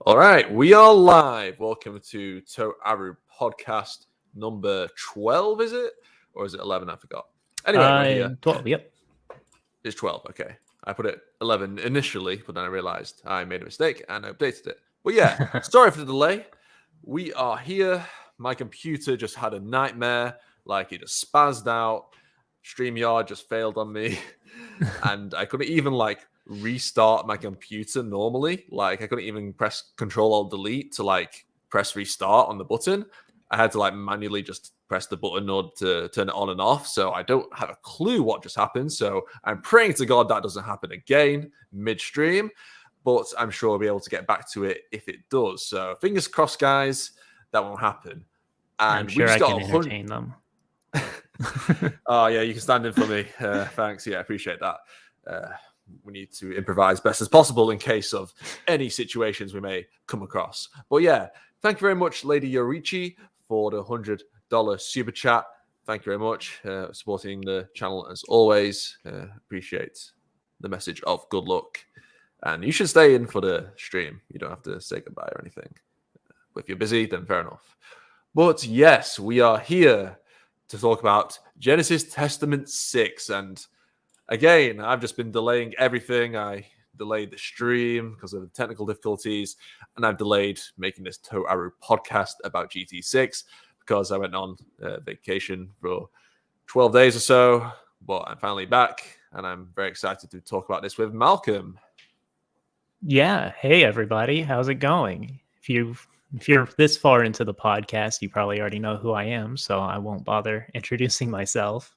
All right, we are live. Welcome to Toaru podcast number 12, is it? Or is it 11? I forgot. Anyway, we're here. 12, yep. It's 12, okay. I put it 11 initially, but then I realized I made a mistake and I updated it. But yeah, sorry for the delay. We are here. My computer just had a nightmare. Like, it just spazzed out. StreamYard just failed on me. And I couldn't even, restart my computer normally. Like, I couldn't even press Control-Alt-Delete to, press restart on the button. I had to, manually just press the button or to turn it on and off. So I don't have a clue what just happened. So I'm praying to God that doesn't happen again midstream. But I'm sure I'll be able to get back to it if it does. So fingers crossed, guys, that won't happen. And I'm sure I can entertain them. Oh, yeah, you can stand in for me. Thanks. Yeah, I appreciate that. We need to improvise best as possible in case of any situations we may come across. But yeah, thank you very much, Lady Yorichi, for the $100 super chat. Thank you very much for supporting the channel as always. Appreciate the message of good luck. And you should stay in for the stream. You don't have to say goodbye or anything. But if you're busy, then fair enough. But yes, we are here to talk about Genesis Testament 6. And again, I've just been delaying everything. I delayed the stream because of the technical difficulties. And I've delayed making this Toaru podcast about GT6 because I went on vacation for 12 days or so. But I'm finally back. And I'm very excited to talk about this with Malcolm. Yeah. Hey, everybody. How's it going? If you're this far into the podcast, you probably already know who I am, so I won't bother introducing myself.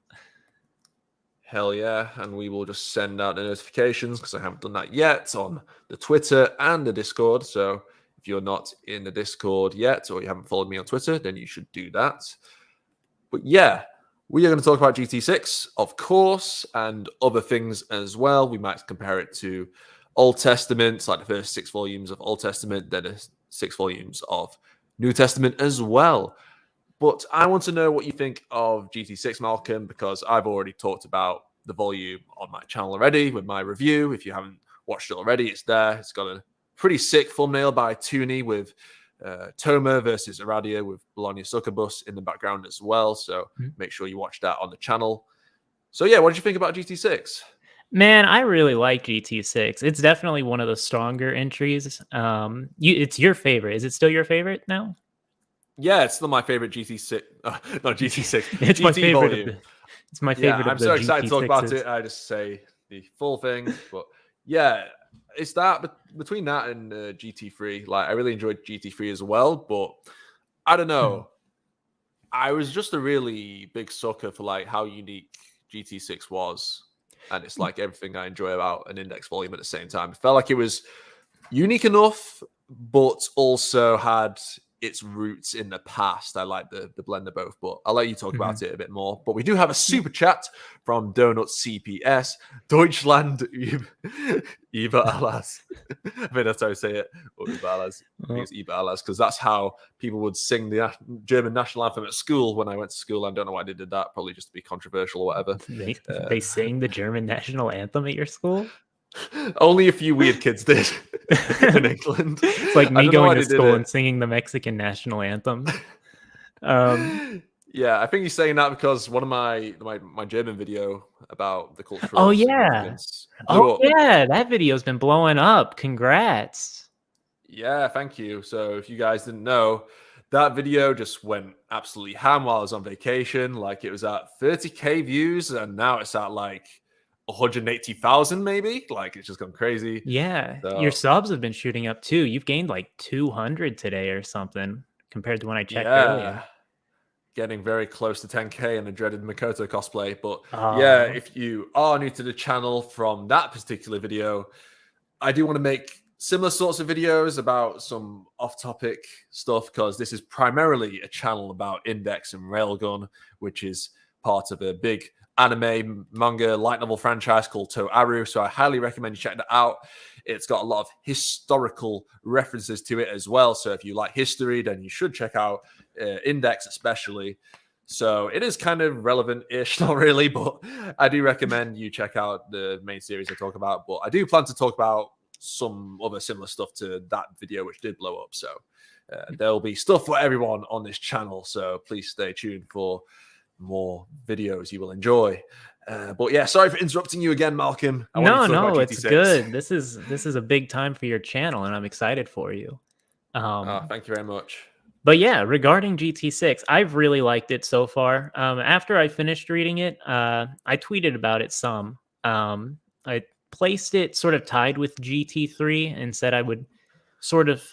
Hell yeah. And we will just send out the notifications because I haven't done that yet on the Twitter and the Discord. So if you're not in the Discord yet or you haven't followed me on Twitter, then you should do that. But yeah, we are going to talk about GT6, of course, and other things as well. We might compare it to Old Testament, like the first 6 volumes of Old Testament, then the 6 volumes of New Testament as well. But I want to know what you think of GT6, Malcolm, because I've already talked about the volume on my channel already with my review. If you haven't watched it already, it's there. It's got a pretty sick thumbnail by Tooney with Toma versus Aradia with Bologna Succubus in the background as well. So make sure you watch that on the channel. So yeah, what did you think about GT6? Man, I really like GT6. It's definitely one of the stronger entries. It's your favorite. Is it still your favorite now? Yeah, it's still my favorite GT6. Not GT6. It's GT my favorite. volume. It's my favorite. Yeah, I'm so excited to talk about it. I just say the full thing. But yeah, it's that. But between that and GT3, I really enjoyed GT3 as well. But I don't know. I was just a really big sucker for how unique GT6 was. And it's everything I enjoy about an index volume at the same time. It felt like it was unique enough, but also had its roots in the past. I like the blend of both, but I'll let you talk about it a bit more. But we do have a super chat from Donut CPS, Deutschland über alles. I think that's how I say it, or über alles. I think it's über alles, because that's how people would sing the German national anthem at school when I went to school. I don't know why they did that, probably just to be controversial or whatever. They sing the German national anthem at your school? Only a few weird kids did in England. It's like me going to school and singing the Mexican national anthem. Yeah, I think he's saying that because one of my German video about the culture. Oh yeah, that video's been blowing up. Congrats. Yeah, thank you. So if you guys didn't know, that video just went absolutely ham while I was on vacation. It was at 30k views, and now it's at 180,000 maybe. It's just gone crazy. Yeah, so your subs have been shooting up too. You've gained 200 today or something compared to when I checked earlier. Getting very close to 10k in the dreaded Makoto cosplay. But yeah, if you are new to the channel from that particular video, I do want to make similar sorts of videos about some off-topic stuff, because this is primarily a channel about Index and Railgun, which is part of a big anime, manga, light novel franchise called Toaru. So I highly recommend you check that out. It's got a lot of historical references to it as well. So if you like history, then you should check out Index especially. So it is kind of relevant-ish, not really, but I do recommend you check out the main series I talk about. But I do plan to talk about some other similar stuff to that video, which did blow up. So there'll be stuff for everyone on this channel. So please stay tuned for more videos you will enjoy. But yeah, sorry for interrupting you again, Malcolm. I want you to talk about it's GT6. good. This is a big time for your channel, and I'm excited for you. Thank you very much. But yeah, regarding GT6, I've really liked it so far. After I finished reading it, I tweeted about it some. I placed it sort of tied with GT3 and said I would sort of,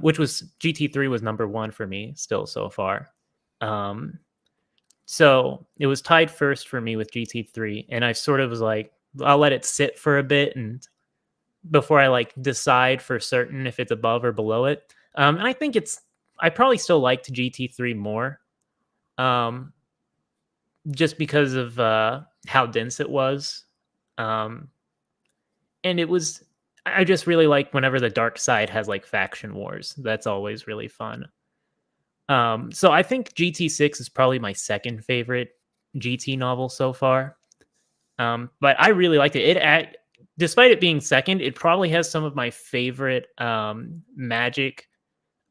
which was GT3 was number one for me still so far. So it was tied first for me with GT3, and I sort of was like, I'll let it sit for a bit and before I like decide for certain if it's above or below it. And I think I probably still liked GT3 more, just because of how dense it was. And I just really like whenever the dark side has like faction wars. That's always really fun. So I think GT6 is probably my second favorite GT novel so far. But I really liked it. Despite it being second, it probably has some of my favorite magic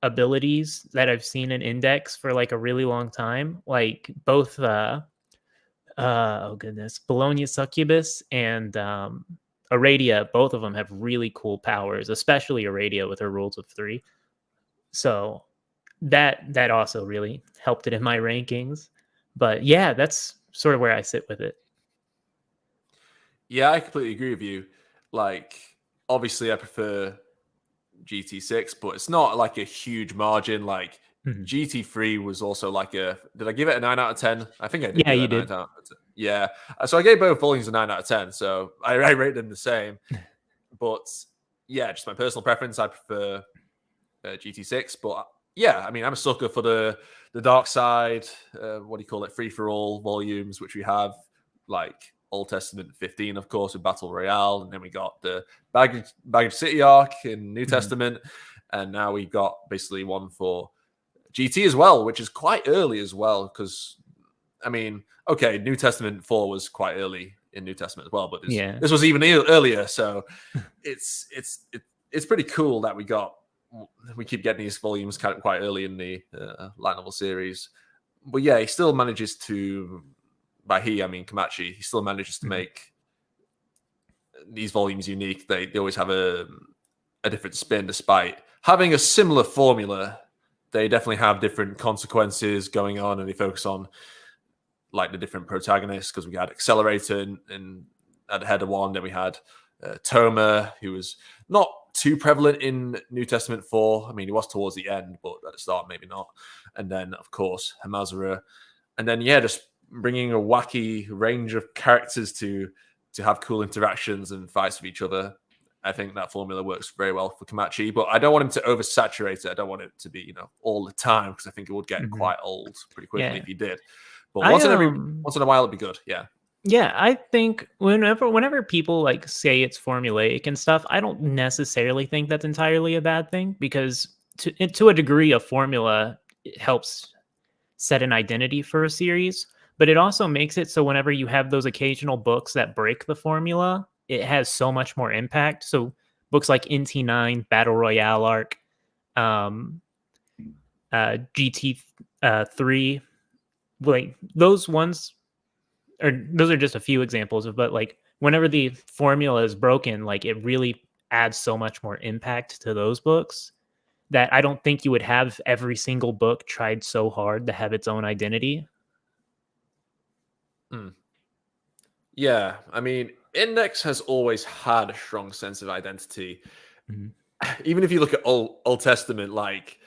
abilities that I've seen in Index for like a really long time. Like both oh goodness, Bologna Succubus and Aradia, both of them have really cool powers, especially Aradia with her rules of 3. So that also really helped it in my rankings. But yeah, that's sort of where I sit with it. Yeah, I completely agree with you. Like, obviously, I prefer GT6, but it's not like a huge margin. Like, GT3 was also like did I give it a 9 out of 10? I think I did. Yeah, you did. Yeah. So I gave both volumes a 9 out of 10. So I rate them the same. But yeah, just my personal preference, I prefer GT6. But yeah, I mean, I'm a sucker for the dark side, what do you call it, free for all volumes, which we have, like Old Testament 15, of course, with Battle Royale, and then we got the Baggage City arc in New Testament, and now we got basically one for GT as well, which is quite early as well, because I mean, okay, New Testament 4 was quite early in New Testament as well, but this was even earlier, so it's pretty cool that we keep getting these volumes kind of quite early in the light novel series. But yeah, he still manages to, by I mean Komachi, he still manages to make these volumes unique. They always have a different spin, despite having a similar formula. They definitely have different consequences going on, and they focus on like the different protagonists, because we had Accelerator in at the head of one, then we had Toma, who was not too prevalent in New Testament 4. I mean, he was towards the end, but at the start, maybe not. And then, of course, Hamazura. And then, yeah, just bringing a wacky range of characters to have cool interactions and fights with each other. I think that formula works very well for Komachi, but I don't want him to oversaturate it. I don't want it to be, all the time, because I think it would get quite old pretty quickly if he did. But once in a while, it'd be good. Yeah. Yeah, I think whenever people like say it's formulaic and stuff, I don't necessarily think that's entirely a bad thing, because to a degree, a formula helps set an identity for a series, but it also makes it so whenever you have those occasional books that break the formula, it has so much more impact. So books like NT9, Battle Royale arc, GT3, like those ones. Or those are just a few examples of, but like whenever the formula is broken, like it really adds so much more impact to those books that I don't think you would have every single book tried so hard to have its own identity. Yeah, I mean, Index has always had a strong sense of identity. Even if you look at Old Testament, like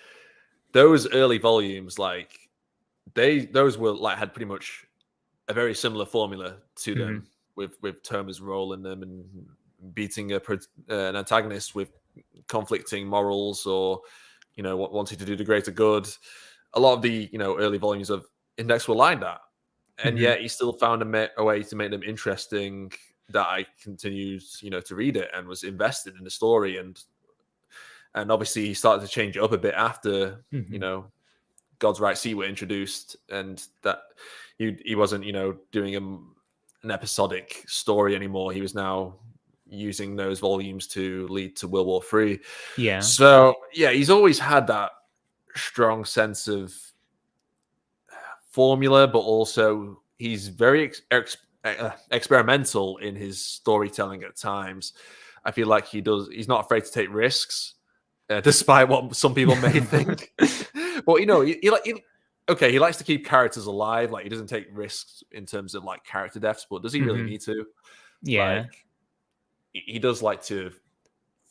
those early volumes, like those were like had pretty much a very similar formula to them, with Toma's role in them and beating an antagonist with conflicting morals, or wanting to do the greater good. A lot of the early volumes of Index were like that, and yet he still found a way to make them interesting, that I continued to read it and was invested in the story, and obviously he started to change it up a bit after God's Right Seat were introduced, and that he wasn't doing an episodic story anymore. He was now using those volumes to lead to World War III. Yeah. So yeah, he's always had that strong sense of formula, but also he's very experimental in his storytelling at times. I feel like he's not afraid to take risks, despite what some people may think. But you know, he likes to keep characters alive. Like he doesn't take risks in terms of like character deaths, but does he really need to? Yeah. Like he does like to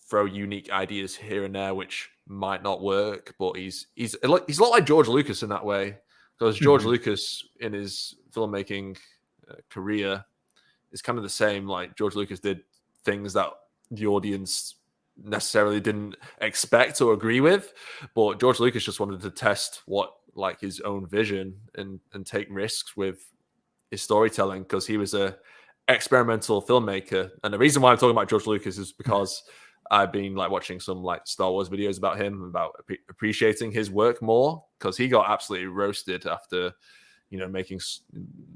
throw unique ideas here and there, which might not work. But he's a lot like George Lucas in that way, because George Lucas in his filmmaking career is kind of the same. Like George Lucas did things that the audience necessarily didn't expect or agree with, but George Lucas just wanted to test what like his own vision and take risks with his storytelling, because he was a experimental filmmaker. And the reason why I'm talking about George Lucas is because I've been like watching some like Star Wars videos about him, about appreciating his work more, because he got absolutely roasted after, you know, making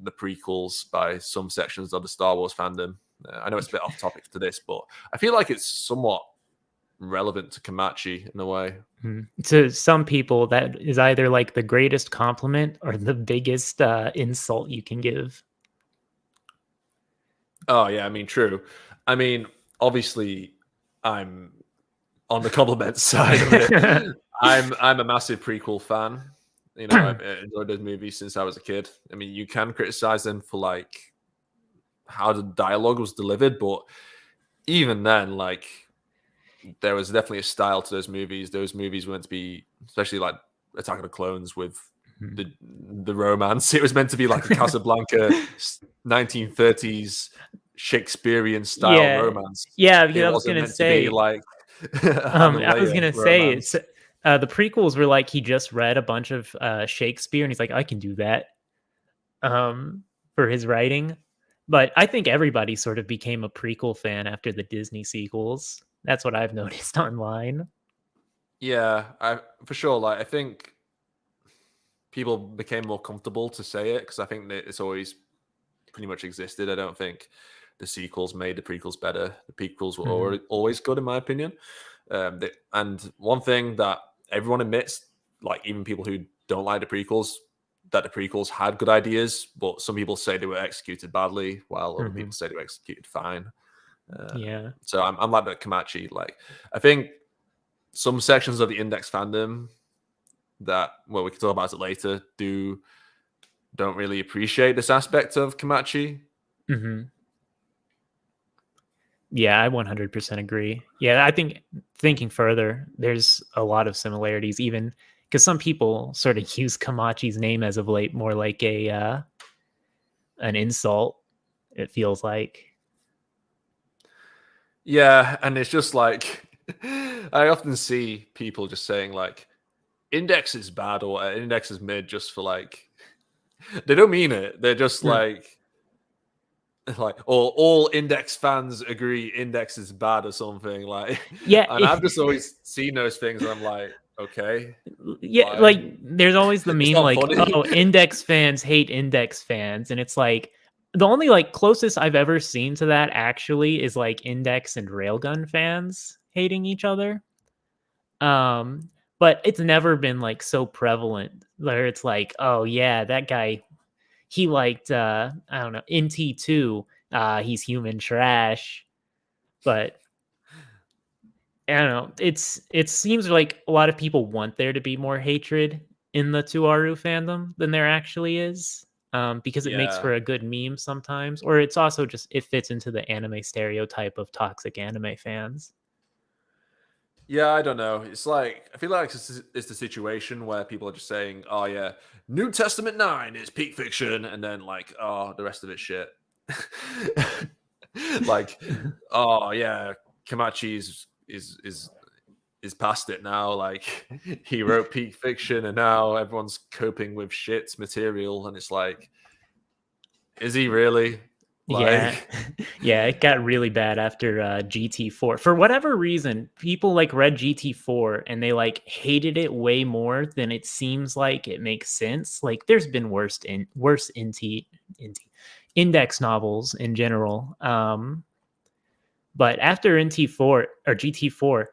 the prequels by some sections of the Star Wars fandom. I know it's a bit off topic to this, but I feel like it's somewhat relevant to Kamachi in a way. To some people, that is either like the greatest compliment or the biggest insult you can give. Oh yeah, I mean, true. I mean, obviously, I'm on the compliment side of it. I'm a massive prequel fan. You know, I've enjoyed those movies since I was a kid. I mean, you can criticize them for like how the dialogue was delivered, but even then, like there was definitely a style to those movies. Those movies were meant to be, especially like Attack of the Clones with the romance. It was meant to be like a Casablanca 1930s Shakespearean style romance. Yeah, It I was wasn't gonna meant to be say, like I was gonna say romance. it's the prequels were like he just read a bunch of Shakespeare and he's like, I can do that for his writing. But I think everybody sort of became a prequel fan after the Disney sequels. That's what I've noticed online. Yeah, for sure. Like I think people became more comfortable to say it because I think that it's always pretty much existed. I don't think the sequels made the prequels better. The prequels were always good, in my opinion. And one thing that everyone admits, like even people who don't like the prequels, that the prequels had good ideas, but some people say they were executed badly, while other people say they were executed fine. So I'm like that Kamachi. Like I think some sections of the Index fandom that, well, we can talk about it later, don't really appreciate this aspect of Kamachi. Yeah, I 100% agree. Yeah, I think thinking further, there's a lot of similarities, even because some people sort of use Kamachi's name as of late more like a an insult. It feels like. Yeah, and it's just like I often see people just saying like Index is bad or Index is mid just for like they don't mean it. They're just like or all Index fans agree Index is bad or something like. Yeah, And I've just always seen those things and I'm like, okay. Yeah, why? like there's always the It's meme not like, funny. oh, Index fans hate Index fans, and it's like the only like closest I've ever seen to that actually is like Index and Railgun fans hating each other. But it's never been like so prevalent where it's like, oh yeah, that guy he liked I don't know, NT2, he's human trash. But I don't know. It seems like a lot of people want there to be more hatred in the Toaru fandom than there actually is, because it makes for Yeah. a good meme sometimes, or it's also just it fits into the anime stereotype of toxic anime fans. Yeah, I don't know. It's like I feel like it's the situation where people are just saying, "Oh yeah, New Testament 9 is peak fiction," and then like, "Oh, the rest of it's shit." Like, "Oh yeah, Kamachi is past it now." Like, he wrote peak fiction, and now everyone's coping with shit material, and it's like, is he really? Yeah, Like, yeah, it got really bad after GT4. For whatever reason, people like read GT4 and they like hated it way more than it seems like it makes sense. Like, there's been worse index novels in general. But after NT4 or GT4,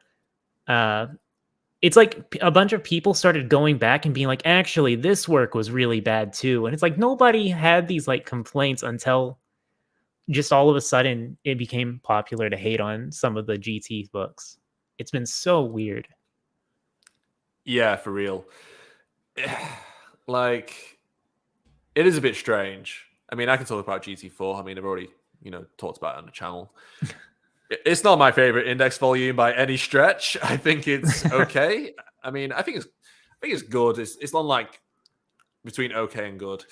it's like a bunch of people started going back and being like, actually, this work was really bad too. And it's like nobody had these like complaints until just all of a sudden it became popular to hate on some of the GT books. It's been so weird. Yeah, for real. Like, it is a bit strange. I mean, I can talk about GT4. I mean, I've already, talked about it on the channel. It's not my favorite index volume by any stretch. I think it's okay. I mean, I think it's good. It's on like between okay and good.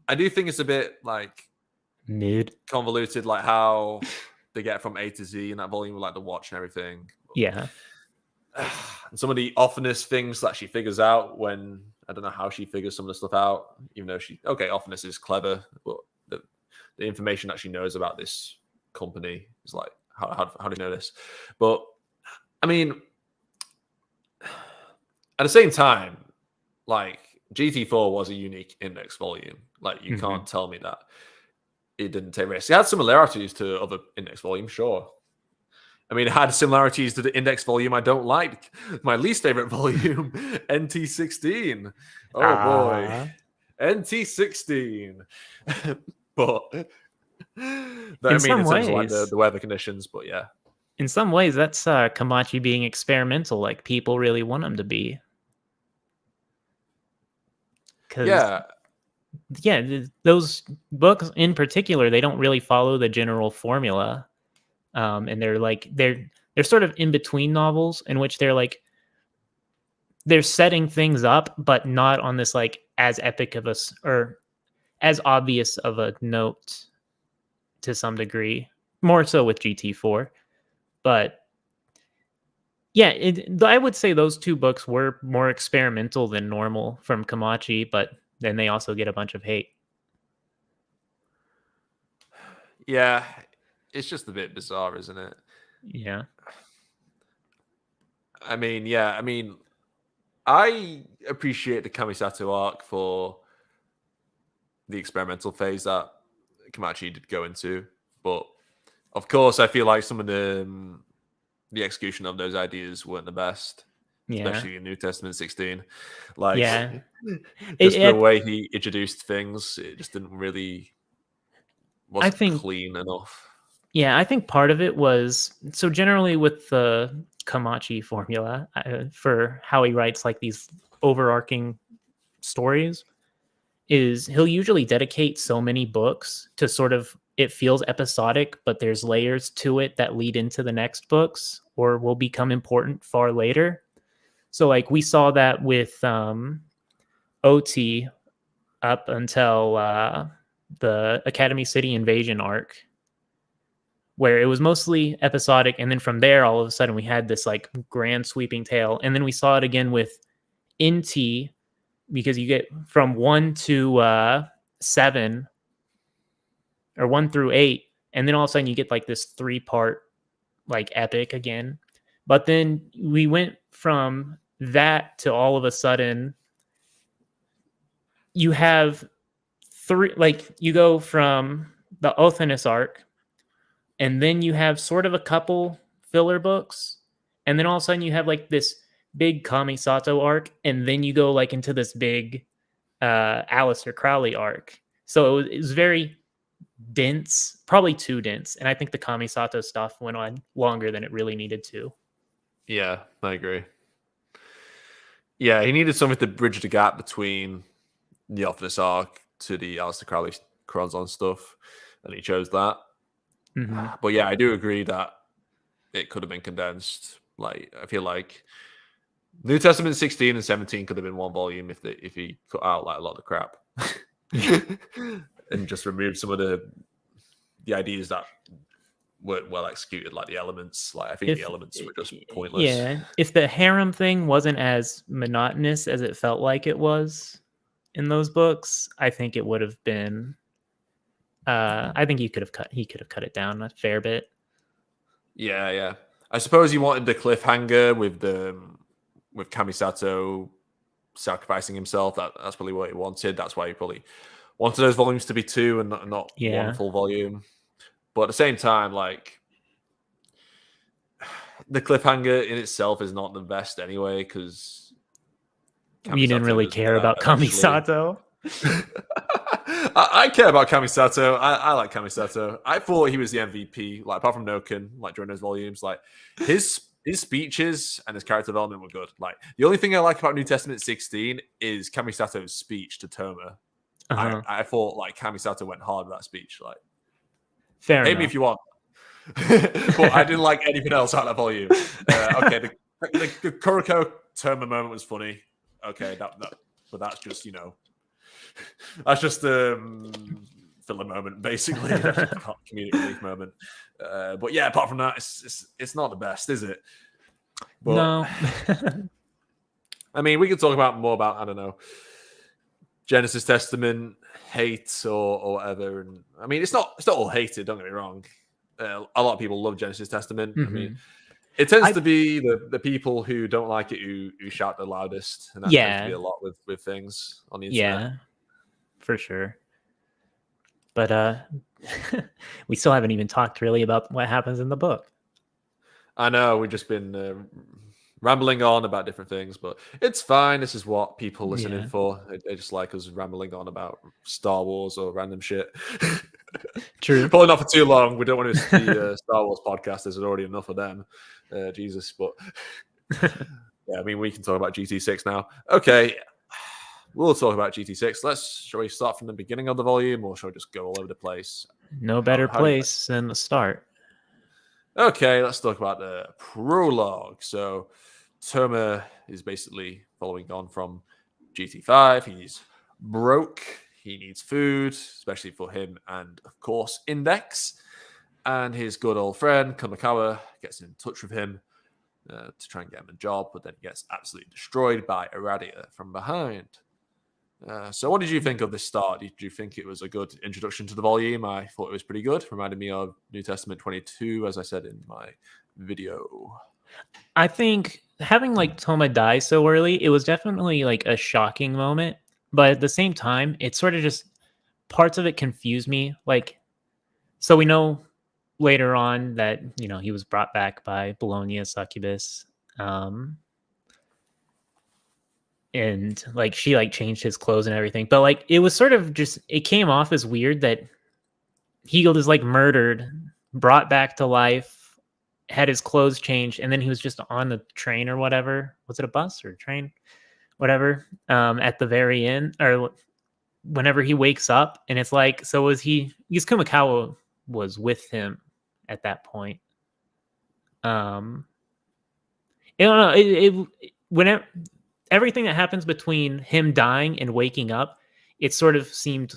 I do think it's a bit like Mid. convoluted, like how they get from A to Z in that volume with like the watch and everything. Yeah. And some of the ofteness things that she figures out when I don't know how she figures some of the stuff out, even though ofteness is clever, but the information that she knows about this company is like, how do you know this? But I mean, at the same time, like GT4 was a unique index volume. Like you can't tell me that it didn't take risks. It had similarities to other index volumes, sure. I mean, it had similarities to the index volume I don't like. My least favorite volume, NT16. Oh boy, NT16. But I mean, in terms of like the weather conditions, but yeah. In some ways, that's Komachi being experimental, like people really want him to be. Yeah. Those books in particular, they don't really follow the general formula, and they're sort of in between novels in which they're setting things up, but not on this like as epic of or as obvious of a note to some degree. More so with GT4, but yeah, I would say those two books were more experimental than normal from Komachi, but then they also get a bunch of hate. Yeah, it's just a bit bizarre, isn't it? Yeah. I mean, I appreciate the Kamisato arc for the experimental phase that Komachi did go into, but of course, I feel like some of the execution of those ideas weren't the best, especially in New Testament 16. Like, the way he introduced things, it just didn't really wasn't clean enough. Yeah, I think part of it was so generally with the Komachi formula for how he writes like these overarching stories is he'll usually dedicate so many books to sort of it feels episodic, but there's layers to it that lead into the next books or will become important far later. So like we saw that with OT up until the Academy City invasion arc, where it was mostly episodic, and then from there all of a sudden we had this like grand sweeping tale, and then we saw it again with NT because you get from 1 to 7 or 1 through 8, and then all of a sudden you get like this 3-part like epic again. But then we went from that to all of a sudden you have you go from the Othanus arc, and then you have sort of a couple filler books, and then all of a sudden you have like this big Kamisato arc, and then you go like into this big Aleister Crowley arc. So it was very dense, probably too dense, and I think the Kamisato stuff went on longer than it really needed to. Yeah, I agree. Yeah, he needed something to bridge the gap between the Office arc to the Aleister Crowley Kronzon stuff, and he chose that. But yeah, I do agree that it could have been condensed. Like, I feel like New Testament 16 and 17 could have been one volume if he cut out like a lot of the crap and just removed some of the ideas that weren't well executed, like the elements. Like I think the elements were just pointless. Yeah, if the harem thing wasn't as monotonous as it felt like it was in those books, I think it would have been. I think he could have cut it down a fair bit. Yeah. I suppose he wanted the cliffhanger with Kamisato sacrificing himself. That's probably what he wanted. That's why he probably wanted those volumes to be 2 and not one full volume. But at the same time, like the cliffhanger in itself is not the best anyway, because You didn't really care about Kamisato. I care about Kamisato. I like Kamisato. I thought he was the MVP, like apart from Noken, like during those volumes. Like his speeches and his character development were good. Like the only thing I like about New Testament 16 is Kamisato's speech to Toma. I thought like Kamisato went hard with that speech. Like, fair hate enough. me if you want, but I didn't like anything else out of that volume. Okay, the Kuroko Toma moment was funny. Okay, but that's just that's just filler moment basically. That's just a comedic relief moment. But yeah, apart from that, it's not the best, is it? But, no. I mean, we could talk about more about, I don't know, Genesis Testament hate or whatever. And I mean, it's not all hated. Don't get me wrong. A lot of people love Genesis Testament. I mean, it tends to be the people who don't like it who shout the loudest, and that tends to be a lot with things on the internet. Yeah, for sure. But we still haven't even talked really about what happens in the book. I know we've just been rambling on about different things, but it's fine. This is what people listen in for. They just like us rambling on about Star Wars or random shit. True. Probably not for too long. We don't want to be a Star Wars podcast. There's already enough of them. Jesus. But yeah, I mean, we can talk about GT6 now. Okay. We'll talk about GT6. Shall we start from the beginning of the volume, or shall we just go all over the place? No better place than the start. Okay, let's talk about the prologue. So Toma is basically following on from GT5. He's broke. He needs food, especially for him and, of course, Index. And his good old friend, Kamikawa, gets in touch with him to try and get him a job, but then he gets absolutely destroyed by Iradia from behind. So what did you think of this start? Did you think it was a good introduction to the volume? I thought it was pretty good. Reminded me of New Testament 22, as I said in my video. I think having like Toma die so early, it was definitely like a shocking moment. But at the same time, it sort of just parts of it confused me. Like, so we know later on that, he was brought back by Bologna succubus. And like she like changed his clothes and everything, but like it was sort of just, it came off as weird that he was like murdered, brought back to life, had his clothes changed, and then he was just on the train or whatever. Was it a bus or a train? Whatever. At the very end, or whenever he wakes up, and it's like, so was he? Because Kumikawa was with him at that point. I don't know. Whenever everything that happens between him dying and waking up, it sort of seemed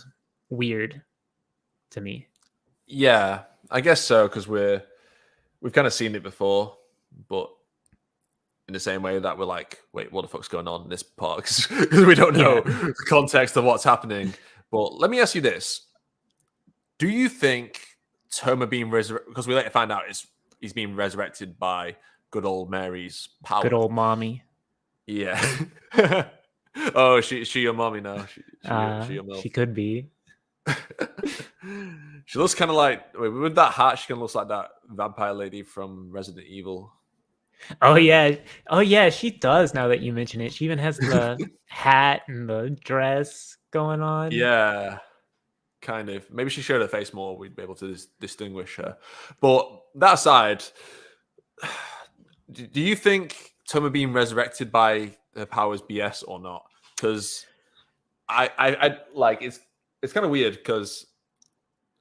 weird to me. Yeah, I guess so, because we've kind of seen it before, but in the same way that we're like, wait, what the fuck's going on in this part? Because we don't know the context of what's happening. But let me ask you this. Do you think Toma being resurrected, because we later find out he's being resurrected by good old Mary's power. Good old mommy. Yeah. Oh, she your mommy now. She your milf. She could be. She looks kind of like, with that hat, she kind of looks like that vampire lady from Resident Evil. Oh yeah, she does. Now that you mention it, she even has the hat and the dress going on. Yeah, kind of. Maybe she showed her face more, we'd be able to distinguish her. But that aside, do you think Toma being resurrected by her powers BS or not? Because I like it's kind of weird, because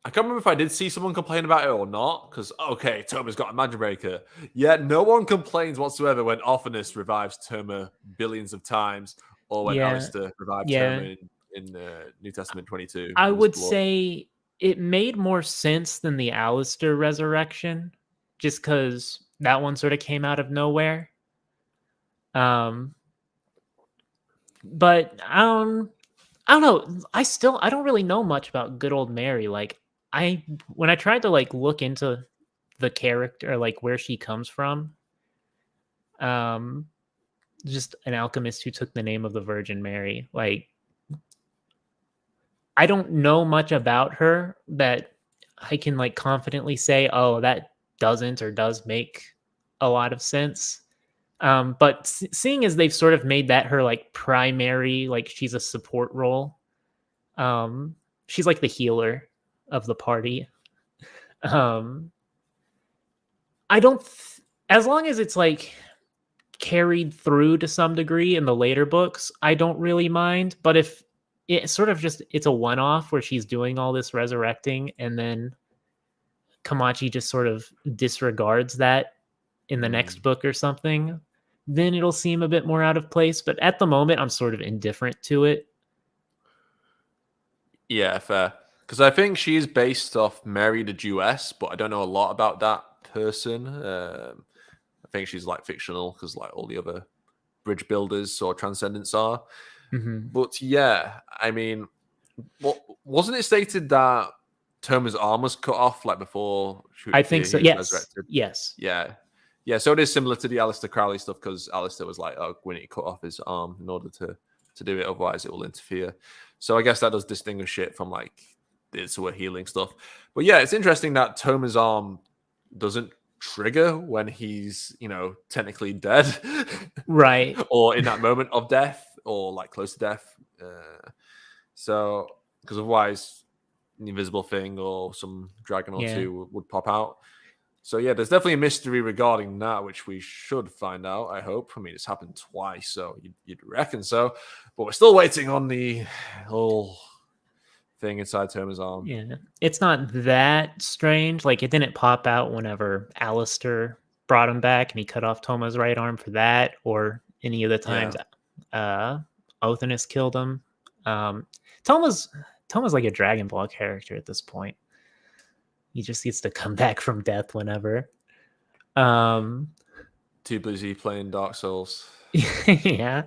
I can't remember if I did see someone complain about it or not. Because okay, Toma's got a magic breaker, yet no one complains whatsoever when Ophinus revives Toma billions of times, or when Alistair revives Toma in New Testament 22. I would say it made more sense than the Alistair resurrection, just because that one sort of came out of nowhere. But I don't know. I don't really know much about good old Mary. Like when I tried to like look into the character, like where she comes from, just an alchemist who took the name of the Virgin Mary. Like, I don't know much about her that I can like confidently say, oh, that doesn't or does make a lot of sense. But seeing as they've sort of made that her like primary, like she's a support role. She's like the healer of the party. Um, I don't, as long as it's like carried through to some degree in the later books, I don't really mind. But if it's sort of just it's a one-off where she's doing all this resurrecting and then Kamachi just sort of disregards that in the next book or something, then it'll seem a bit more out of place. But at the moment, I'm sort of indifferent to it. Yeah, fair. Because I think she's based off Mary the Jewess, but I don't know a lot about that person. I think she's like fictional because like all the other bridge builders or transcendents are. Mm-hmm. But yeah, I mean, wasn't it stated that Toma's arm was cut off like before I think so. he was Yes. resurrected? Yes. Yeah. Yeah, so it is similar to the Aleister Crowley stuff because Aleister was like, oh, we need to cut off his arm in order to do it, otherwise it will interfere. So I guess that does distinguish it from like the sort of healing stuff. But yeah, it's interesting that Toma's arm doesn't trigger when he's, technically dead. Right. Or in that moment of death or like close to death. So, because otherwise the invisible thing or some dragon or two would pop out. So yeah, there's definitely a mystery regarding that, which we should find out, I hope. I mean, it's happened twice, so you'd reckon so. But we're still waiting on the whole thing inside Toma's arm. Yeah. It's not that strange. Like, it didn't pop out whenever Alistair brought him back and he cut off Toma's right arm for that, or any of the times Othinus killed him. Toma's like a Dragon Ball character at this point. He just needs to come back from death whenever. Too busy playing Dark Souls. Yeah.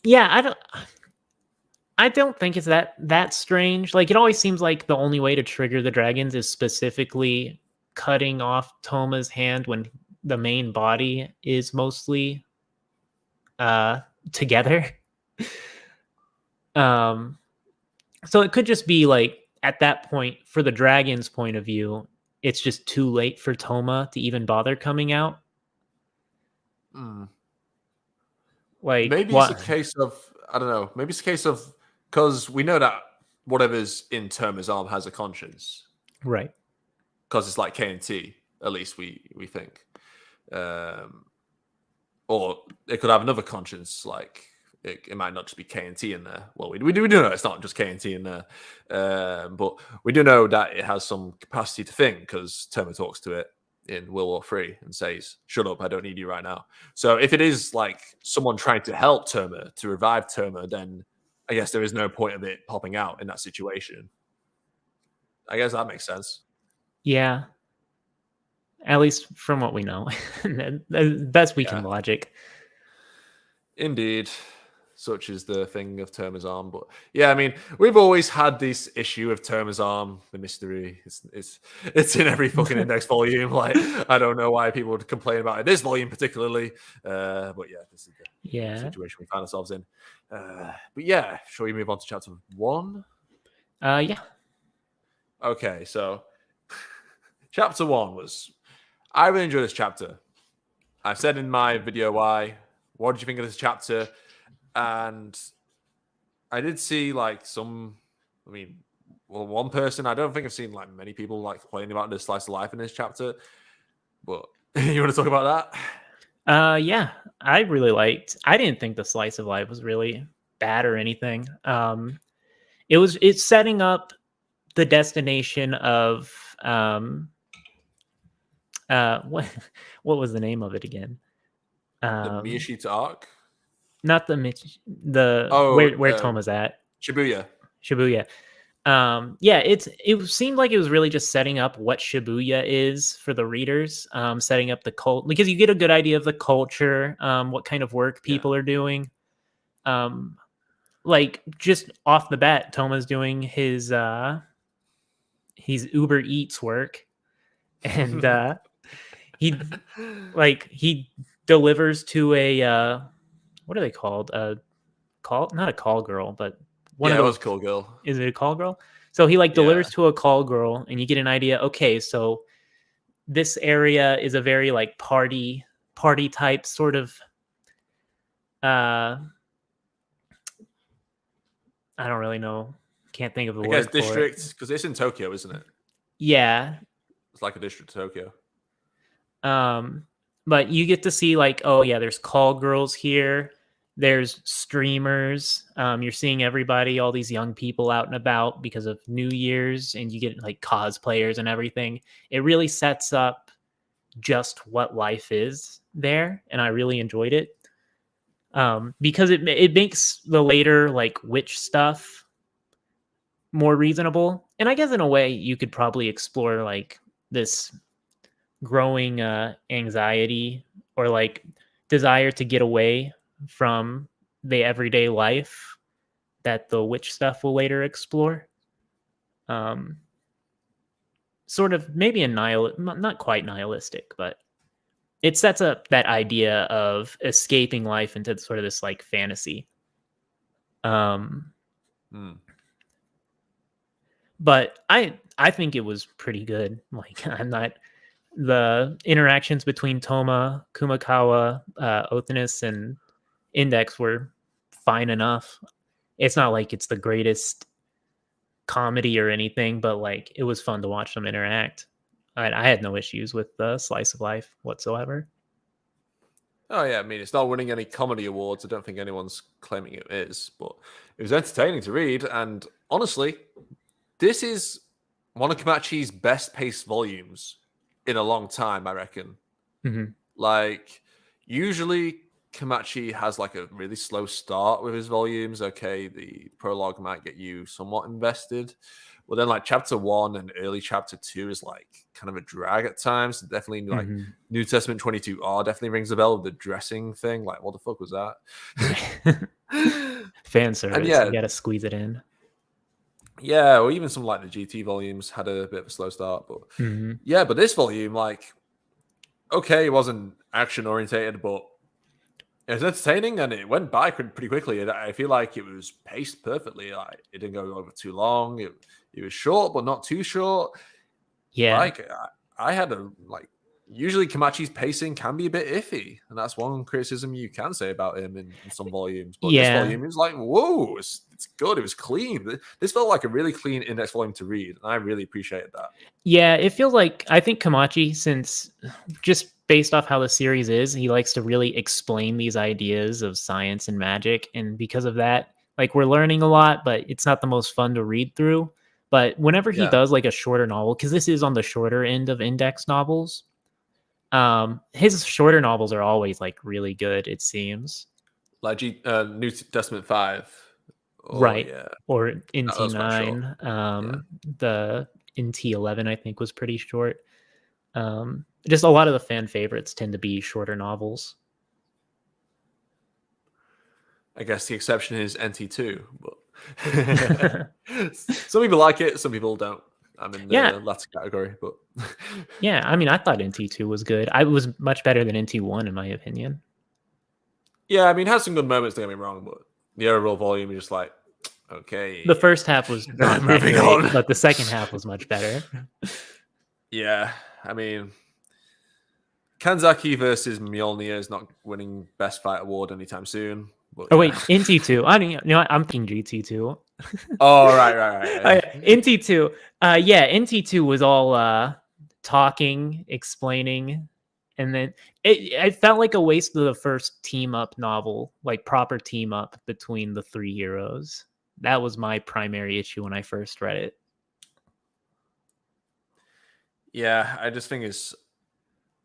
Yeah, I don't think it's that strange. Like, it always seems like the only way to trigger the dragons is specifically cutting off Toma's hand when the main body is mostly together. So it could just be like at that point, for the dragon's point of view, it's just too late for Toma to even bother coming out. Like, maybe it's a case of, I don't know, maybe it's a case of, because we know that whatever's in Toma's arm has a conscience. Right. Because it's like KNT, at least we think. Or it could have another conscience, like it might not just be KNT in there. Well, we do know it's not just KNT in there. But we do know that it has some capacity to think, because Toma talks to it in World War III and says, shut up, I don't need you right now. So if it is like someone trying to help Toma, to revive Toma, then I guess there is no point of it popping out in that situation. I guess that makes sense. Yeah. At least from what we know. Best we can logic. Indeed. Such is the thing of Toma's arm. But yeah, I mean, we've always had this issue of Toma's arm, the mystery. It's in every fucking index volume. Like, I don't know why people would complain about it this volume particularly. But yeah, this is the situation we find ourselves in. But yeah, shall we move on to chapter 1? Yeah. Okay, so chapter 1 was, I really enjoyed this chapter. I've said in my video why. What did you think of this chapter? And I did see like one person, I don't think I've seen like many people like complaining about the slice of life in this chapter. But you want to talk about that? Yeah, I didn't think the slice of life was really bad or anything. It's setting up the destination of what was the name of it again? the Miyashita arc? Not where Toma's at. Shibuya. Yeah, it seemed like it was really just setting up what Shibuya is for the readers, setting up the cult, because you get a good idea of the culture, what kind of work people are doing. Like, just off the bat, Toma's doing his Uber Eats work, and he delivers to a what are they called? Not a call girl, but it was call girl. Is it a call girl? So he like Yeah. delivers to a call girl, and you get an idea. Okay, so this area is a very like party type sort of. I don't really know. Can't think of the I guess word for it. district, because it's in Tokyo, isn't it? Yeah. It's like a district of Tokyo. But you get to see like, oh yeah, there's call girls here. There's streamers. You're seeing everybody, all these young people out and about because of New Year's, and you get like cosplayers and everything. It really sets up just what life is there, and I really enjoyed it. Because it makes the later like witch stuff more reasonable. And I guess in a way you could probably explore like this growing anxiety or like desire to get away from the everyday life that the witch stuff will later explore. Sort of maybe a not quite nihilistic, but it sets up that idea of escaping life into sort of this like fantasy. But I think it was pretty good. Like I'm not the interactions between Toma, Kumakawa, Othinus, and Index were fine enough. It's not like it's the greatest comedy or anything, but like it was fun to watch them interact. I had no issues with the slice of life whatsoever. Oh yeah, I mean it's not winning any comedy awards. I don't think anyone's claiming it is, but it was entertaining to read. And honestly, this is one of Komachi's best paced volumes in a long time, I reckon. Mm-hmm. Like usually Komachi has like a really slow start with his volumes. Okay, the prologue might get you somewhat invested. Well, then like chapter 1 and early chapter 2 is like kind of a drag at times. Definitely like New Testament 22R definitely rings a bell with the dressing thing. Like, what the fuck was that? Fan service. And yeah, you gotta squeeze it in. Yeah, or even some like the GT volumes had a bit of a slow start, but yeah, but this volume, like, okay, it wasn't action orientated, but it was entertaining and it went by pretty quickly. I feel like it was paced perfectly. Like, it didn't go over too long. It was short, but not too short. Yeah, like I had a like. Usually, Komachi's pacing can be a bit iffy, and that's one criticism you can say about him in some volumes. But this volume is like, whoa, it's good. It was clean. This felt like a really clean index volume to read, and I really appreciated that. Yeah, it feels like I think Komachi, since just based off how the series is, he likes to really explain these ideas of science and magic, and because of that, like we're learning a lot, but it's not the most fun to read through. But whenever he does like a shorter novel, because this is on the shorter end of index novels. His shorter novels are always like really good, it seems. Like New Testament 5. Right. Yeah. Or NT9. The NT11 I think was pretty short. Just a lot of the fan favorites tend to be shorter novels. I guess the exception is NT2, but some people like it, some people don't. I'm in the latter category, but yeah, I mean, I thought NT2 was good. I was much better than NT1 in my opinion. Yeah, I mean, it has some good moments. Don't get me wrong, but the overall volume is just like, okay. The first half was not that great, but the second half was much better. Yeah, I mean, Kanzaki versus Mjolnir is not winning Best Fight Award anytime soon. But, wait, NT2. I mean, I'm thinking GT2. Oh, right. NT2. NT2 was all talking, explaining, and then it felt like a waste of the first team up novel, like proper team up between the three heroes. That was my primary issue when I first read it. Yeah, I just think it's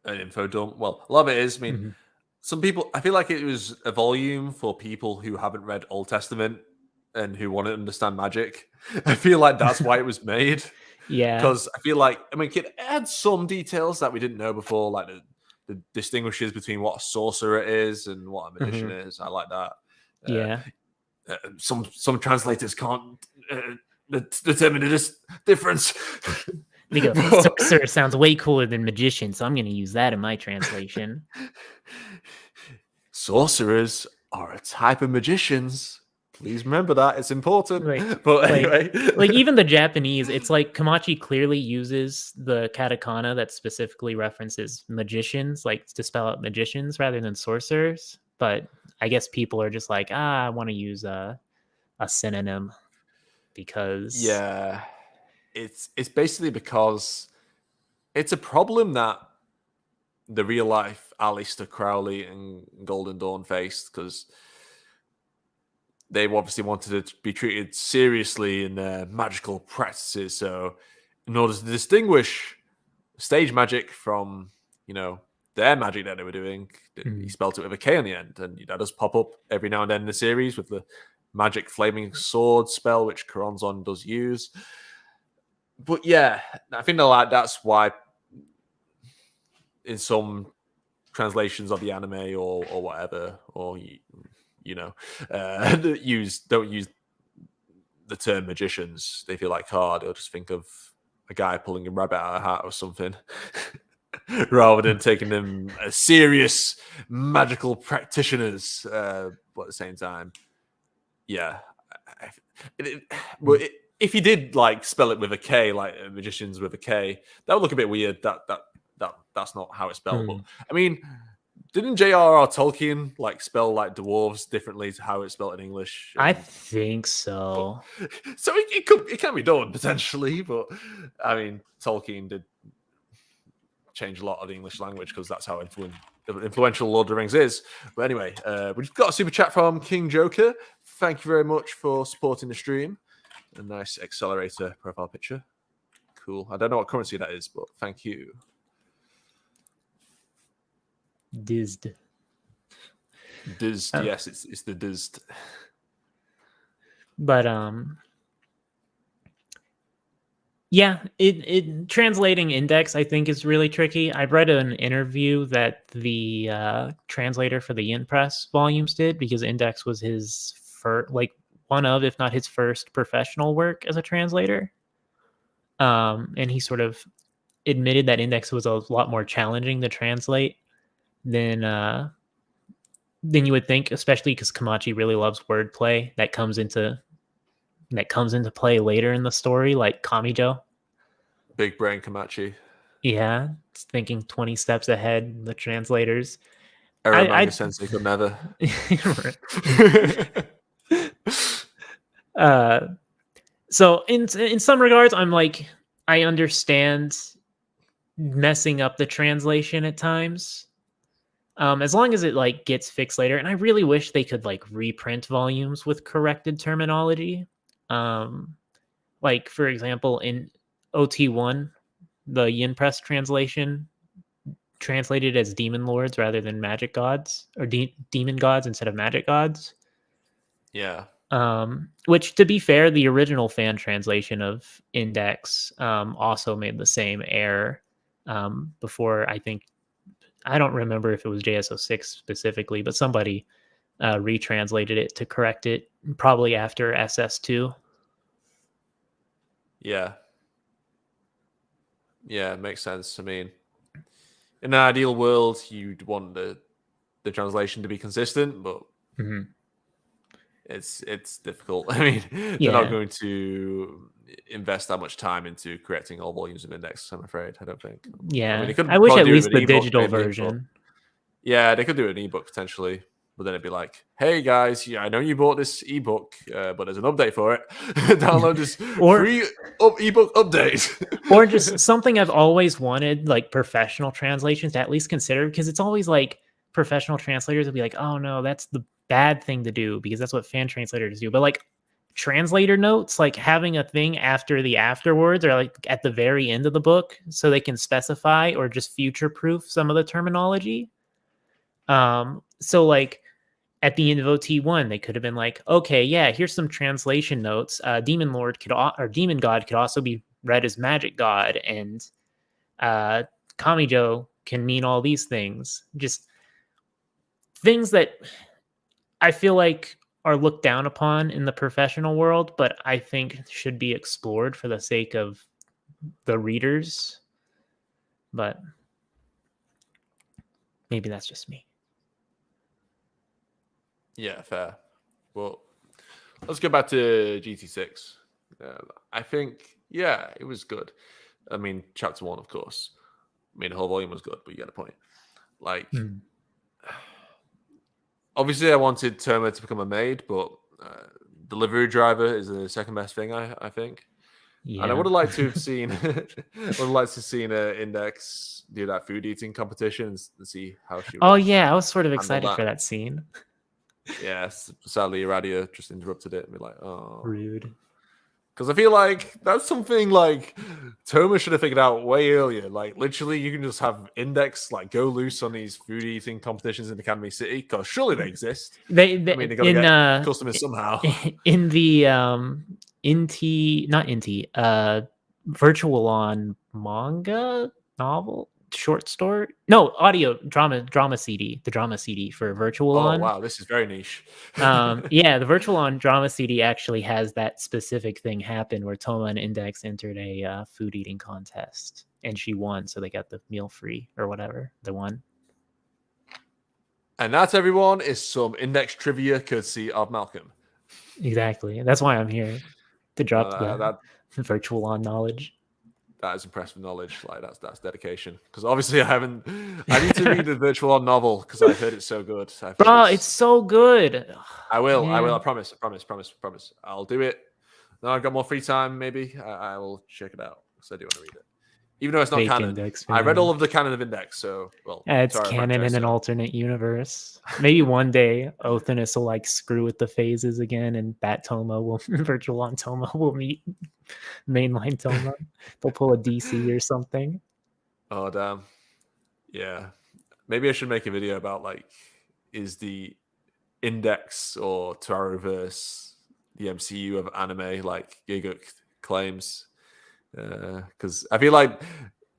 an info dump. Well, a lot of it is. I mean, some people, I feel like it was a volume for people who haven't read Old Testament and who want to understand magic. I feel like that's why it was made. Yeah. Because I feel like, I mean, it adds some details that we didn't know before, like the distinguishes between what a sorcerer is and what a magician is. I like that. Yeah. Some translators can't determine the difference. Sorcerer sounds way cooler than magician, so I'm going to use that in my translation. Sorcerers are a type of magicians. Please remember that. It's important. Like, But anyway. like even the Japanese, it's like Komachi clearly uses the katakana that specifically references magicians, like to spell out magicians rather than sorcerers. But I guess people are just like, I want to use a synonym because Yeah. It's basically because it's a problem that the real life Aleister Crowley and Golden Dawn faced, because they obviously wanted it to be treated seriously in their magical practices. So, in order to distinguish stage magic from, their magic that they were doing, he spelled it with a K on the end. And that does pop up every now and then in the series with the magic flaming sword spell, which Coronzon does use. But yeah, I think that's why in some translations of the anime or whatever, or don't use the term magicians. They feel like, they'll just think of a guy pulling a rabbit out of a hat or something, rather than taking them as serious magical practitioners. But at the same time, yeah, if you did like spell it with a K, like magicians with a K, that would look a bit weird. That's not how it's spelled. But I mean, didn't J.R.R. Tolkien like spell like dwarves differently to how it's spelled in English? I think so. So it can be done potentially, but I mean, Tolkien did change a lot of the English language because that's how influential Lord of the Rings is. But anyway, we've got a super chat from King Joker. Thank you very much for supporting the stream. A nice accelerator profile picture. Cool. I don't know what currency that is, but thank you. Dizzed. Yes, it's the dizzed. But yeah, it translating index I think is really tricky. I read an interview that the translator for the Yin Press volumes did, because index was his first, like one of, if not his first professional work as a translator. And he sort of admitted that index was a lot more challenging to translate than you would think, especially because Komachi really loves wordplay that comes into play later in the story, like Kamijo. Big brain Komachi. Yeah, it's thinking 20 steps ahead. The translators. Manga Sensei could never. So in some regards, I'm like, I understand messing up the translation at times, as long as it like gets fixed later. And I really wish they could like reprint volumes with corrected terminology. Like for example, in OT1, the Yin Press translation translated as demon lords rather than magic gods, or demon gods instead of magic gods. Yeah. Which, to be fair, the original fan translation of Index also made the same error. Before, I don't remember if it was JSO6 specifically, but somebody retranslated it to correct it, probably after SS2. Yeah. Yeah, it makes sense. I mean, in an ideal world, you'd want the translation to be consistent, but it's difficult. I mean, they're not going to invest that much time into correcting all volumes of Index, I'm afraid. I don't think. Yeah, I mean, they could wish at do it least with an the ebook, digital maybe, version. Yeah, they could do an ebook potentially, but then it'd be like, "Hey guys, yeah, I know you bought this ebook, but there's an update for it. Download this free ebook update." Or just something I've always wanted, like professional translations to at least consider, because it's always like professional translators will be like, "Oh no, that's the bad thing to do," because that's what fan translators do. But like translator notes, like having a thing after the afterwards, or like at the very end of the book, so they can specify or just future proof some of the terminology. So like at the end of OT1, they could have been like, okay, yeah, here's some translation notes. Demon Lord or Demon God could also be read as Magic God, and Kamijo can mean all these things. Just things that I feel like are looked down upon in the professional world, but I think should be explored for the sake of the readers. But maybe that's just me. Yeah, fair. Well, let's go back to GT6. I think, yeah, it was good. I mean, chapter 1, of course. I mean, the whole volume was good, but you get the point. Like, obviously, I wanted Toma to become a maid, but delivery driver is the second best thing, I think. Yeah. And I would have liked to have seen, Index do that food eating competition and see how she. Oh yeah, I was sort of excited for that scene. Yes, sadly, Iradia just interrupted it and be like, "Oh, rude." Because I feel like that's something like Toma should have figured out way earlier. Like, literally, you can just have Index like go loose on these food eating competitions in Academy City because surely they exist. They I mean, they got to get customers somehow. In the not Inti, Virtual on manga novel short story, no, audio drama CD, the drama CD for Virtual Oh on. wow, this is very niche. Yeah, the Virtual on drama CD actually has that specific thing happen where Toma and Index entered a food eating contest and she won, so they got the meal free or whatever they won. And that, everyone, is some Index trivia courtesy of Malcolm. Exactly, that's why I'm here to drop that Virtual on knowledge. That is impressive knowledge. Like that's dedication. Because obviously I need to read the Virtual On novel because I heard it's so good. Bro, it's so good. I will. I promise. I'll do it. Now I've got more free time. Maybe I will check it out because I do want to read it. Even though it's not canon. Index, I read all of the canon of Index, so it's canon in an alternate universe. Maybe one day Othinus will like screw with the phases again, and Bat Toma will Virtual on Toma will meet mainline Toma. They'll pull a DC or something. Oh damn. Yeah. Maybe I should make a video about like, is the Index or Toaru verse the MCU of anime like Giguk claims? Because I feel like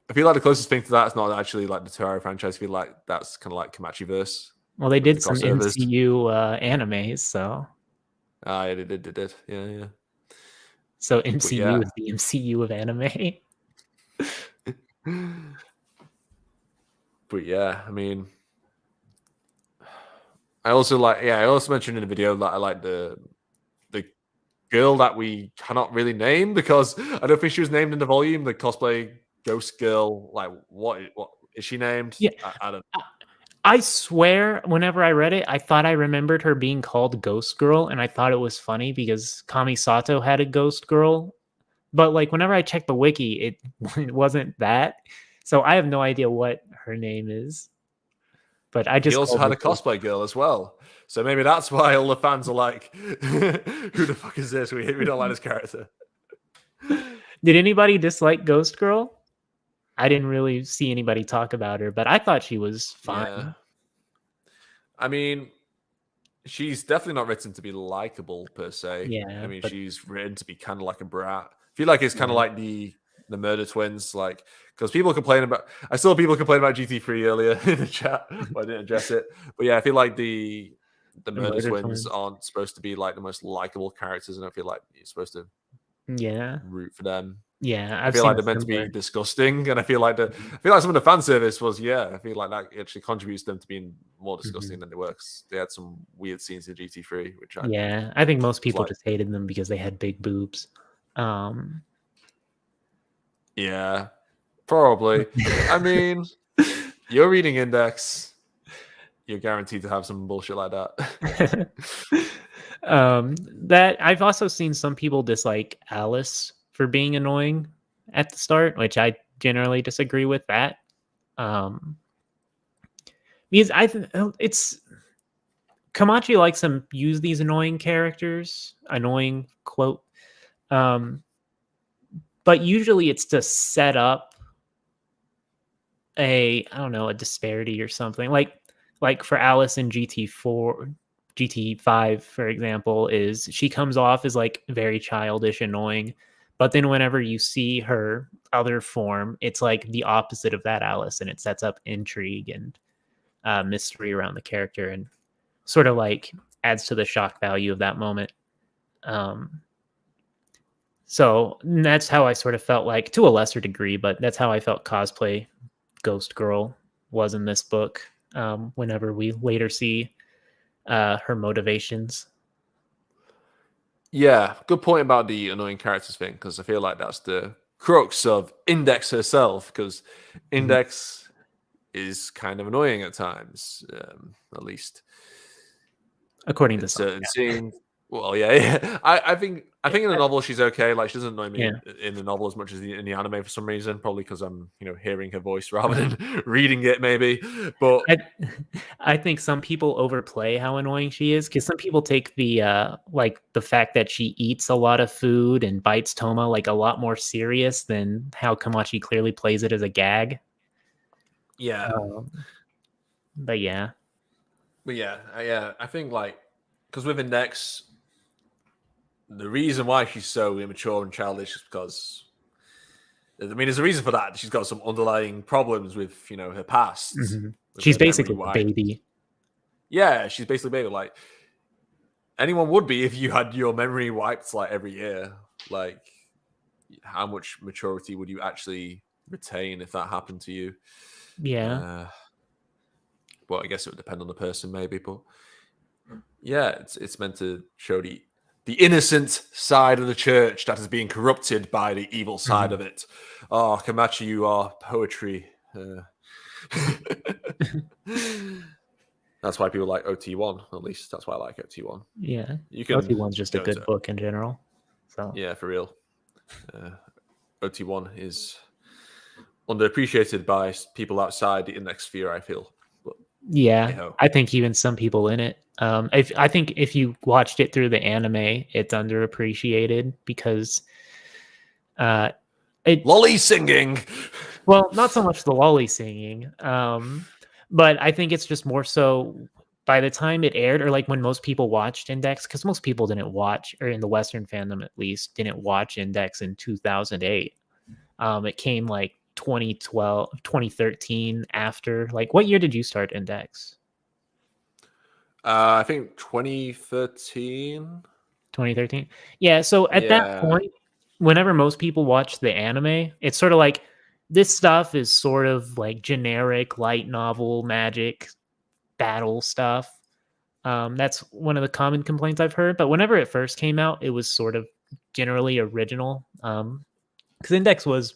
the closest thing to that is not actually like the Toaru franchise. I feel like that's kind of like Komachi-verse. Well, they did some MCU animes, so. Yeah, they did. Yeah. So MCU is the MCU of anime. But yeah, I mean, I also mentioned in the video that I like the girl that we cannot really name because I don't think she was named in the volume. The cosplay ghost girl, like what is she named? Yeah, I don't know. I swear, whenever I read it, I thought I remembered her being called Ghost Girl, and I thought it was funny because Kamisato had a Ghost Girl. But like whenever I checked the wiki, it wasn't that. So I have no idea what her name is. But I just he also had a cosplay girl as well. So maybe that's why all the fans are like, who the fuck is this? We don't like this character. Did anybody dislike Ghost Girl? I didn't really see anybody talk about her, but I thought she was fine. Yeah. I mean, she's definitely not written to be likable per se. Yeah. I mean, she's written to be kind of like a brat. I feel like it's kind of like the Murder Twins, like, because people complain about. I saw people complain about GT3 earlier in the chat, but I didn't address it. But yeah, I feel like the Murder Twins aren't supposed to be like the most likable characters, and I feel like you're supposed to root for them. Yeah, I feel like they're meant to be disgusting, and I feel like some of the fan service was I feel like that actually contributes to them to being more disgusting than they were. They had some weird scenes in GT3, which I think most people just hated them because they had big boobs. Yeah, probably. I mean, you're reading Index. You're guaranteed to have some bullshit like that. That I've also seen some people dislike Alice for being annoying at the start, which I generally disagree with that. Because it's Komachi likes to use these annoying characters, annoying quote, but usually it's to set up a disparity or something. Like for Alice in GT5, for example, is she comes off as like very childish, annoying, but then whenever you see her other form, it's like the opposite of that Alice, and it sets up intrigue and mystery around the character and sort of like adds to the shock value of that moment. So that's how I sort of felt like, to a lesser degree, but that's how I felt cosplay Ghost Girl was in this book. Whenever we later see her motivations. Yeah, good point about the annoying characters thing, because I feel like that's the crux of Index herself, because Mhm. Index is kind of annoying at times, at least According to in some. certain scenes. Well, yeah, yeah. I think in the Yeah. novel she's okay. Like, she doesn't annoy me Yeah. in the novel as much as in the anime for some reason. Probably because I'm hearing her voice rather than reading it, maybe. But I I think some people overplay how annoying she is because some people take like, the fact that she eats a lot of food and bites Toma, like, a lot more serious than how Kamachi clearly plays it as a gag. yeah, Um, but yeah. but yeah, yeah. I think like because with Index, the reason why she's so immature and childish is because there's a reason for that. She's got some underlying problems with her past, Mhm. with She's her memory basically a wiped. baby. Yeah, she's basically baby. Like anyone would be if you had your memory wiped like every year. Like how much maturity would you actually retain if that happened to you? Yeah. Uh, well, I guess it would depend on the person, maybe, but yeah, it's meant to show the innocent side of the church that is being corrupted by the evil side Mhm. of it. Oh, Kamachi, you are poetry. That's why people like OT1. At least that's why I like OT1. Yeah. You can OT1's just a go good into book in general. So, yeah, for real. Uh, OT1 is underappreciated by people outside the index sphere. I feel, but hey yeah, ho. I think even some people in it. If I think if you watched it through the anime, it's underappreciated because uh, it Lolly singing. well, not so much the lolly singing, but I think it's just more so by the time it aired, or like when most people watched Index, because most people didn't watch, or in the Western fandom at least, didn't watch Index in 2008. It came like 2012, 2013 after. Like, what year did you start Index? I think 2013. 2013. Yeah, so at that Yeah. point, whenever most people watch the anime, it's sort of like this stuff is sort of like generic light novel magic battle stuff. That's one of the common complaints I've heard. But whenever it first came out, it was sort of generally original. Because Index was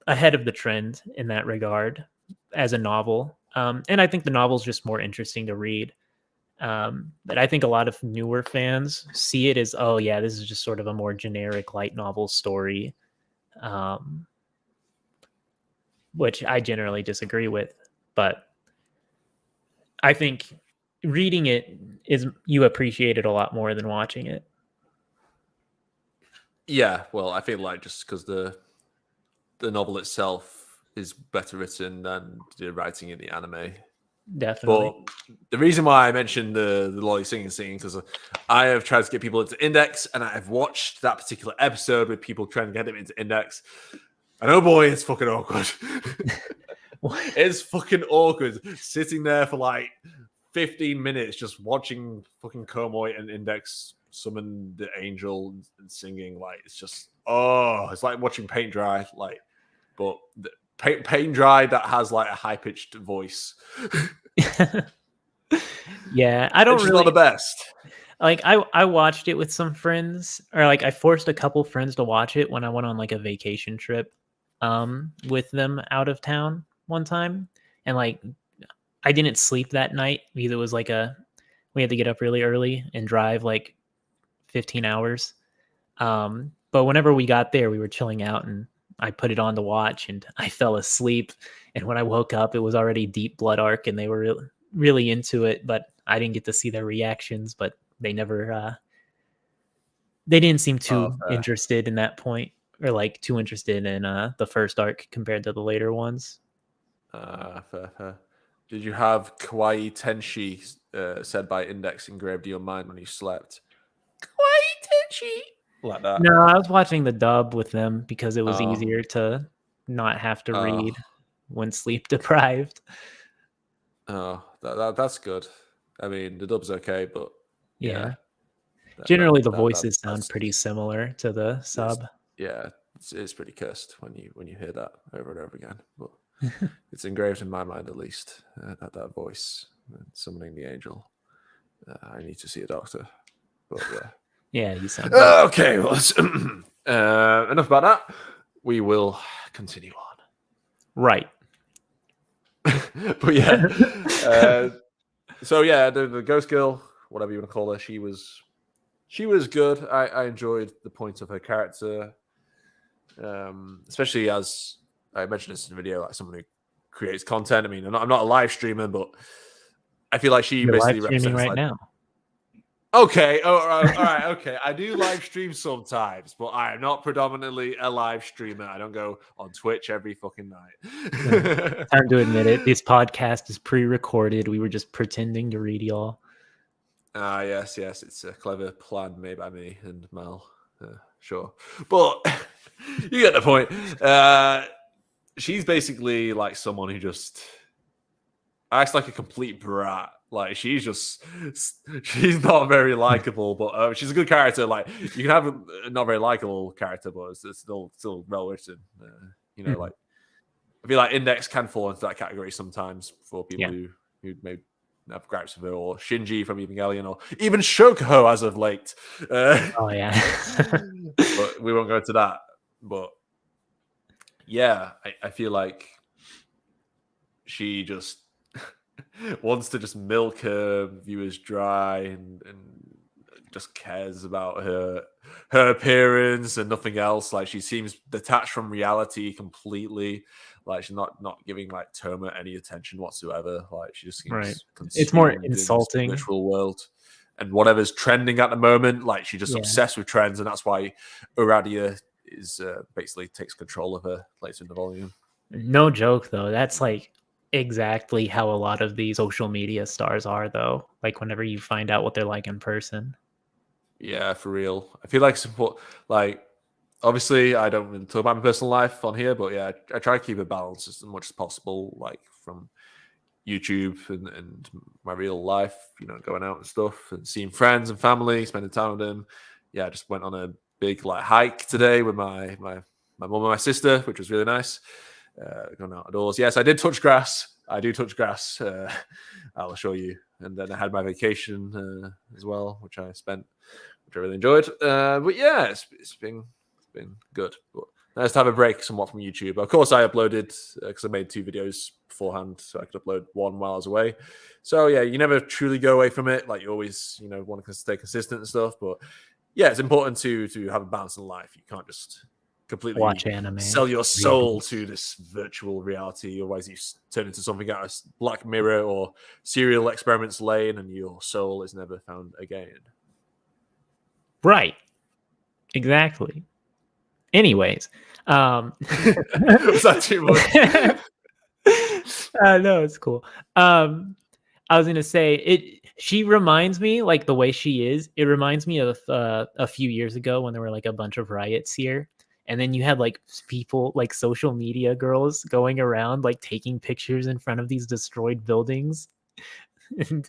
ahead of the trend in that regard as a novel. And I think the novel's just more interesting to read. But I think a lot of newer fans see it as, oh yeah, this is just sort of a more generic light novel story, um, which I generally disagree with. But I think reading it is you appreciate it a lot more than watching it. Yeah. Well, I feel like just because the novel itself is better written than the writing in the anime. Definitely. But the reason why I mentioned the Lolly singing scene because I have tried to get people into Index, and I've watched that particular episode with people trying to get them into Index. And oh boy, it's fucking awkward. It's fucking awkward sitting there for like 15 minutes just watching fucking Komoy and Index summon the angel and singing. Like, it's just, oh, it's like watching paint dry. Like, but the paint dry that has like a high pitched voice. Yeah, I don't It's just not really the best. like. I watched it with some friends, or like I forced a couple friends to watch it when I went on like a vacation trip, with them out of town one time, and like I didn't sleep that night because it was like we had to get up really early and drive like 15 hours. But whenever we got there, we were chilling out and I put it on to watch and I fell asleep. And when I woke up, it was already Deep Blood Arc and they were really into it, but I didn't get to see their reactions, but they didn't seem Oh, too fair. interested in that point, or like too interested in the first arc compared to the later ones. Fair. Did you have Kawaii Tenshi said by Index engraved in your mind when you slept? Kawaii Tenshi! Like that. No, I was watching the dub with them because it was Oh, easier to not have to oh, read when sleep deprived. oh, that's good. I mean, the dub's okay, but yeah, Yeah. Generally, the that voices sound that's pretty similar to the it's, sub. yeah, it's pretty cursed when you hear that over and over again. But it's engraved in my mind at least that voice summoning the angel. I need to see a doctor. But yeah. Yeah, you sound good. Okay, well, enough about that. We will continue on. Right. But yeah. So yeah, the ghost girl, whatever you want to call her, she was good. I enjoyed the point of her character, especially as I mentioned this in the video, like someone who creates content. I mean, I'm not a live streamer, but I feel like she You're live basically streaming represents right like. now. Okay, all right, okay. I do live stream sometimes, but I am not predominantly a live streamer. I don't go on Twitch every fucking night. Time to admit it. This podcast is pre-recorded. We were just pretending to read y'all. Yes. It's a clever plan made by me and Mal. Sure. But you get the point. She's basically like someone who just acts like a complete brat. Like she's not very likable, but she's a good character. Like you can have a not very likable character, but it's still well written. Like I feel like Index can fall into that category sometimes for people who may have gripes with her, or Shinji from Evangelion, or even Shoko as of late. Oh yeah, but we won't go into that. But yeah, I feel like she just wants to just milk her viewers dry and just cares about her appearance and nothing else. Like she seems detached from reality completely. Like she's not giving like Toma any attention whatsoever. Like she just seems it's more consumed in this insulting. virtual world. And whatever's trending at the moment, like she's just obsessed with trends, and that's why Uradia is basically takes control of her later in the volume. No joke though. That's like exactly how a lot of these social media stars are though. Like whenever you find out what they're like in person. Yeah, for real. I feel like support, like obviously I don't really talk about my personal life on here, but yeah, I try to keep it balanced as much as possible, like from YouTube and my real life, going out and stuff and seeing friends and family, spending time with them. Yeah, I just went on a big like hike today with my mum and my sister, which was really nice. Going outdoors. Yes, I did touch grass. I do touch grass. I'll show you. And then I had my vacation as well, which I really enjoyed. But yeah, it's been good. But nice to have a break somewhat from YouTube. Of course, I uploaded because I made 2 videos beforehand, so I could upload one while I was away. So yeah, you never truly go away from it. Like you always, want to stay consistent and stuff. But yeah, it's important to have a balance in life. You can't just completely watch anime, sell your soul to this virtual reality. Otherwise, you turn into something out of Black Mirror or Serial Experiments Lane, and your soul is never found again. Right. Exactly. Anyways, was that too much? No, it's cool. I was gonna say she reminds me, like the way she is, it reminds me of a few years ago when there were like a bunch of riots here, and then you had like people, like social media girls, going around like taking pictures in front of these destroyed buildings, and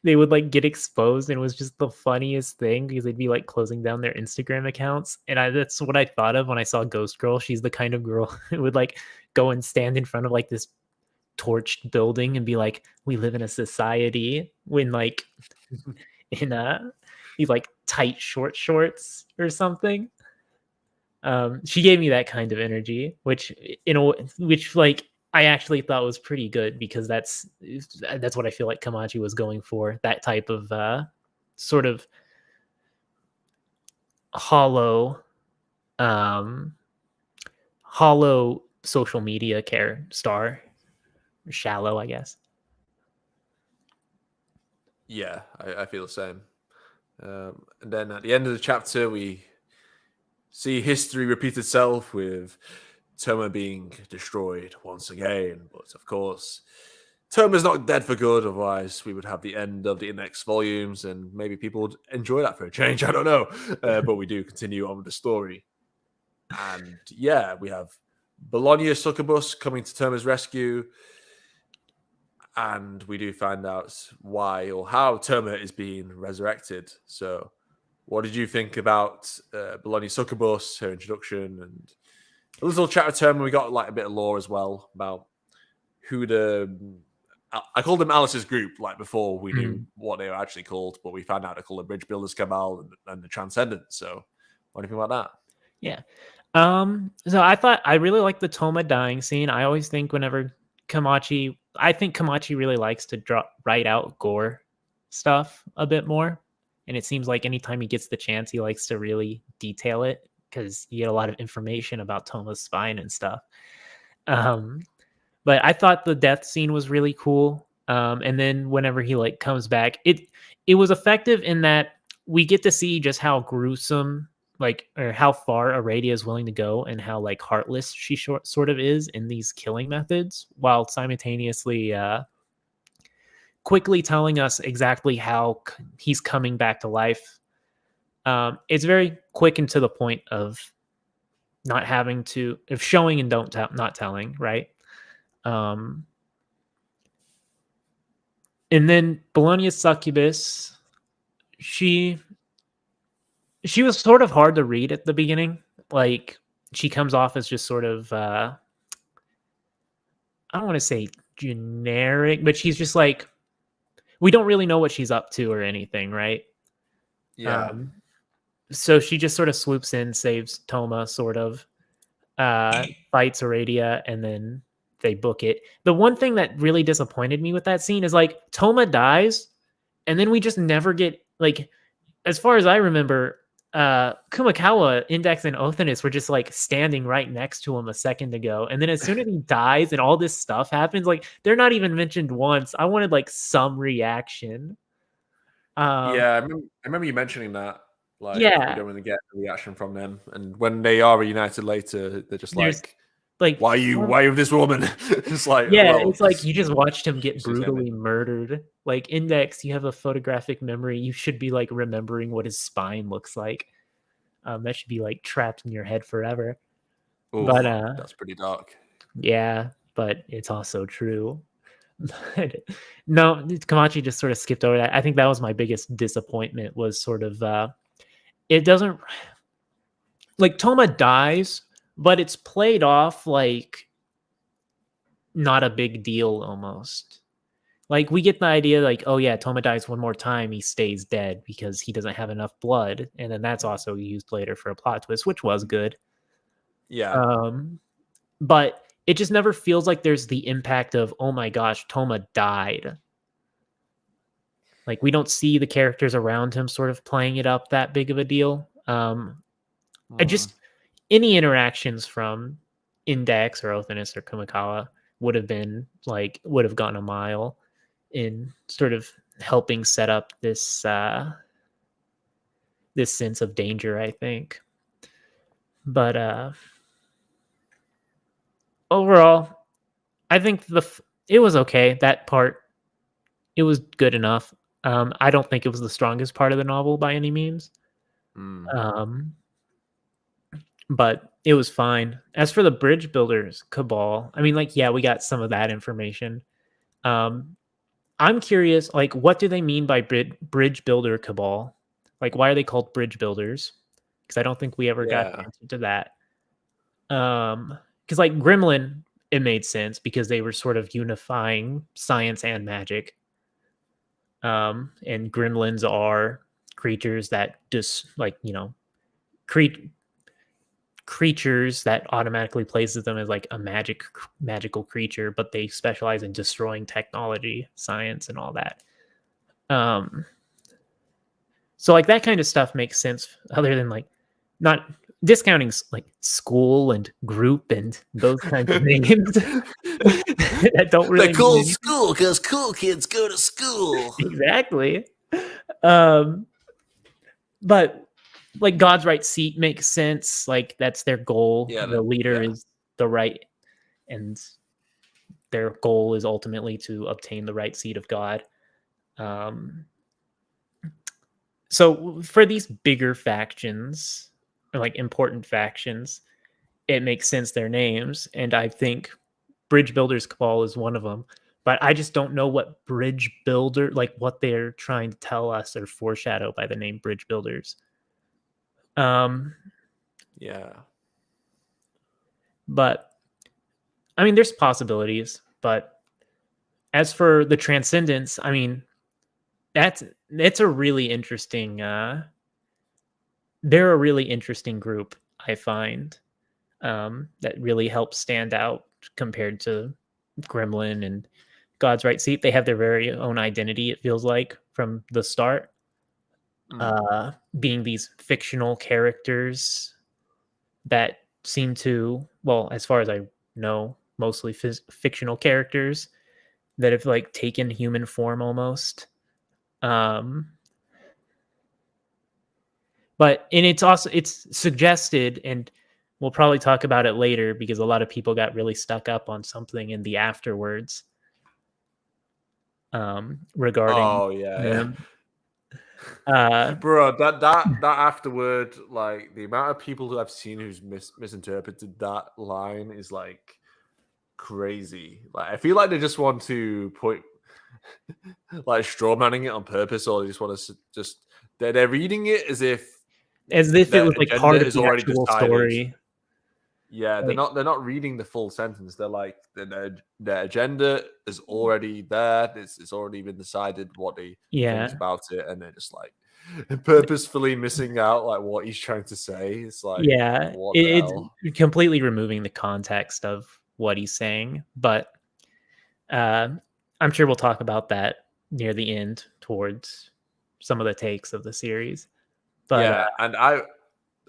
they would like get exposed, and it was just the funniest thing because they'd be like closing down their Instagram accounts. And that's what I thought of when I saw Ghost Girl. She's the kind of girl who would like go and stand in front of like this torched building and be like, we live in a society, when like in these like tight short shorts or something. She gave me that kind of energy, which like I actually thought was pretty good, because that's what I feel like Kamachi was going for, that type of sort of hollow social media star, shallow, I guess. Yeah, I feel the same. And then at the end of the chapter, we see history repeat itself with Toma being destroyed once again. But of course, Toma's not dead for good. Otherwise, we would have the end of the next volumes, and maybe people would enjoy that for a change. I don't know. But we do continue on with the story. And yeah, we have Bologna Succubus coming to Toma's rescue. And we do find out why or how Toma is being resurrected. So, what did you think about Bologna Succubus, her introduction, and a little chat with Toma? We got like a bit of lore as well about who the I called them Alice's group like before we knew Mm, what they were actually called, but we found out to call the Bridge Builders Cabal and the Transcendents. So, what do you think about that? yeah. So I thought I really liked the Toma dying scene. I always think whenever I think Kamachi really likes to write out gore stuff a bit more. And it seems like anytime he gets the chance, he likes to really detail it because you get a lot of information about Toma's spine and stuff. Um, but I thought the death scene was really cool. And then whenever he like comes back, it was effective in that we get to see just how gruesome, like, or how far Aradia is willing to go, and how like heartless she sort of is in these killing methods, while simultaneously quickly telling us exactly how he's coming back to life. It's very quick and to the point of not having to of showing and not telling, right? Um, and then Bologna's succubus, she she was sort of hard to read at the beginning. Like she comes off as just sort of I don't want to say generic, but she's just like we don't really know what she's up to or anything, right? Yeah. Um, so she just sort of swoops in, saves Toma, sort of, fights Aradia, and then they book it. The one thing that really disappointed me with that scene is like Toma dies, and then we just never get like, as far as I remember, Kumakawa, Index, and Othanus were just like standing right next to him a second ago, and then as soon as he dies and all this stuff happens, like they're not even mentioned once. I wanted like some reaction. Um, Yeah, I remember you mentioning that. Like, we yeah, don't really get a reaction from them, and when they are reunited later, they're just there's like, like "Why are you? Why are you with this woman?" It's like, yeah, well, it's like because you just watched him get she's enemy. brutally murdered. Like Index, you have a photographic memory. You should be like remembering what his spine looks like. That should be like trapped in your head forever. But Oh, that's pretty dark. yeah, but it's also true. But no, Kamachi just sort of skipped over that. I think that was my biggest disappointment was sort of it doesn't like Toma dies, but it's played off like not a big deal almost. Like we get the idea like, oh yeah, Toma dies one more time, he stays dead because he doesn't have enough blood. And then that's also used later for a plot twist, which was good. Yeah, Um but it just never feels like there's the impact of, oh my gosh, Toma died. Like we don't see the characters around him sort of playing it up that big of a deal. I mm, just any interactions from Index or Othanus or Kumakawa would have gone a mile in sort of helping set up this sense of danger, I think. But overall, I think it was okay. That part, it was good enough. I don't think it was the strongest part of the novel by any means. mm, Um, but it was fine. As for the bridge builders cabal, I mean, like, yeah, we got some of that information. Um, I'm curious, like, what do they mean by bridge builder cabal? Like, why are they called bridge builders? Because I don't think we ever got an yeah, answer to that. Because like Gremlin, it made sense because they were sort of unifying science and magic. And gremlins are creatures that just like cre- creatures that automatically places them as like a magical creature, but they specialize in destroying technology, science, and all that. Um, so like that kind of stuff makes sense, other than like not discounting like school and group and those kinds of names that don't they're really mean called anything. school because cool kids go to school. Exactly. Um, but like God's right seat makes sense. Like that's their goal. Yeah, The leader yeah, is the right, and their goal is ultimately to obtain the right seat of God. Um, so for these bigger factions, or like important factions, it makes sense their names, and I think Bridge Builders Cabal is one of them. But I just don't know what bridge builder, like what they're trying to tell us or foreshadow by the name Bridge Builders. Um, yeah. but I mean, there's possibilities, but as for the Transcendence, I mean, it's a really interesting. They're a really interesting group, I find, that really helps stand out compared to Gremlin and God's Right Seat. They have their very own identity. It feels like from the start, being these fictional characters that seem to, well, as far as I know, mostly fictional characters that have like taken human form almost. Um, and it's suggested, and we'll probably talk about it later because a lot of people got really stuck up on something in the afterwards regarding Oh yeah, them. yeah. Bro, that afterword, like the amount of people who I've seen who's misinterpreted that line is like crazy. Like I feel like they just want to put like straw manning it on purpose, or they just want to just they're reading it as if it their was like agenda part of is the already actual decided. story. Yeah, Like, they're not reading the full sentence. They're like their agenda is already there. It's already been decided what they think yeah, about it, and they're just like purposefully missing out like what he's trying to say. It's like yeah, what the hell? it's completely removing the context of what he's saying. But uh, I'm sure we'll talk about that near the end towards some of the takes of the series. But Yeah, and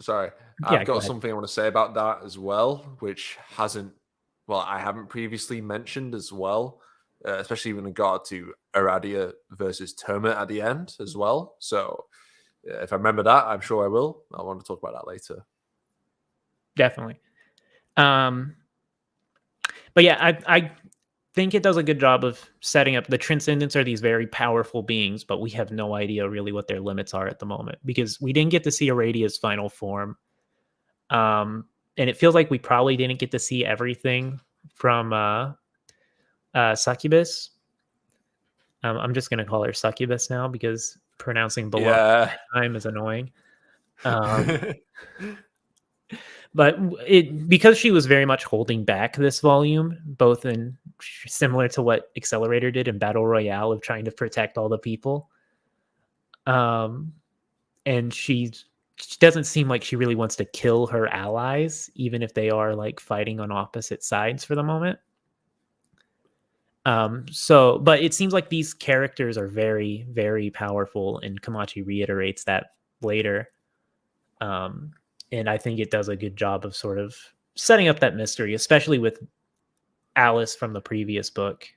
sorry, yeah, I've go got ahead. something I want to say about that as well, which I haven't previously mentioned as well, especially in regard to Aradia versus Terma at the end as well. So if I remember that, I'm sure I will. I want to talk about that later. Definitely. Um, but yeah, I think it does a good job of setting up the Transcendents are these very powerful beings, but we have no idea really what their limits are at the moment because we didn't get to see Aradia's final form. And it feels like we probably didn't get to see everything from Succubus. I'm just gonna call her Succubus now because pronouncing beloved Yeah. time is annoying. Um, but because she was very much holding back this volume, both in similar to what Accelerator did in Battle Royale of trying to protect all the people. And she doesn't seem like she really wants to kill her allies, even if they are like fighting on opposite sides for the moment. But it seems like these characters are very, very powerful, and Kamachi reiterates that later. Um, and I think it does a good job of sort of setting up that mystery, especially with Alice from the previous book,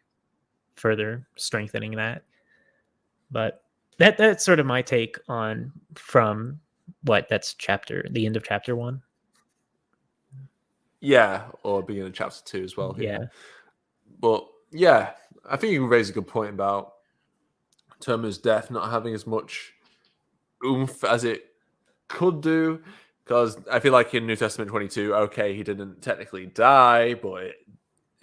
further strengthening that. But that's sort of my take on from that's the end of chapter 1. Yeah, or beginning of chapter 2 as well. Yeah. Yeah. But yeah, I think you raise a good point about Terma's death not having as much oomph as it could do. Because I feel like in New Testament 22, okay, he didn't technically die, but it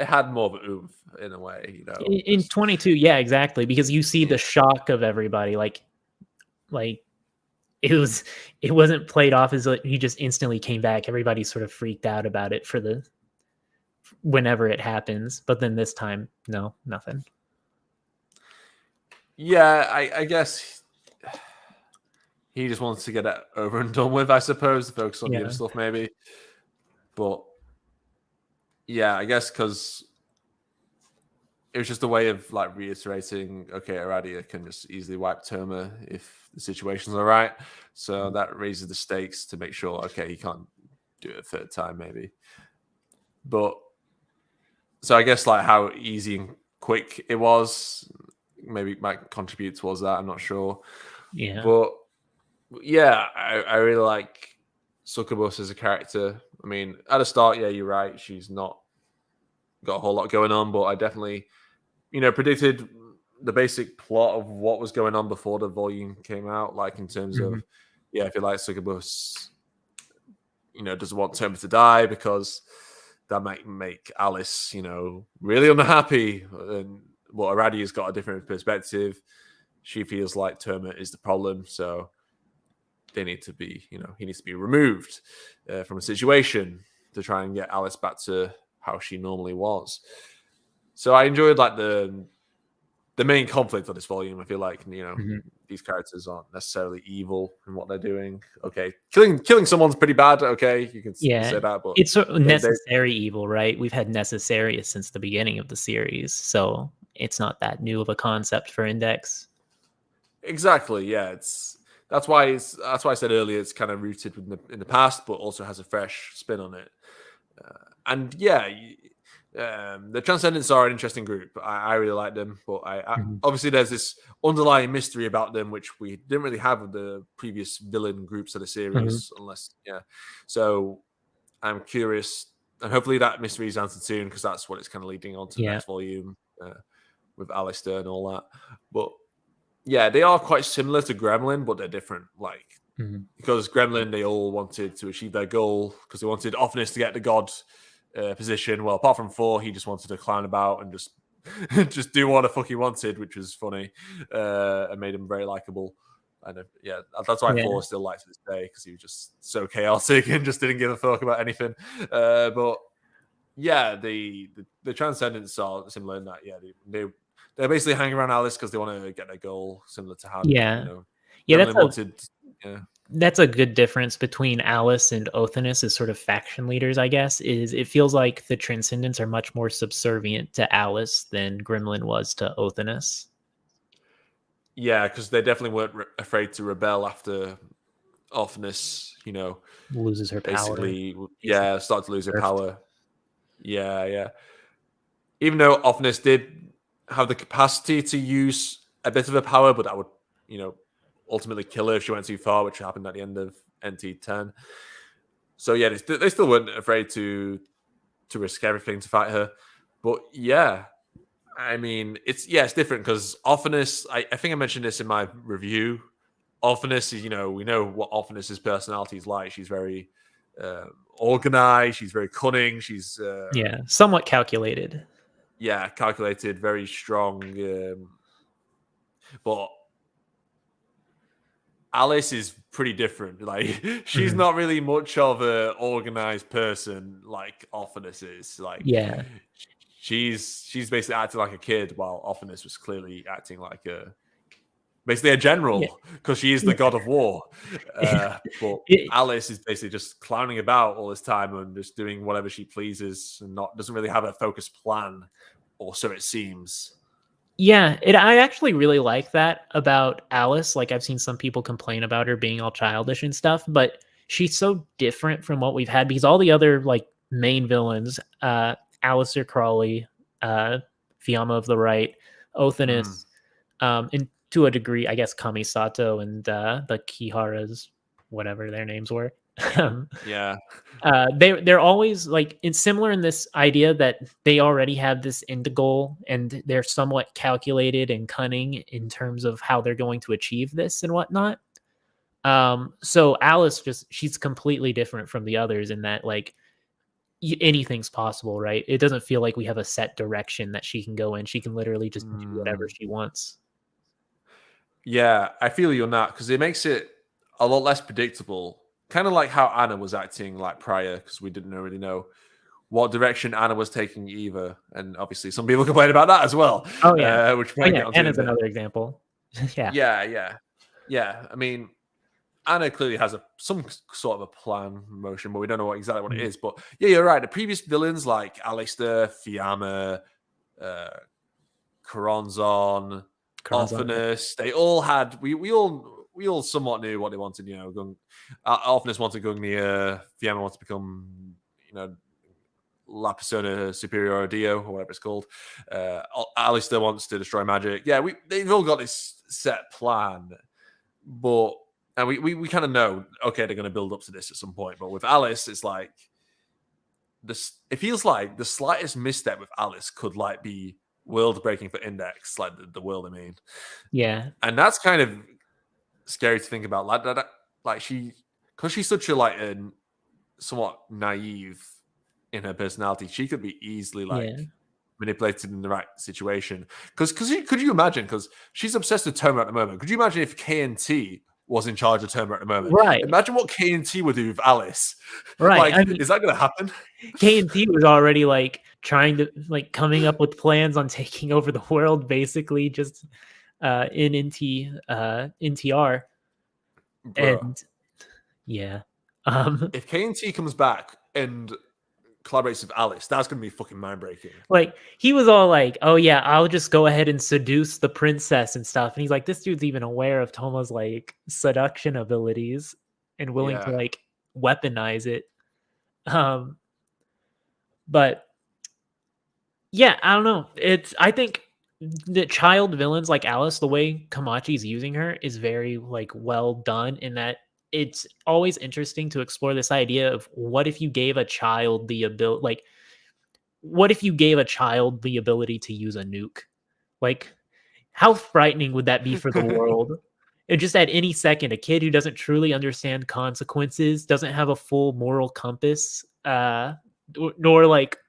had more of an oomph in a way, you know. In 22, yeah, exactly, because you see the shock of everybody, like it wasn't played off as like he just instantly came back. Everybody sort of freaked out about it for the whenever it happens, but then this time, no, nothing. Yeah, I guess he just wants to get it over and done with, I suppose, focus on the other stuff maybe. But yeah, I guess because it was just a way of like reiterating, okay, Aradia can just easily wipe Terma if the situation's all right. So that raises the stakes to make sure, okay, he can't do it a third time, maybe. But so I guess like how easy and quick it was, maybe might contribute towards that. I'm not sure. Yeah. But yeah, I really like Succubus as a character. I mean, at the start, yeah, you're right. She's not got a whole lot going on, but I definitely, predicted the basic plot of what was going on before the volume came out. Like in terms of, yeah, I feel like Succubus, doesn't want Terma to die because that might make Alice, really unhappy. And Aradia's got a different perspective. She feels like Terma is the problem, so they need to be, he needs to be removed from a situation to try and get Alice back to how she normally was. So I enjoyed like the the main conflict of this volume. I feel like, you know, Mhm. these characters aren't necessarily evil in what they're doing. Okay, killing someone's pretty bad. Okay, you can Yeah, say that, but it's sort of they necessary evil, right? We've had Necessarius since the beginning of the series, so it's not that new of a concept for Index. exactly, yeah. That's why I said earlier it's kind of rooted in the past, but also has a fresh spin on it. And yeah, the Transcendents are an interesting group. I really like them, but I Mhm. obviously there's this underlying mystery about them which we didn't really have with the previous villain groups of the Mhm. series, unless yeah. So I'm curious, and hopefully that mystery is answered soon because that's what it's kind of leading on to the Yeah. next volume with Alistair and all that. But yeah, they are quite similar to Gremlin, but they're different. Like Mhm. because Gremlin, they all wanted to achieve their goal because they wanted Offness to get the god position. Well, apart from Thor, he just wanted to clown about and just just do what the fuck he wanted, which was funny and made him very likable. And yeah, that's why Yeah. Thor still likes to this day because he was just so chaotic and just didn't give a fuck about anything. But yeah, the Transcendents are similar in that. Yeah, they're basically hanging around Alice because they want to get their goal, similar to how you Yeah. know Yeah, Gremlin wanted. Yeah. that's a good difference between Alice and Othinus as sort of faction leaders, I guess, is it feels like the Transcendents are much more subservient to Alice than Gremlin was to Othinus. Yeah, because they definitely weren't afraid to rebel after Offness, Loses her power, basically, basically. yeah, started to lose her Nerfed. power. Yeah, yeah. Even though Offness did have the capacity to use a bit of her power, but that would, you know, ultimately kill her if she went too far, which happened at the end of NT10. So yeah, they still weren't afraid to risk everything to fight her. But yeah, I mean, it's different because Offness. I think I mentioned this in my review. Offness is, we know what Offness's personality is like. She's very organized. She's very cunning. She's Yeah, somewhat calculated. yeah, calculated, very strong. But Alice is pretty different. Like she's Mhm. not really much of a organized person like Offness is. Like Yeah. she's basically acting like a kid, while Offness was clearly acting like basically a Yeah. general because she is the Yeah. god of war. But It Alice is basically just clowning about all this time and just doing whatever she pleases and not doesn't really have a focused plan, or so it seems. I actually really like that about Alice. Like I've seen some people complain about her being all childish and stuff, but she's so different from what we've had because all the other like main villains, Alistair Crawley, Fiamma of the Right, Mm, Othinus, and to a degree, I guess Kamisato and the Kiharas, whatever their names were. um, yeah. they're always like it's similar in this idea that they already have this end goal and they're somewhat calculated and cunning in terms of how they're going to achieve this and whatnot. So Alice she's completely different from the others in that like anything's possible, right? It doesn't feel like we have a set direction that she can go in. She can literally just do whatever Mm, she wants. yeah, I feel you're not because it makes it a lot less predictable. Kind of like how Anna was acting like prior, because we didn't really know what direction Anna was taking either. And obviously, some people complain about that as well, Oh yeah. which we Oh might yeah. get onto in a Anna's bit. another example. Yeah. Yeah, yeah, yeah. I mean, Anna clearly has some sort of a plan motion, but we don't know exactly what it Mhm. is. But yeah, you're right. The previous villains like Alistair, Fiamma, uh, Coronzon, Corazon, yeah. Ophinus, they all had we all somewhat knew what they wanted. Ophinus wanted Gungnir, Fiamma wanted to become La Persona Superior Dio or whatever it's called. Alistair wants to destroy magic. Yeah, they've all got this set plan, but and we kind of know, okay, they're going to build up to this at some point. But with Alice, it's like this. It feels like the slightest misstep with Alice could like be world breaking for Index, like the world. I mean, Yeah. and that's kind of scary to think about. Like that, like because she's such a somewhat naive in her personality, she could be easily like Yeah. manipulated in the right situation. Because could you imagine? Because she's obsessed with Toma at the moment. Could you imagine if KNT was in charge of Terma at the moment. Right. Imagine what K&T would do with Alice. Right. Like, I mean, is that going to happen? K&T was already like trying to like coming up with plans on taking over the world, basically just in NTR. Bro, And yeah. if K&T comes back and collaborates with Alice, that's going to be fucking mind-breaking. Like he was all like, "Oh yeah, I'll just go ahead and seduce the princess and stuff." And he's like, "This dude's even aware of Toma's like seduction abilities and willing to Yeah. like weaponize it." Um, but yeah, I don't know. I think the child villains like Alice, the way Kamachi's using her is very like well done in that it's always interesting to explore this idea of what if you gave a child the ability like what if you gave a child the ability to use a nuke? Like how frightening would that be for the world? And just at any second, a kid who doesn't truly understand consequences, doesn't have a full moral compass, nor like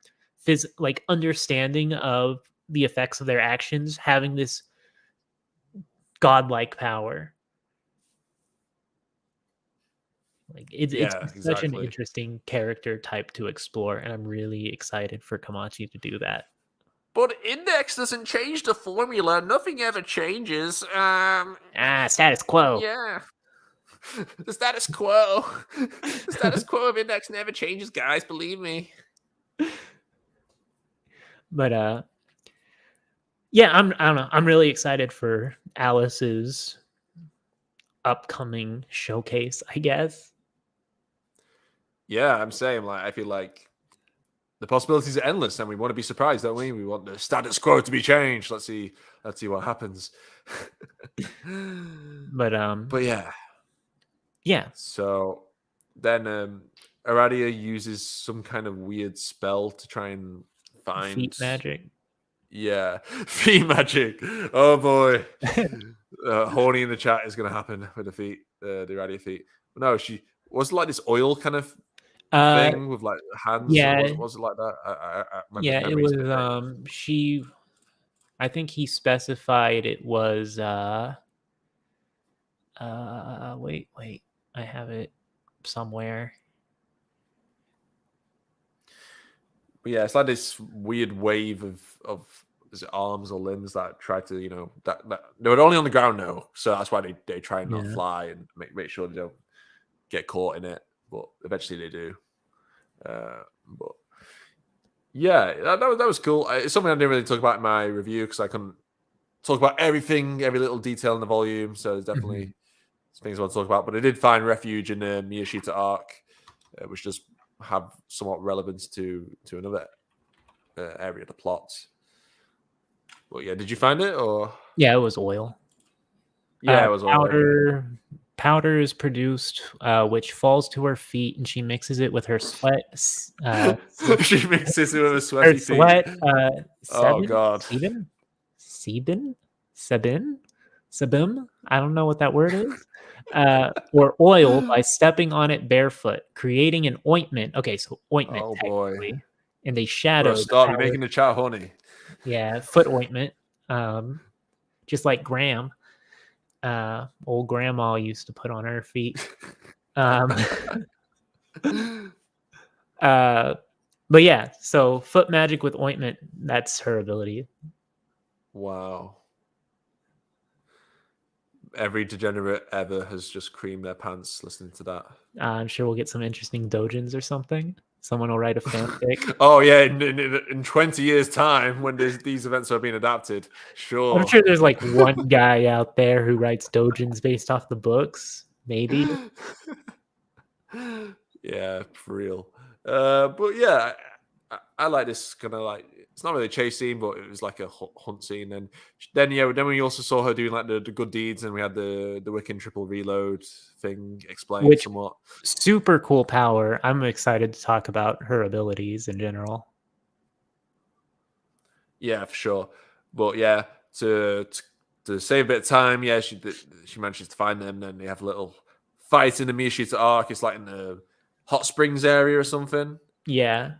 like understanding of the effects of their actions, having this godlike power. Like it's Yeah, such an exactly. interesting character type to explore, and I'm really excited for Kamachi to do that. But Index doesn't change the formula. Nothing ever changes. Status quo. Yeah. The status quo. The status quo of Index never changes, guys. Believe me. But yeah, I don't know. I'm really excited for Alice's upcoming showcase, I guess. Yeah, I'm saying, like, I feel like the possibilities are endless, and we want to be surprised, don't we? We want the status quo to be changed. Let's see what happens. But yeah. Yeah. So then Aradia uses some kind of weird spell to try and find feet magic. Yeah, feet magic. Oh boy, horny in the chat is going to happen with the feet, the Aradia feet. But no, she was like this oil kind of thing with like hands. Yeah, was it like that? Yeah, it was. She, I think he specified it was. Wait, I have it somewhere. But yeah, it's like this weird wave of is it arms or limbs that try to, that they were only on the ground now, so that's why they try and not fly and make sure they don't get caught in it. But eventually they do. But yeah, that was cool. It's something I didn't really talk about in my review because I couldn't talk about everything, every little detail in the volume. So there's definitely things I want to talk about. But I did find refuge in the Miyashita arc, which does have somewhat relevance to another area of the plot. Well, yeah, did you find it or? Yeah, it was oil. Yeah, it was powder. Oil. Powder is produced, which falls to her feet, and she mixes it with her sweat. She mixes it with her sweaty feet. Sweat. Oh God. Sebum. I don't know what that word is. Or oil by stepping on it barefoot, creating an ointment. Okay, so ointment. Oh boy. And they shadow. Bro, stop! You're making the chat horny. Yeah, foot ointment. Just like Graham. Old grandma used to put on her feet. But yeah, so foot magic with ointment, that's her ability. Wow. Every degenerate ever has just creamed their pants listening to that. I'm sure we'll get some interesting dojins or something. Someone will write a fanfic. Oh yeah, in 20 years' time, when these events are being adapted, sure. I'm sure there's like one guy out there who writes dojins based off the books, maybe. Yeah, for real. But yeah, I like this kind of like, it's not really a chase scene, but it was like a hunt scene. And then we also saw her doing like the good deeds, and we had the Wiccan triple reload thing explained somewhat. Super cool power. I'm excited to talk about her abilities in general. Yeah, for sure. But yeah, to save a bit of time, yeah, she manages to find them. Then they have a little fight in the Miyashita arc. It's like in the hot springs area or something. Yeah.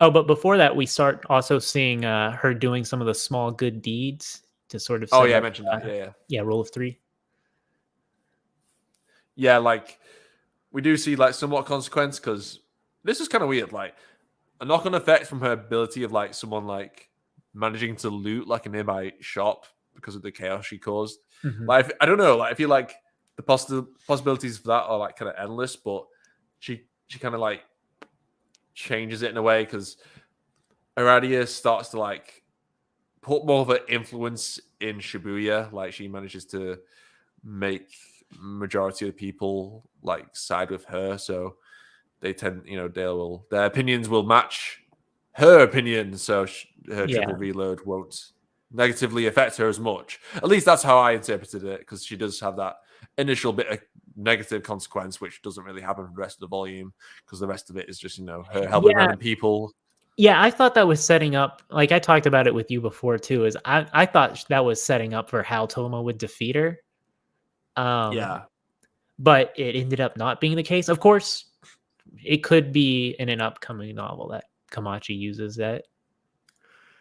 Oh, but before that, we start also seeing her doing some of the small good deeds to sort of. Oh yeah, I mentioned that. Yeah. Yeah, roll of 3. yeah, like we do see like somewhat consequence because this is kind of weird. Like a knock-on effect from her ability of like someone like managing to loot like a nearby shop because of the chaos she caused. Mhm. Like I don't know, like I feel like the possibilities for that are like kind of endless, but she kind of like changes it in a way because Aradia starts to like put more of an influence in Shibuya. Like she manages to make majority of the people like side with her, so they tend, their opinions will match her opinion, so her triple Yeah. reload won't negatively affect her as much. At least that's how I interpreted it, because she does have that initial bit of negative consequence, which doesn't really happen for the rest of the volume, because the rest of it is just, her helping Yeah. random people. Yeah, I thought that was setting up, like I talked about it with you before too, is I thought that was setting up for how Toma would defeat her. Um, Yeah. but it ended up not being the case. Of course, it could be in an upcoming novel that Kamachi uses that.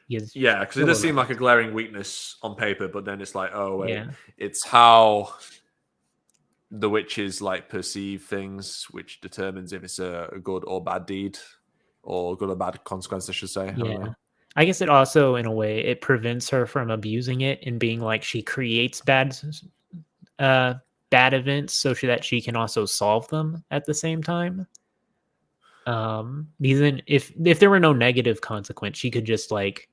Yeah, because it Still does seem around. like a glaring weakness on paper, but then it's like, oh wait, Yeah. it's how the witches like perceive things, which determines if it's a good or bad deed, or good or bad consequence, I should say. I don't Yeah. know. I guess it also, in a way, it prevents her from abusing it and being like she creates uh, bad events that she can also solve them at the same time. Because then if there were no negative consequence, she could just like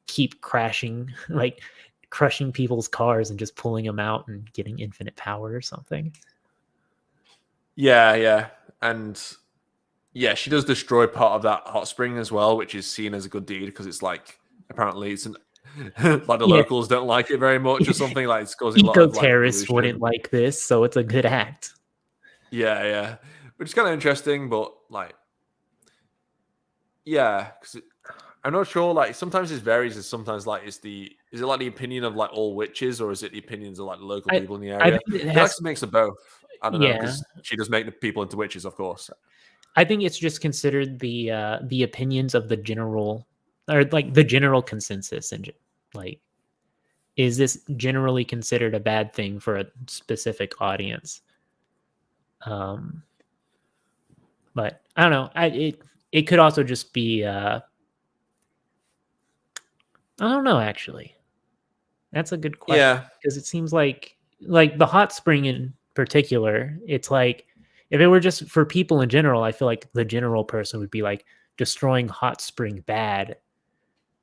keep crashing, like crushing people's cars and just pulling them out and getting infinite power or something. Yeah, yeah, and yeah, she does destroy part of that hot spring as well, which is seen as a good deed because it's like apparently it's an like the Yeah, locals don't like it very much or something. Like it's causing a lot eco of like terrorists wouldn't pollution. like this, so it's a good act. Yeah, yeah, which is kind of interesting, but like yeah, because I'm not sure. Like sometimes it varies. Is sometimes like is it like the opinion of like all witches, or is it the opinions of like the local I people in the I area? think it I feel like has. it's a mix of both. I don't know Yeah, because she does make the people into witches, of course. I think it's just considered the opinions of the general, or like the general consensus, and like, is this generally considered a bad thing for a specific audience? Um, but I don't know. It could also just be I don't know actually. That's a good question Yeah, because it seems like the hot spring in particular, it's like if it were just for people in general, I feel like the general person would be like destroying hot spring bad,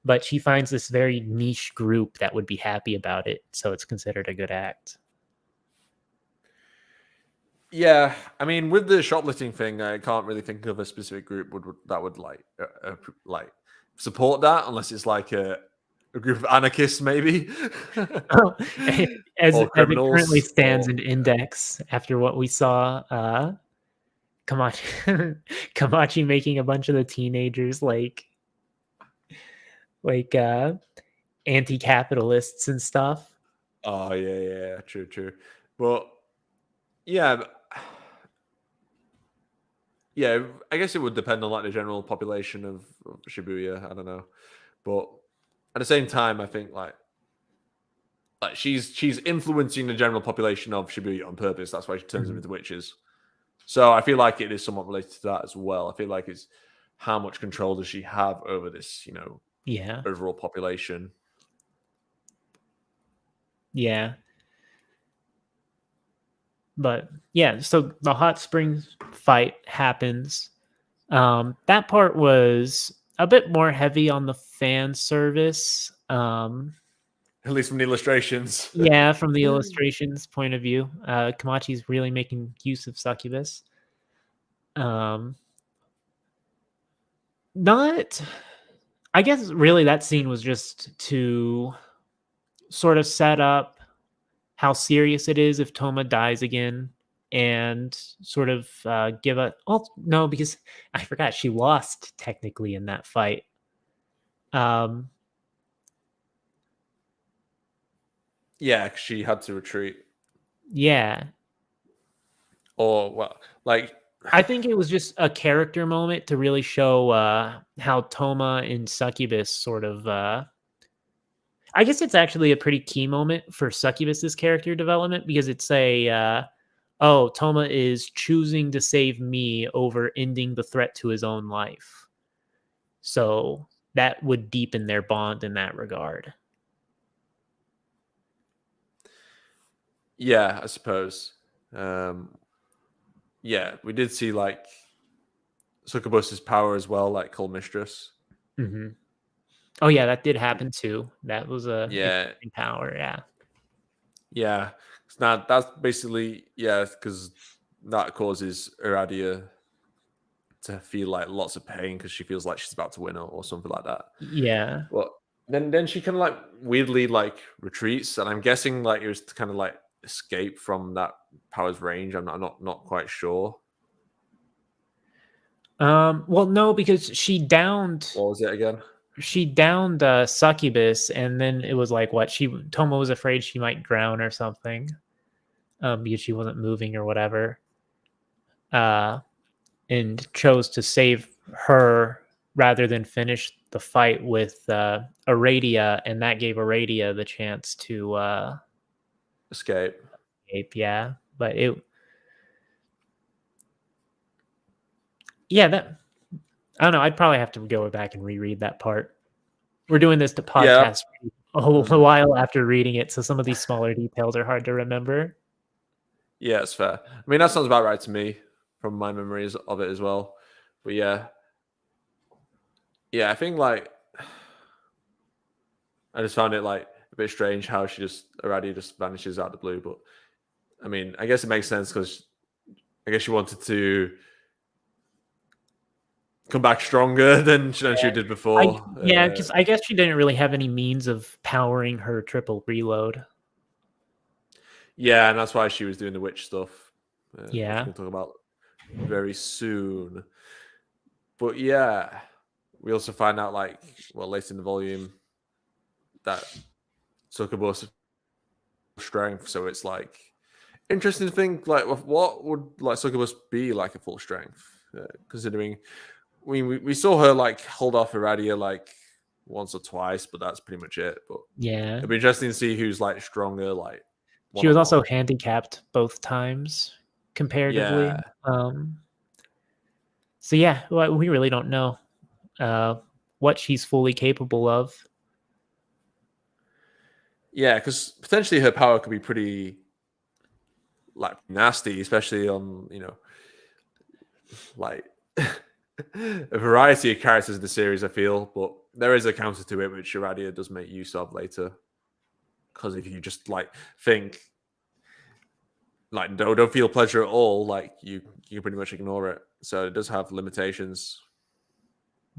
but she finds this very niche group that would be happy about it, so it's considered a good act. yeah. I mean, with the shoplifting thing, I can't really think of a specific group that would like support that, unless it's like a group of anarchists, maybe, as or it currently criminals, stands or in Index, after what we saw, Kamachi Kamachi making a bunch of the teenagers like anti-capitalists and stuff. oh yeah, yeah, true, true. But yeah, yeah, I guess it would depend on like the general population of Shibuya. I don't know, but at the same time, I think like she's influencing the general population of Shibuya on purpose. That's why she turns them Mhm. into witches. So I feel like it is somewhat related to that as well. I feel like it's how much control does she have over this, Yeah. overall population. Yeah. But yeah, so the hot springs fight happens. That part was a bit more heavy on the fan service. At least from the illustrations. Yeah, from the illustrations point of view, Kamachi's really making use of succubus. Um, not, I guess, really that scene was just to sort of set up how serious it is if Toma dies again, and sort of give a. Oh no, because I forgot she lost technically in that fight. Um, Yeah, 'cause she had to retreat. yeah, Or well, like I think it was just a character moment to really show how Toma and Succubus sort of. I guess it's actually a pretty key moment for Succubus's character development because it's oh, Toma is choosing to save me over ending the threat to his own life. So that would deepen their bond in that regard. Yeah, I suppose. Yeah, we did see like Succubus's power as well, like Cold Mistress. Mm-hmm. Oh yeah, that did happen too. That was a Yeah, interesting power. Yeah. yeah. It's not that's basically because that causes Iradia to feel like lots of pain because she feels like she's about to win or something like that. Yeah. But then she kind of like weirdly like retreats, and I'm guessing like it was to kind of like escape from that power's range. I'm not quite sure. Well, no, because What was it again? she downed Succubus, and then it was like what Toma was afraid she might drown or something, because she wasn't moving or whatever, and chose to save her rather than finish the fight with Aradia, and that gave Aradia the chance to Escape. escape. Yeah, but that I don't know. I'd probably have to go back and reread that part. We're doing this to Yeah. podcast a while after reading it, so some of these smaller details are hard to remember. Yeah, it's fair. I mean, that sounds about right to me from my memories of it as well. But yeah, I think like I just found it like a bit strange how Aradia just vanishes out of the blue. But I mean, I guess it makes sense because I guess she wanted to come back stronger than she did before. Because I guess she didn't really have any means of powering her triple reload. Yeah, and that's why she was doing the witch stuff, which we Yeah. can talk about very soon. But yeah, we also find out later in the volume that Succubus strength. So it's like interesting to think like what would like Succubus be like a full strength, considering we saw her like hold off Iradia like once or twice, but that's pretty much it. But Yeah. it'd be interesting to see who's like stronger, like She was also one-on-one. handicapped both times comparatively. Yeah. So yeah, we really don't know what she's fully capable of. Yeah, because potentially her power could be pretty like nasty, especially on like a variety of characters in the series. I feel, but there is a counter to it, which Iradia does make use of later. Because if you just like think like don't feel pleasure at all, like you can pretty much ignore it. So it does have limitations.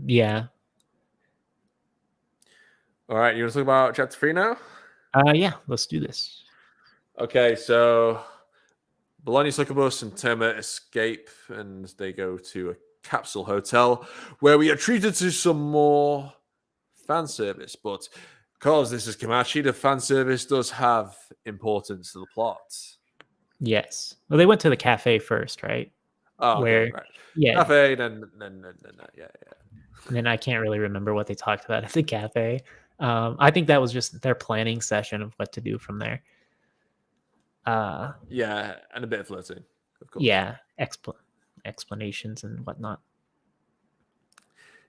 Yeah. All right, you want to talk about chapter 3 now? Yeah, let's do this. Okay, so Bologna Succubus and Terma escape and they go to a capsule hotel where we are treated to some more fan service. But because this is Kamachi, the fan service does have importance to the plot. Yes. Well, they went to the cafe first, right? Oh, okay, right. Yeah. Cafe, then yeah. And then I can't really remember what they talked about at the cafe. I think that was just their planning session of what to do from there. Yeah, and a bit of flirting, of course. Yeah, explanations and whatnot.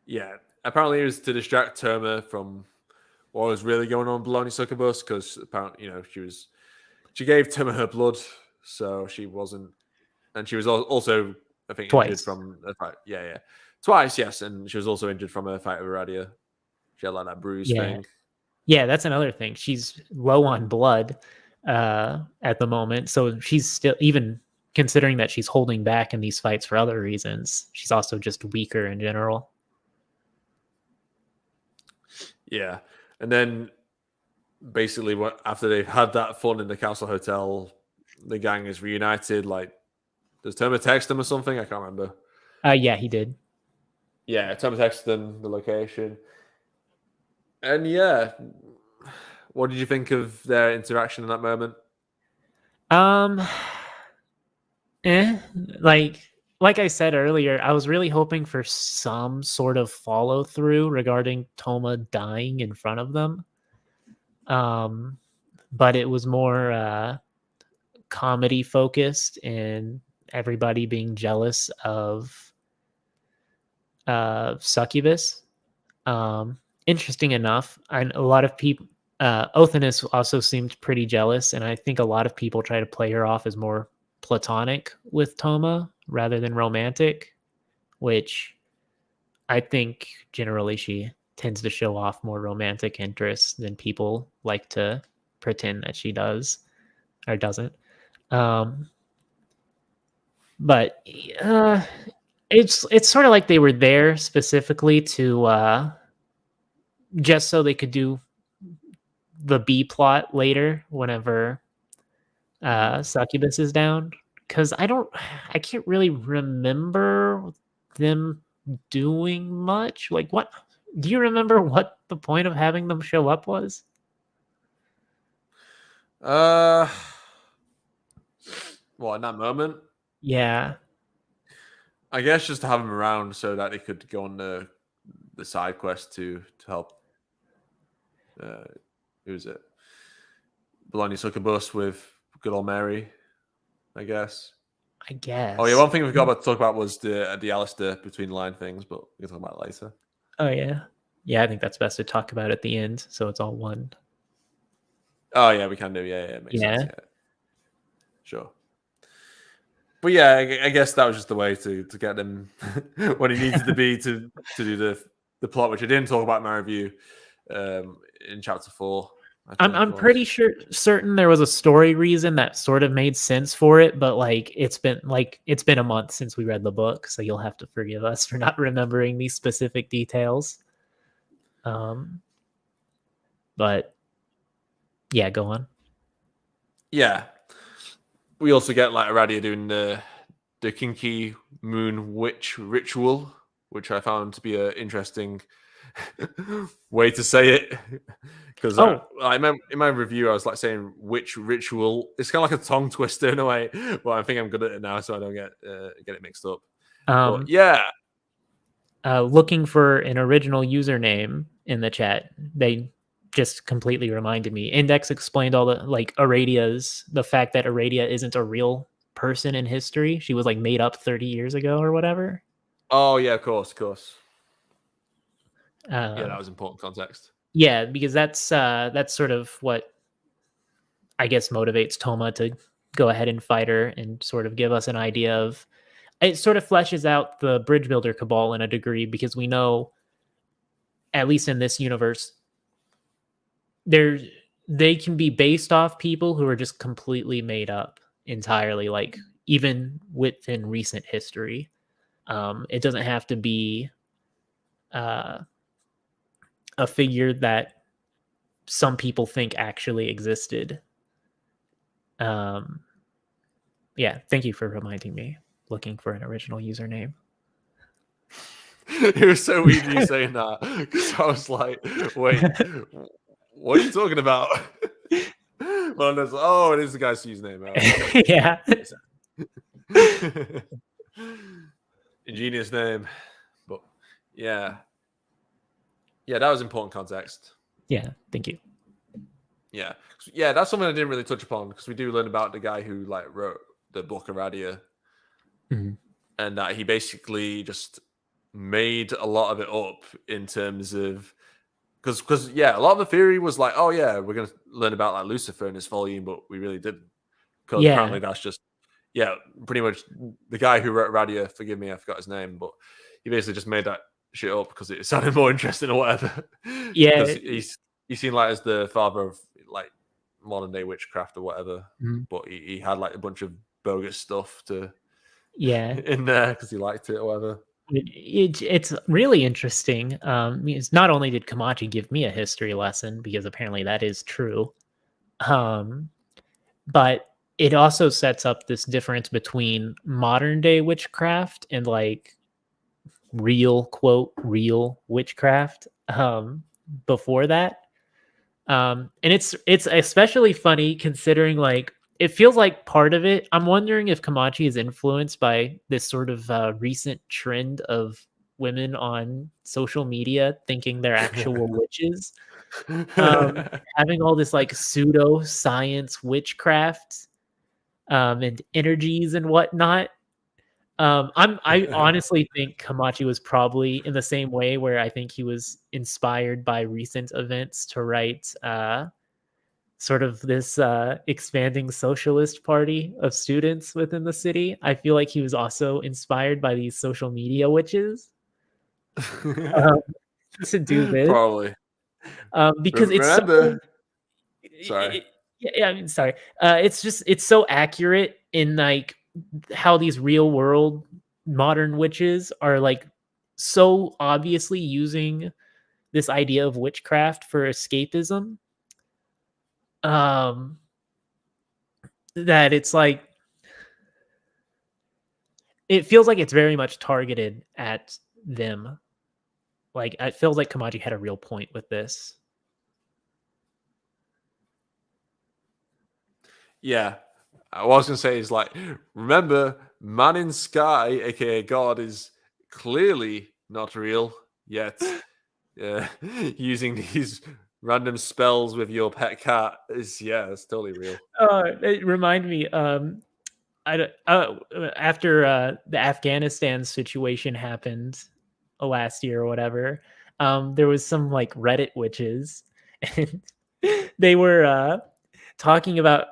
Yeah, apparently it was to distract Terma from what was really going on Bologna Succubus, because apparently, she gave Terma her blood, so she wasn't, and she was also, I think, Twice. injured from a fight. Yeah. Twice, yes, and she was also injured from a fight with Radia. She had like that bruise thing. Yeah, that's another thing. She's low on blood at the moment, so she's still, even considering that she's holding back in these fights for other reasons, she's also just weaker in general. Yeah, and then basically, after they've had that fun in the Castle Hotel, the gang is reunited. Like, does Terma text them or something? I can't remember. Yeah, he did. Yeah, Terma texted them the location. And yeah, what did you think of their interaction in that moment? Like I said earlier, I was really hoping for some sort of follow through regarding Toma dying in front of them. But it was more comedy focused and everybody being jealous of Succubus. Interesting enough, a lot of people, Othinus also seemed pretty jealous, and I think a lot of people try to play her off as more platonic with Toma rather than romantic, which I think generally she tends to show off more romantic interests than people like to pretend that she does or doesn't. But it's sort of like they were there specifically to just so they could do the B plot later whenever Succubus is down. Because I can't really remember them doing much. Like, what do you remember what the point of having them show up was? Well, in that moment, Yeah, I guess just to have them around so that they could go on the side quest to help. Who is it? Bologna Succubus with good old Mary, I guess. I guess. Oh yeah, one thing we forgot about to talk about was the Alistair between line things, but we can talk about it later. Oh yeah, yeah. I think that's best to talk about at the end, so it's all one. Oh yeah, we can do. Yeah, makes sense. Yeah, sure. But yeah, I guess that was just the way to get them what he needed to be to do the plot, which I didn't talk about in my review in chapter 4. I'm pretty certain there was a story reason that sort of made sense for it, but it's been a month since we read the book, so you'll have to forgive us for not remembering these specific details. But yeah, go on. Yeah, we also get Aradia doing the kinky moon witch ritual, which I found to be an interesting way to say it. Because I remember in my review, I was saying witch ritual. It's kind of like a tongue twister in a way, but I think I'm good at it now, so I don't get it mixed up. But yeah. Looking for an original username in the chat. They just completely reminded me. Index explained all the the fact that Aradia isn't a real person in history. She was made up 30 years ago or whatever. Oh yeah, of course. Yeah, that was important context. Yeah, because that's sort of what I guess motivates Toma to go ahead and fight her and sort of give us an idea of. It sort of fleshes out the Bridge Builder Cabal in a degree, because we know, at least in this universe, they can be based off people who are just completely made up entirely, even within recent history. It doesn't have to be a figure that some people think actually existed. Yeah, thank you for reminding me. Looking for an original username. It was so weird you saying that, because I was like, wait, what are you talking about? Well, it is the guy's username. Yeah. Ingenious name. But yeah, that was important context. Yeah, thank you. Yeah, that's something I didn't really touch upon, because we do learn about the guy who wrote the book of Radia, and that he basically just made a lot of it up in terms of because a lot of the theory was oh yeah, we're gonna learn about Lucifer in this volume, but we really didn't, because apparently that's just pretty much the guy who wrote Radia. Forgive me, I forgot his name, but he basically just made that shit up because it sounded more interesting or whatever. Yeah, because he's seen as the father of modern day witchcraft or whatever, but he had a bunch of bogus stuff in there because he liked it or whatever. It's really interesting. Not only did Kamachi give me a history lesson, because apparently that is true, but it also sets up this difference between modern day witchcraft and real witchcraft before that. And it's especially funny considering it feels like part of it. I'm wondering if Kamachi is influenced by this sort of recent trend of women on social media thinking they're actual witches, having all this pseudo science witchcraft and energies and whatnot. I honestly think Kamachi was probably in the same way where I think he was inspired by recent events to write sort of this expanding socialist party of students within the city. I feel like he was also inspired by these social media witches um, to do this Probably. because it's so. Remember? Sorry. Yeah, I mean, sorry. It's so accurate in like how these real world modern witches are like so obviously using this idea of witchcraft for escapism. That it's like it feels like it's very much targeted at them. Like it feels like Kamaji had a real point with this. Yeah. I was going to say is like, remember, Man in Sky, aka God, is clearly not real yet. Using these random spells with your pet cat is, it's totally real. It reminded me. After the Afghanistan situation happened last year or whatever, there was some like Reddit witches, and they were talking about.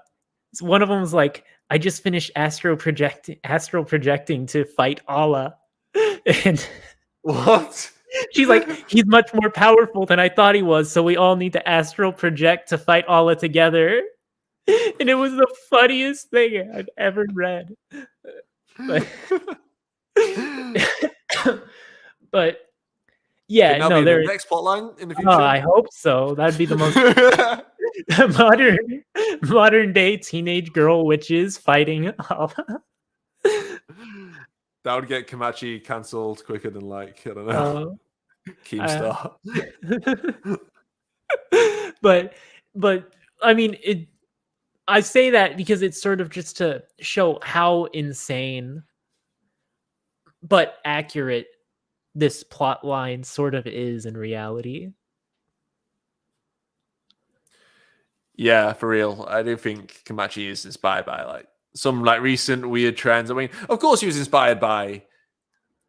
One of them was like, "I just finished astral projecting to fight Allah," and What? she's like, "He's much more powerful than I thought he was, so we all need to astral project to fight Allah together." And it was the funniest thing I've ever read. But, but yeah, Can that no, be the there. next plotline in the future? Oh, I hope so. That'd be the most modern day teenage girl witches fighting. That would get Kamachi cancelled quicker than like, I don't know, Uh, Keemstar. but I mean it. I say that because it's sort of just to show how insane but accurate this plot line sort of is in reality. Yeah, for real. I do think Kamachi is inspired by like some like recent weird trends. I mean, of course, he was inspired by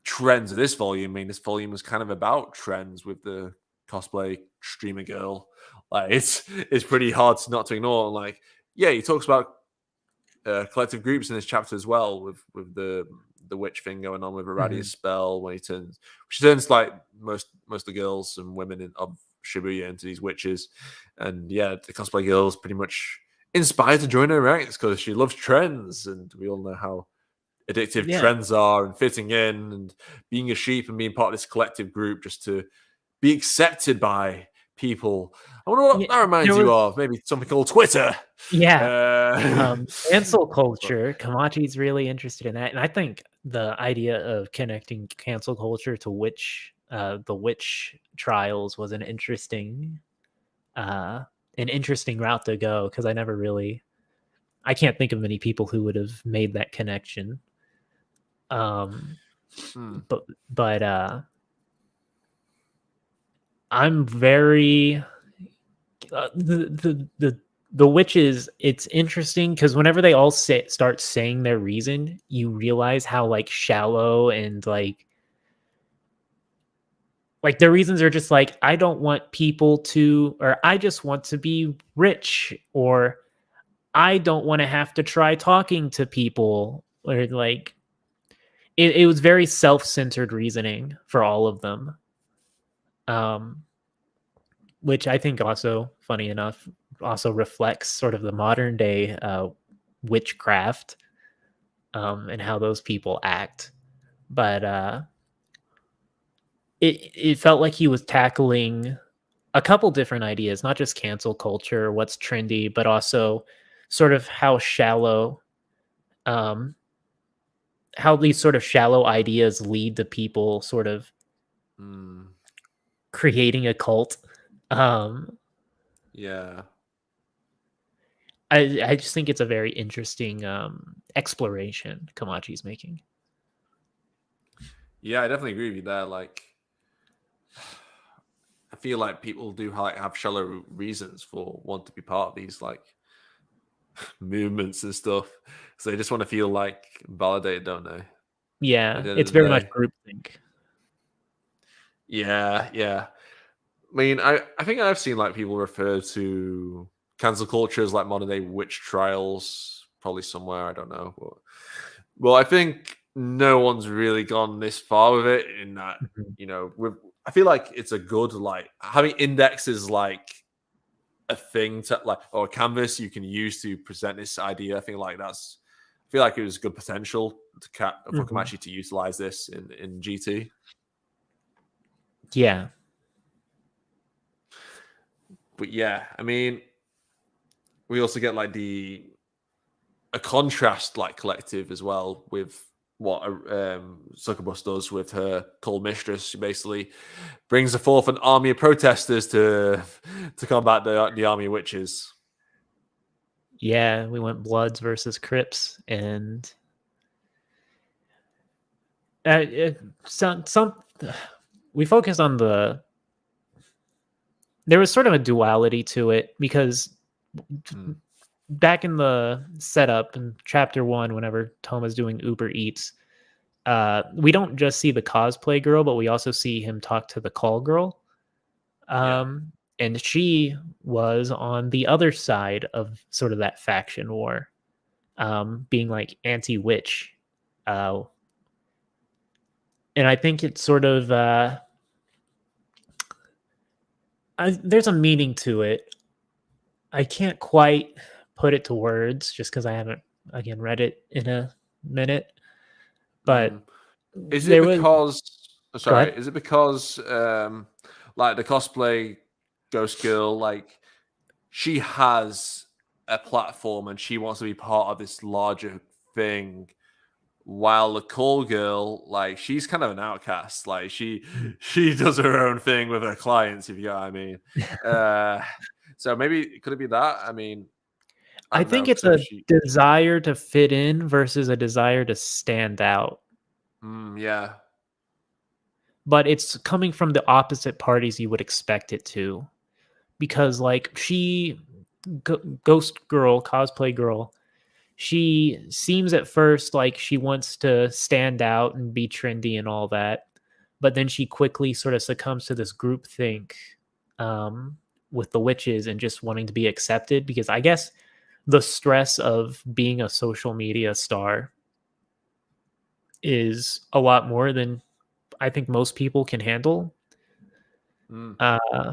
trends of this volume. I mean, this volume was kind of about trends with the cosplay streamer girl. Like, it's pretty hard to not to ignore. Like, yeah, he talks about collective groups in this chapter as well, with the witch thing going on with Aradia's spell when she turns like most of the girls and women of Shibuya into these witches, and yeah, the cosplay girl's pretty much inspired to join her ranks because she loves trends, and we all know how addictive trends are, and fitting in and being a sheep and being part of this collective group just to be accepted by people. I wonder what that reminds you of. Maybe something called Twitter. Yeah. Cancel culture. Kamachi's really interested in that. And I think the idea of connecting cancel culture to the witch trials was an interesting route to go, because I can't think of many people who would have made that connection. But I'm very the witches. It's interesting because whenever they all start saying their reason, you realize how like shallow and like their reasons are just like, I don't want people to, or I just want to be rich, or I don't want to have to try talking to people, or like it was very self-centered reasoning for all of them. Which I think also, funny enough, also reflects sort of the modern day witchcraft and how those people act. But it felt like he was tackling a couple different ideas, not just cancel culture, what's trendy, but also sort of how shallow, how these sort of shallow ideas lead to people sort of creating a cult. Yeah. I just think it's a very interesting exploration Kamachi's making. Yeah, I definitely agree with you there. Like, I feel like people do have shallow reasons for want to be part of these like movements and stuff. So they just want to feel like validated, don't they? At Yeah, the end of it's the very much day. groupthink. Yeah, yeah. I mean, I think I've seen like people refer to cancel culture as like modern day witch trials, probably somewhere, I don't know. But well, I think no one's really gone this far with it in that, Mhm. with I feel like it's a good like having indexes like a thing to like or a canvas you can use to present this idea. I think like I feel like it was good potential for them Mhm. actually to utilize this in GT. Yeah. But yeah, I mean, we also get like a contrast like collective as well with what Succubus does with her cold mistress. She basically brings forth an army of protesters to combat the army of witches. Yeah, we went Bloods versus Crips, and some we focused on there was sort of a duality to it because Mm, back in the setup in chapter 1 whenever Toma's doing Uber Eats, we don't just see the cosplay girl, but we also see him talk to the call girl. yeah. And she was on the other side of sort of that faction war, being like anti-witch. Uh, and I think it's sort of there's a meaning to it. I can't quite put it to words just because I haven't again read it in a minute. Mm. But Is it there was because? go Sorry, ahead. is it because like the cosplay ghost girl like she has a platform and she wants to be part of this larger thing while the call girl like she's kind of an outcast like she does her own thing with her clients if you know what I mean uh so maybe could it be that I mean I I don't think know it's so a she desire to fit in versus a desire to stand out, yeah but it's coming from the opposite parties you would expect it to. Because like ghost girl, cosplay girl, she seems at first like she wants to stand out and be trendy and all that, but then she quickly sort of succumbs to this group think, um, with the witches and just wanting to be accepted because I guess the stress of being a social media star is a lot more than I think most people can handle. mm,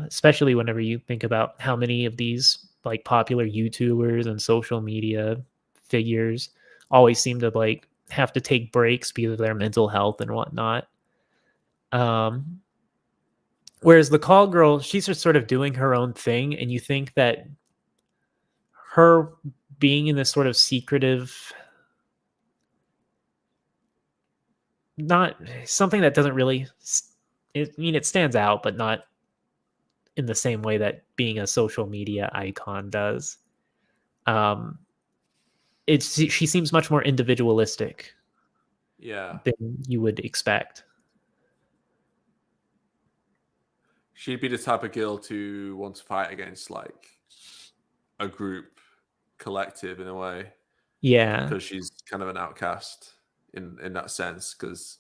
Especially whenever you think about how many of these like popular YouTubers and social media figures always seem to like have to take breaks because of their mental health and whatnot. Um, Whereas the call girl, she's just sort of doing her own thing, and you think that her being in this sort of secretive, not something that doesn't really, I mean, it stands out, but not in the same way that being a social media icon does. Um, she seems much more individualistic yeah than you would expect. she'd be the type of girl to want to fight against like a group collective in a way Yeah, because she's kind of an outcast in that sense because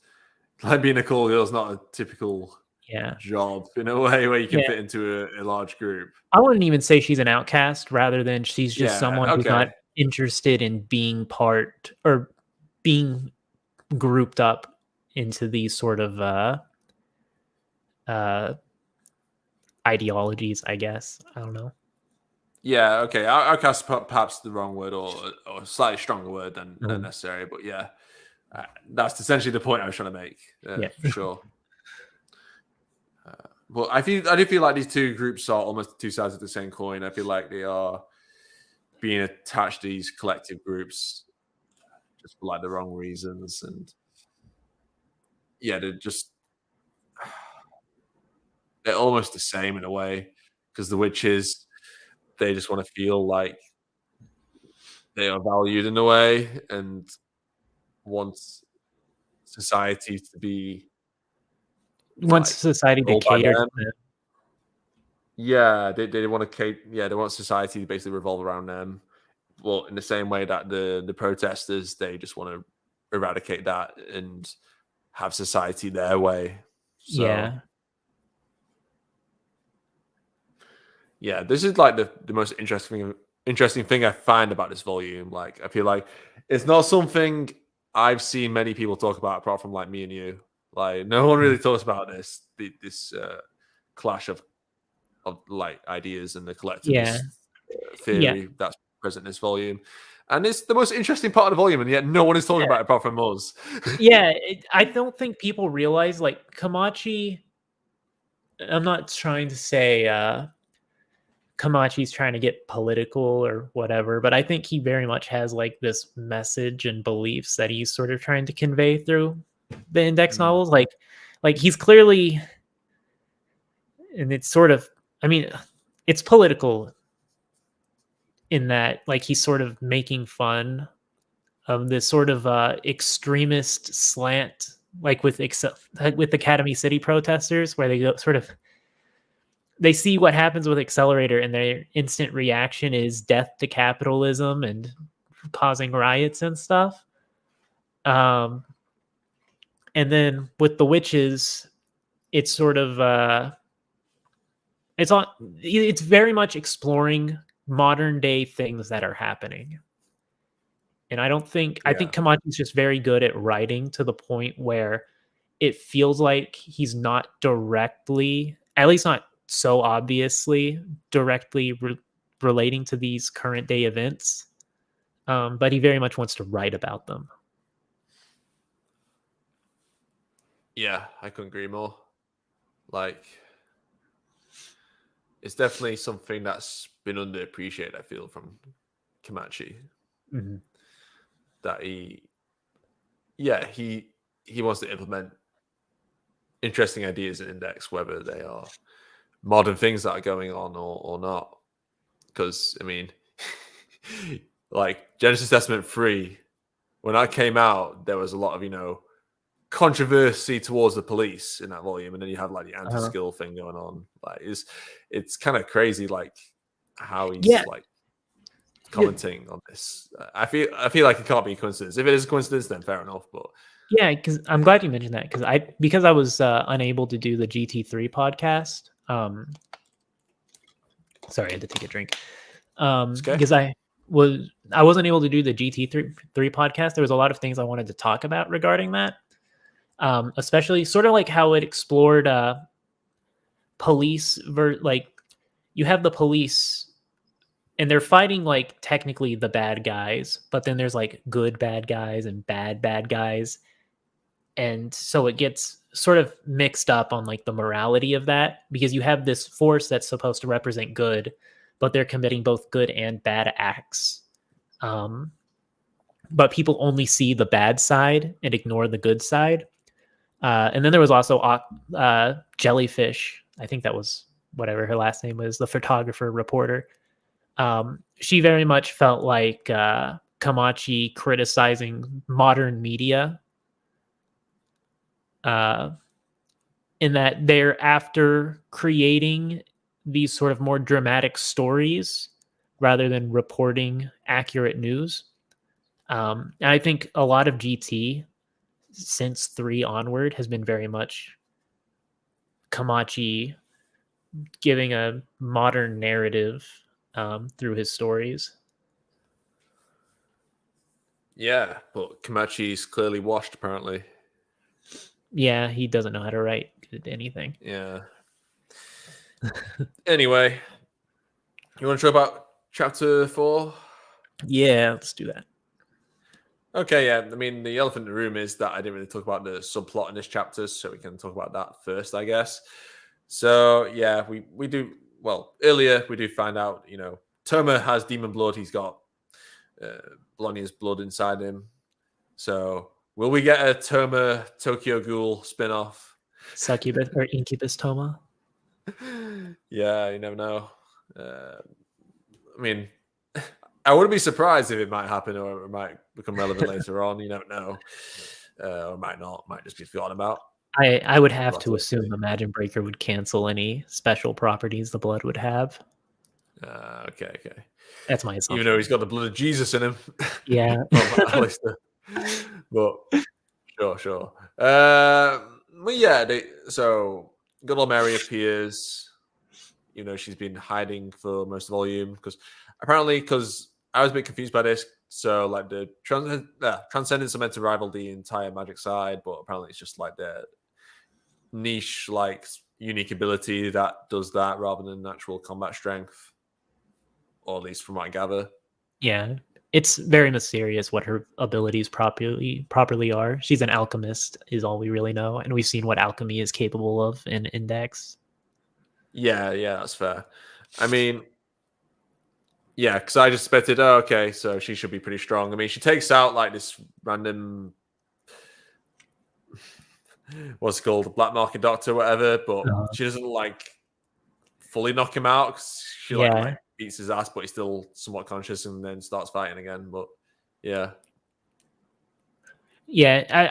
like being a call girl is not a typical yeah, job in a way where you can yeah. fit into a large group. I wouldn't even say she's an outcast, rather than she's just Yeah. someone who's not Okay. interested in being part or being grouped up into these sort of uh, ideologies. I guess I don't know. Yeah. Okay. Outcast perhaps the wrong word or a slightly stronger word than Um, necessary, but yeah, that's essentially the point I was trying to make yeah, for sure. But I do feel like these two groups are almost two sides of the same coin. I feel like they are being attached to these collective groups just for like the wrong reasons, and yeah, they're almost the same in a way because the witches they just want to feel like they are valued in a way and want society to be wants like society to controlled by cater to them. them. Yeah, they want to yeah, they want society to basically revolve around them well, in the same way that the protesters, they just want to eradicate that and have society their way. So yeah, this is like the most interesting thing I find about this volume. Like, I feel like it's not something I've seen many people talk about apart from like me and you. Like, no one really talks about this clash of like ideas and the collectivist theory that's present in this volume. And it's the most interesting part of the volume, and yet no one is talking about it apart from us. I don't think people realize, like, Kamachi. I'm not trying to say Kamachi's trying to get political or whatever, but I think he very much has like this message and beliefs that he's sort of trying to convey through the index novels. Like he's clearly, and it's sort of, I mean, it's political in that, like, he's sort of making fun of this sort of extremist slant, like with Academy City protesters, where they go sort of, they see what happens with Accelerator and their instant reaction is death to capitalism and causing riots and stuff. And then with the witches, it's sort of it's very much exploring modern day things that are happening. And I think Kamachi's just very good at writing to the point where it feels like he's not directly, at least not so obviously, directly relating to these current day events. But he very much wants to write about them. Yeah, I couldn't agree more. Like, it's definitely something that's been underappreciated, I feel, from Kamachi. Mm-hmm. That he wants to implement interesting ideas in Index, whether they are modern things that are going on or not. Because, I mean, like Genesis Testament 3, when that came out, there was a lot of, controversy towards the police in that volume, and then you have like the anti-skill thing going on. Like, it's kind of crazy, like how he's like commenting on this. I feel like it can't be a coincidence. If it is a coincidence, then fair enough. But yeah, because I'm glad you mentioned that, because I was unable to do the GT3 podcast. Sorry, I had to take a drink. Because I wasn't able to do the GT3 podcast. There was a lot of things I wanted to talk about regarding that. Especially sort of like how it explored police like you have the police and they're fighting like technically the bad guys, but then there's like good bad guys and bad guys, and so it gets sort of mixed up on like the morality of that, because you have this force that's supposed to represent good, but they're committing both good and bad acts. But people only see the bad side and ignore the good side. And then there was also Jellyfish. I think that was whatever her last name was, the photographer reporter. She very much felt like Kamachi criticizing modern media, in that they're after creating these sort of more dramatic stories rather than reporting accurate news. And I think a lot of GT since 3 onward has been very much Kamachi giving a modern narrative through his stories. yeah, but Kamachi's clearly washed, apparently. Yeah, he doesn't know how to write anything. Yeah. Anyway, you want to talk about chapter 4? Yeah, let's do that. Okay, yeah. I mean, the elephant in the room is that I didn't really talk about the subplot in this chapter, so we can talk about that first, I guess. So, yeah, we do, well, earlier we do find out, Toma has demon blood. He's got Bologna's blood inside him. So, will we get a Toma Tokyo Ghoul spin-off? Succubus or Incubus Toma? Yeah, you never know. I mean, I wouldn't be surprised if it might happen, or it might become relevant later on. You don't know. Or it might not. It might just be forgotten about. I would have to assume Imagine Breaker would cancel any special properties the blood would have. Okay. That's my even assumption. though he's got the blood of Jesus in him. Yeah. From Alistair. But sure. But yeah, so good old Mary appears. You know, she's been hiding for most of the volume because I was a bit confused by this. So like the Transcendence are meant to rival the entire magic side, but apparently it's just like their niche, like unique ability that does that rather than natural combat strength, or at least from what I gather. Yeah. It's very mysterious what her abilities properly are. She's an alchemist, is all we really know, and we've seen what alchemy is capable of in Index. Yeah, that's fair. I mean, yeah, because I just expected, oh, okay, so she should be pretty strong. I mean, she takes out like this random, what's it called, black market doctor, whatever, but Uh, she doesn't like fully knock him out because she yeah. like beats his ass, but he's still somewhat conscious and then starts fighting again. But yeah, Yeah,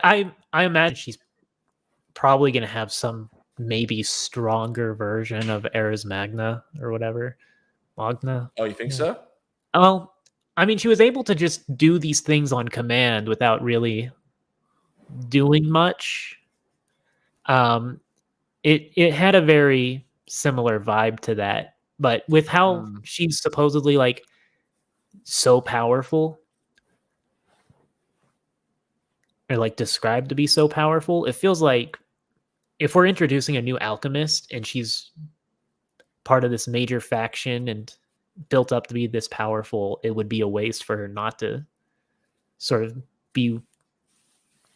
I imagine she's probably gonna have some maybe stronger version of Eris Magna or whatever. Magna? oh, you think Yeah. so? Well, I mean, she was able to just do these things on command without really doing much. Um, it had a very similar vibe to that, but with how Mm. she's supposedly like so powerful or like described to be so powerful, it feels like if we're introducing a new alchemist and she's part of this major faction and built up to be this powerful, it would be a waste for her not to sort of be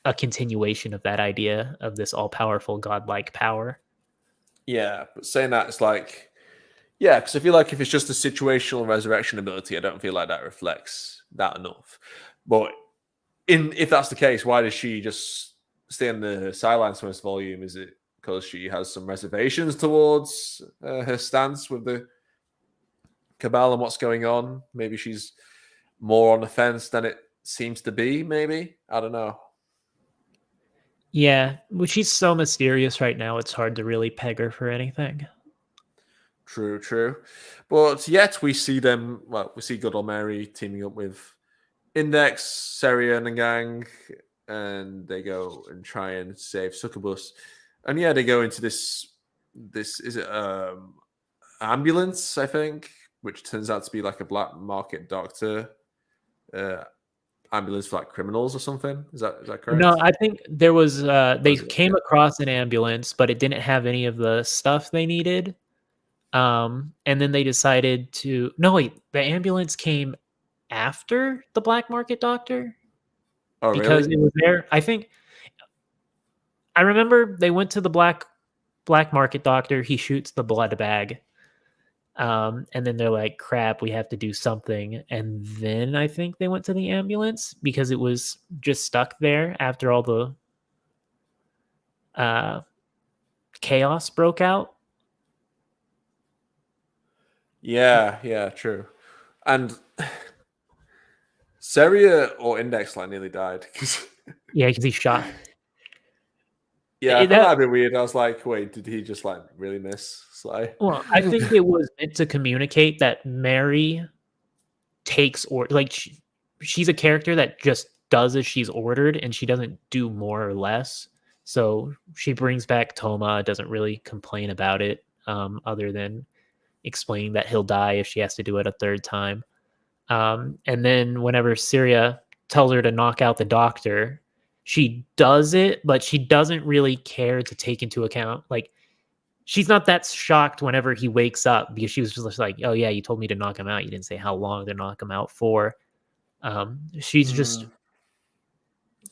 a continuation of that idea of this all-powerful godlike power. Yeah, but saying that, it's like, yeah, because I feel like if it's just a situational resurrection ability, I don't feel like that reflects that enough. But if that's the case, why does she just stay on the sidelines for this volume? Is it because she has some reservations towards her stance with the Cabal and what's going on? Maybe she's more on the fence than it seems to be. Maybe, I don't know. Yeah, well, she's so mysterious right now, it's hard to really peg her for anything. True. But yet we see them. Well, we see Good Old Mary teaming up with Index, Seria, and the gang, and they go and try and save Succubus. And yeah, they go into this is it ambulance, I think, which turns out to be like a black market doctor uh, ambulance for like criminals or something. Is that No, correct? I think there was, Or they is it? came Yeah. across an ambulance, but it didn't have any of the stuff they needed. And then they decided to no, wait, the ambulance came after the black market doctor Oh, because really? it was there. I remember they went to the black market doctor. He shoots the blood bag. And then they're like, crap, we have to do something. And then I think they went to the ambulance because it was just stuck there after all the uh, chaos broke out. Yeah, true. And Seria or Index like nearly died. Yeah, because he shot. Yeah, I found That that a bit weird. I was like, wait, did he just like really miss Sly? well, I think it was meant to communicate that Mary takes or like she's a character that just does as she's ordered and she doesn't do more or less. So she brings back Toma, doesn't really complain about it, other than explaining that he'll die if she has to do it a third time. And then whenever Syria tells her to knock out the doctor, she does it, but she doesn't really care to take into account like she's not that shocked whenever he wakes up because she was just like, "Oh yeah, you told me to knock him out. You didn't say how long to knock him out for." She's just Mm,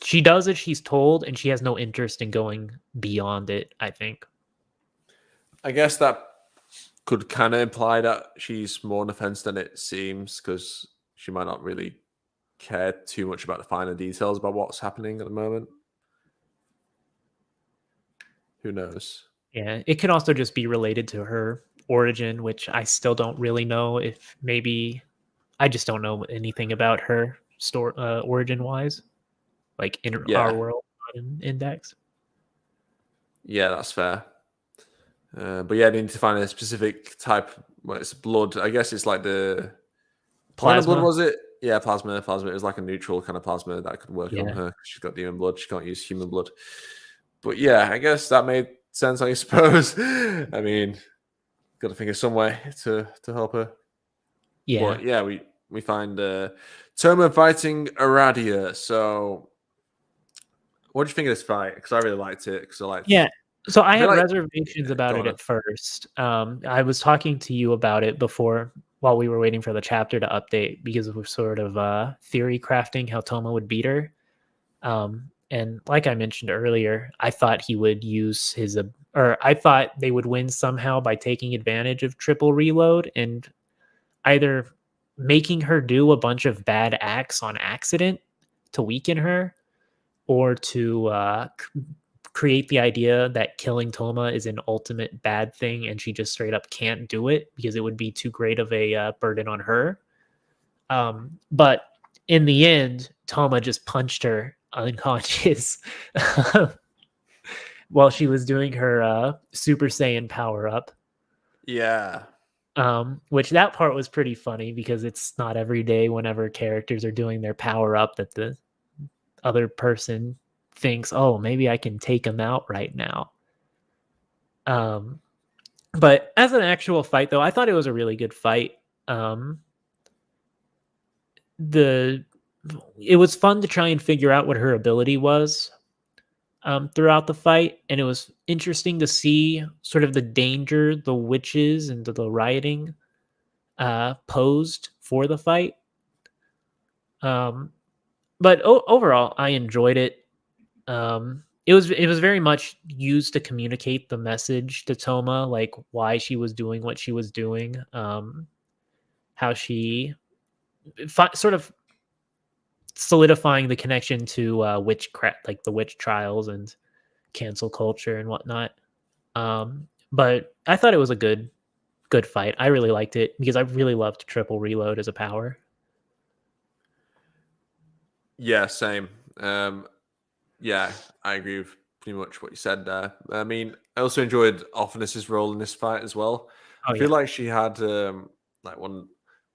she does as she's told, and she has no interest in going beyond it. I think. I guess that could kind of imply that she's more on the fence than it seems because she might not really care too much about the finer details about what's happening at the moment. Who knows? Yeah, it could also just be related to her origin, which I still don't really know. If maybe I just don't know anything about her store origin wise, like in our Yeah, world, not in Index. yeah, that's fair. But yeah, they need to find a specific type. Well, it's blood. I guess it's like the What kind of blood Plasma. was it? Yeah, plasma. It was like a neutral kind of plasma that could work on Yeah. her. She's got demon blood. She can't use human blood. But yeah, I guess that made sense, I suppose. I mean, got to think of some way to help her. Yeah. But yeah, we find Toma fighting Aradia. So what do you think of this fight? Because I really liked it. Because Yeah. So I I feel had like reservations about go it on. at first. I was talking to you about it before while we were waiting for the chapter to update because we're sort of theory crafting how Toma would beat her. And like I mentioned earlier, I thought he would use or I thought they would win somehow by taking advantage of triple reload and either making her do a bunch of bad acts on accident to weaken her or to create the idea that killing Toma is an ultimate bad thing and she just straight up can't do it because it would be too great of a burden on her. But in the end, Toma just punched her unconscious while she was doing her Super Saiyan power up. Yeah. Which that part was pretty funny because it's not every day whenever characters are doing their power up that the other person thinks, oh, maybe I can take him out right now. But as an actual fight, though, I thought it was a really good fight. It was fun to try and figure out what her ability was throughout the fight, and it was interesting to see sort of the danger the witches and the rioting posed for the fight. But overall, I enjoyed it. It was very much used to communicate the message to Toma, like why she was doing what she was doing, how she sort of solidifying the connection to witchcraft, like the witch trials and cancel culture and whatnot. But I thought it was a good fight. I really liked it because I really loved triple reload as a power. Yeah, same. Yeah, I agree with pretty much what you said there. I mean, I also enjoyed Offeness's role in this fight as well. Oh I feel yeah, like she had like one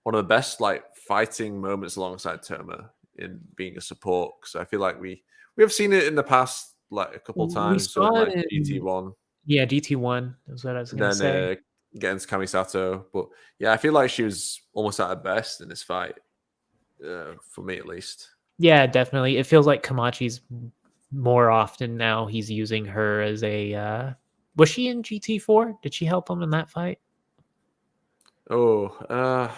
of the best like fighting moments alongside Toma in being a support. Because I feel like we have seen it in the past like a couple of we times. So in saw like it in GT1, GT1. Is what I was and gonna then say. against Kamisato. But yeah, I feel like she was almost at her best in this fight, for me at least. Yeah, definitely. It feels like Kamachi's more often now. He's using her as a. Was she in GT4? Did she help him in that fight? Oh, I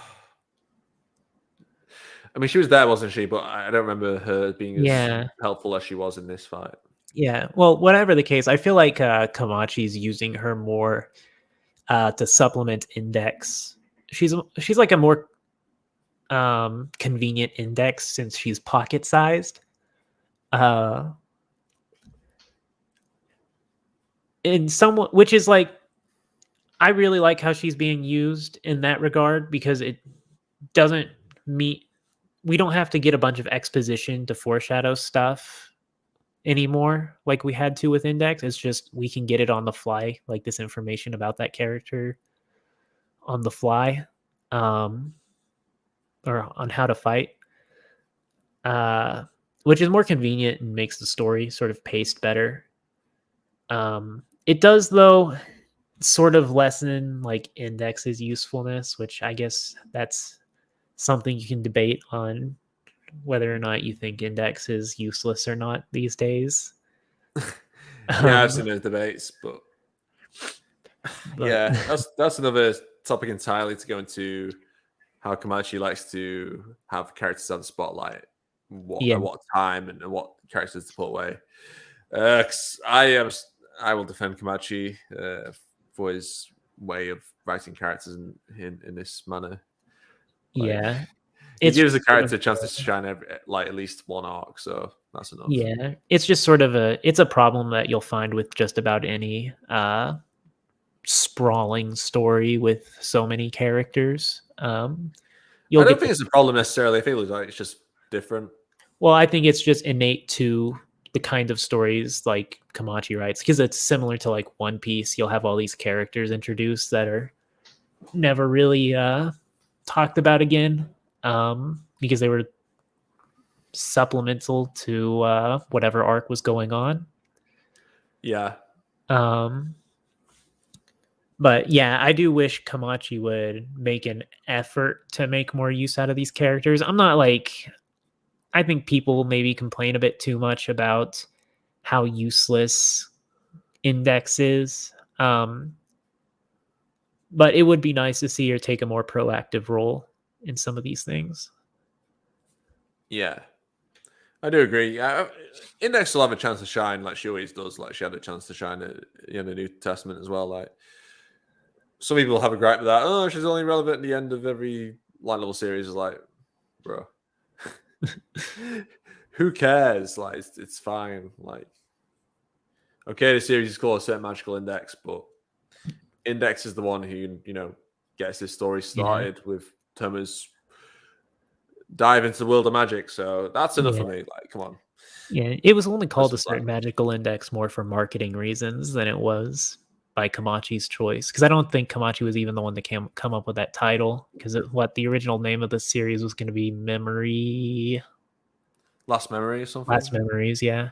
mean, she was there, wasn't she? But I don't remember her being as Yeah. helpful as she was in this fight. Yeah. Well, whatever the case, I feel like Kamachi's using her more to supplement Index. She's like a more convenient Index since she's pocket sized. In somewhat, which is like, I really like how she's being used in that regard because it doesn't meet. We don't have to get a bunch of exposition to foreshadow stuff anymore like we had to with Index. It's just we can get it on the fly, like this information about that character on the fly, or on how to fight, uh, which is more convenient and makes the story sort of paced better. It does, though, sort of lessen like Index's usefulness, which I guess that's something you can debate on whether or not you think Index is useless or not these days. Yeah, I've Um, seen those debates, but but yeah, that's another topic entirely to go into how Komachi likes to have characters on the spotlight, what yeah, at what time and what characters to put away. 'Cause I will defend Komachi for his way of writing characters in this manner. Like yeah, he it's gives the just sort of character a chance to shine like at least one arc, so that's enough. yeah, it's just sort of it's a problem that you'll find with just about any sprawling story with so many characters. You'll I don't get think to it's a problem necessarily. I feel like it's just different. Well, I think it's just innate to the kind of stories like Kamachi writes because it's similar to like One Piece. You'll have all these characters introduced that are never really talked about again. because they were supplemental to whatever arc was going on. Yeah. But yeah, I do wish Kamachi would make an effort to make more use out of these characters. I'm not like, I think people maybe complain a bit too much about how useless Index is. But it would be nice to see her take a more proactive role in some of these things. Yeah. I do agree. Yeah, Index will have a chance to shine, like she always does. Like she had a chance to shine in the New Testament as well. Like some people have a gripe with that. Oh, she's only relevant at the end of every light level series. Is like, bro, who cares? Like it's fine. Like, okay, the series is called a certain magical index, but Index is the one who gets this story started with Thomas dive into the world of magic. So that's enough for me. Like, come on. Yeah, it was only called a certain magical index more for marketing reasons than it was by Kamachi's choice. Because I don't think Kamachi was even the one that come up with that title. Because the original name of the series was going to be Last Memory or something. Last Memories, yeah.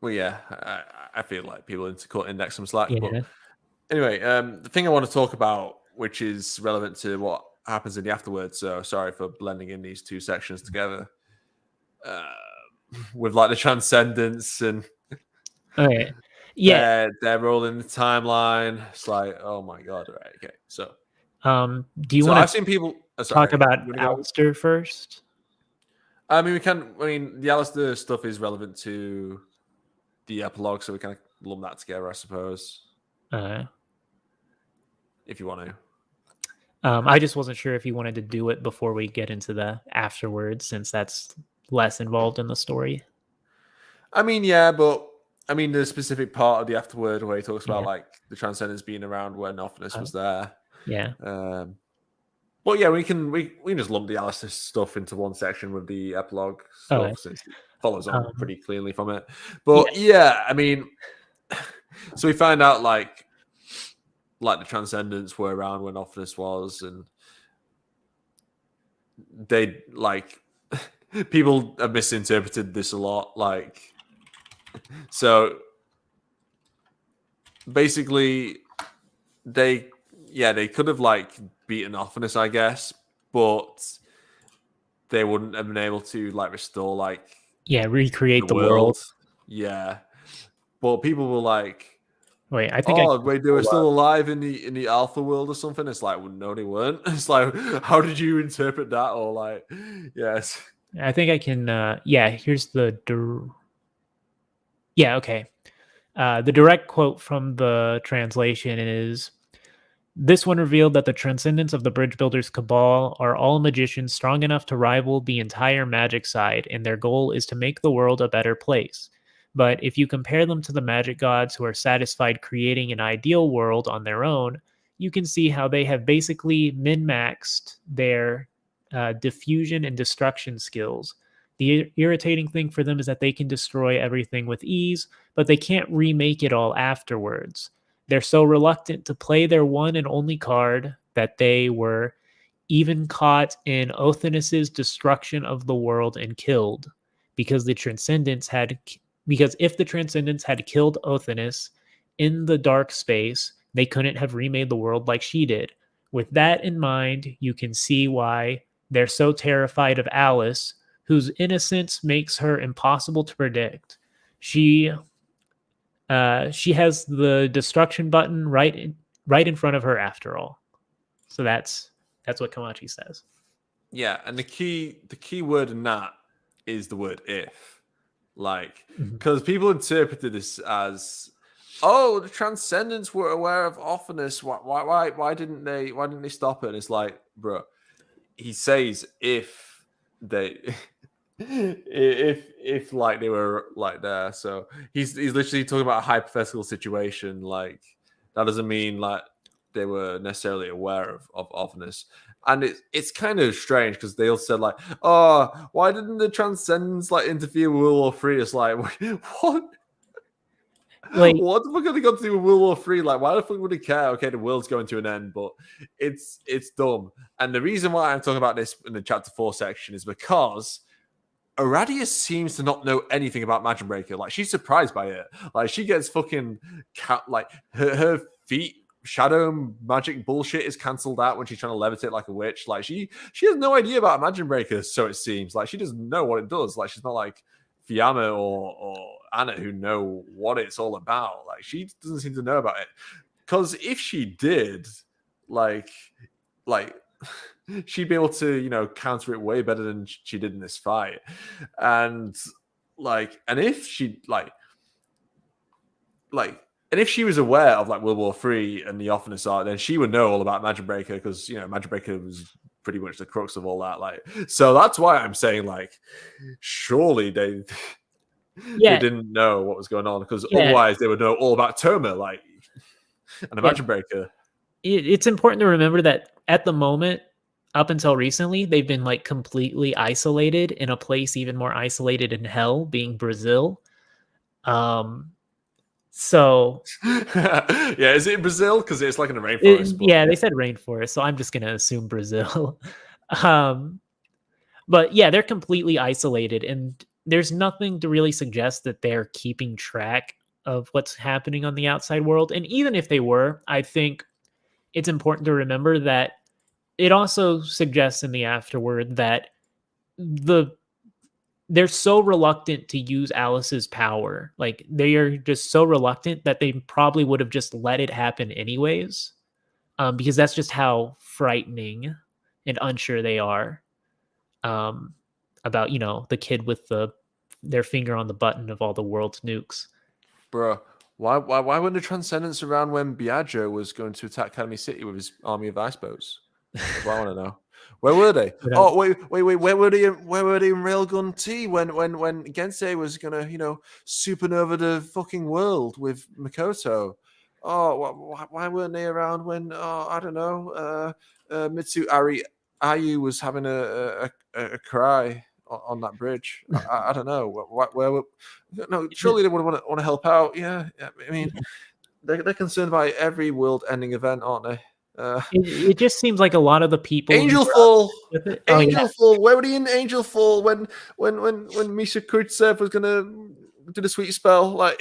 Well, yeah, I feel like people need to cut Index some slack. Yeah. But anyway, the thing I want to talk about, which is relevant to what happens in the afterwards. So sorry for blending in these two sections together. With like the transcendence and okay. Yeah, they're rolling the timeline. It's like, oh my god, right? Okay, so do you want I've seen people talk about Alistair first? I mean, the Alistair stuff is relevant to the epilogue, so we kind of lump that together, I suppose. If you want to. I just wasn't sure if you wanted to do it before we get into the afterwards, since that's less involved in the story. I mean, yeah, but I mean the specific part of the afterword where he talks about like the transcendence being around when Ophinus was there. Yeah. But yeah, we can just lump the Alistair stuff into one section with the epilogue stuff since it follows on pretty cleanly from it. But yeah, I mean, so we find out like the transcendents were around when Ophinus was, and they like people have misinterpreted this a lot. Like, so basically, they could have like beaten Ophinus, I guess, but they wouldn't have been able to like restore like recreate the world. Yeah, but people were like, wait, I think they were still alive in the Alpha world or something. It's like, well, no, they weren't. It's like, how did you interpret that? Or like, yes, I think I can. Here's the. Okay. The direct quote from the translation is, "This one revealed that the transcendents of the Bridge Builders Cabal are all magicians strong enough to rival the entire magic side, and their goal is to make the world a better place. But if you compare them to the magic gods who are satisfied creating an ideal world on their own, you can see how they have basically min-maxed their diffusion and destruction skills. The irritating thing for them is that they can destroy everything with ease, but they can't remake it all afterwards. They're so reluctant to play their one and only card that they were even caught in Othinus's destruction of the world and killed, because if the Transcendents had killed Othinus in the dark space, they couldn't have remade the world like she did. With that in mind, you can see why they're so terrified of Alice, whose innocence makes her impossible to predict. She has the destruction button right in front of her after all." So that's what Kamachi says. Yeah, and the key word in that is the word if. Like, because people interpreted this as, oh, the Transcendents were aware of Ophinus. Why didn't they stop it? And it's like, bro, he says if they if like they were like there. So he's literally talking about a hypothetical situation. Like, that doesn't mean like they were necessarily aware of Ophinus. And it's kind of strange because they all said like, oh, why didn't the Transcendents like interfere with World War III? It's like, what? Like, What the fuck are they going to do with World War Three? Like, why the fuck would they care? Okay, the world's going to an end, but it's dumb. And the reason why I'm talking about this in the chapter 4 section is because Aradia seems to not know anything about Magic Breaker. Like, she's surprised by it. Like, she gets fucking like her feet shadow magic bullshit is cancelled out when she's trying to levitate like a witch. Like, she has no idea about Magic Breaker, so it seems. Like, she doesn't know what it does. Like, she's not like Fiamma or Anna who know what it's all about. Like, she doesn't seem to know about it. Because if she did, like she'd be able to, you know, counter it way better than she did in this fight. And if she and if she was aware of like World War III and the Office art, then she would know all about Magic Breaker, because, you know, Magic Breaker was pretty much the crux of all that. Like, so that's why I'm saying, like, surely they didn't know what was going on, because otherwise they would know all about Toma, like, and the Magic Breaker. It's important to remember that at the moment, up until recently, they've been like completely isolated in a place even more isolated in hell, being Brazil. So yeah, is it Brazil? Because it's like in the rainforest. They said rainforest, so I'm just gonna assume Brazil. But yeah, they're completely isolated, and there's nothing to really suggest that they're keeping track of what's happening on the outside world. And even if they were, I think it's important to remember that it also suggests in the afterword that they're so reluctant to use Alice's power. Like, they are just so reluctant that they probably would have just let it happen anyways, because that's just how frightening and unsure they are about, you know, the kid with their finger on the button of all the world's nukes. Bro, why weren't the Transcendents around when Biagio was going to attack Academy City with his army of ice boats? That's what I want to know. Where were they? Oh, wait. Where were they? Where were they in Railgun T when Gensei was gonna, you know, supernova the fucking world with Makoto? Oh, why weren't they around when? Oh, I don't know. Mitsu Ayu was having a cry on that bridge. I don't know. Where? No, surely they would want to help out. Yeah, I mean, they're concerned about every world-ending event, aren't they? It just seems like a lot of the people. Angel Fall. Angel Fall. Where were they in Angel Fall when Misha Kurtsev was gonna do the sweet spell? Like,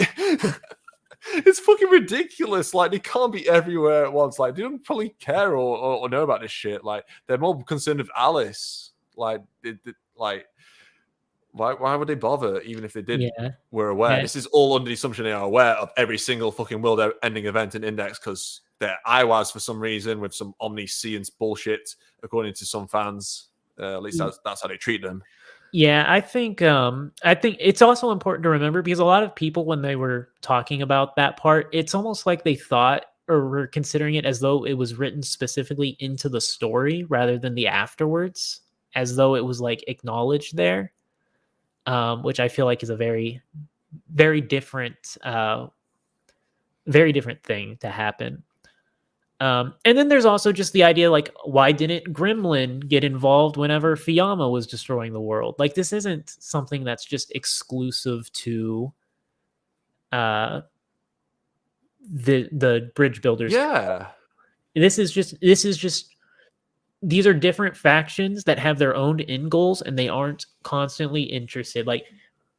it's fucking ridiculous. Like, they can't be everywhere at once. Like, they don't probably care or know about this shit. Like, they're more concerned with Alice. Like, why would they bother, even if they did were aware? Yeah. This is all under the assumption they are aware of every single fucking world-ending event in Index, because they're IWAS for some reason, with some omniscience bullshit, according to some fans. At least that's how they treat them. Yeah, I think it's also important to remember, because a lot of people, when they were talking about that part, it's almost like they thought or were considering it as though it was written specifically into the story rather than the afterwards, as though it was like acknowledged there, which I feel like is a very, very different thing to happen. And then there's also just the idea, like, why didn't Gremlin get involved whenever Fiamma was destroying the world? Like, this isn't something that's just exclusive to the bridge builders. Yeah. This is just these are different factions that have their own end goals, and they aren't constantly interested. Like,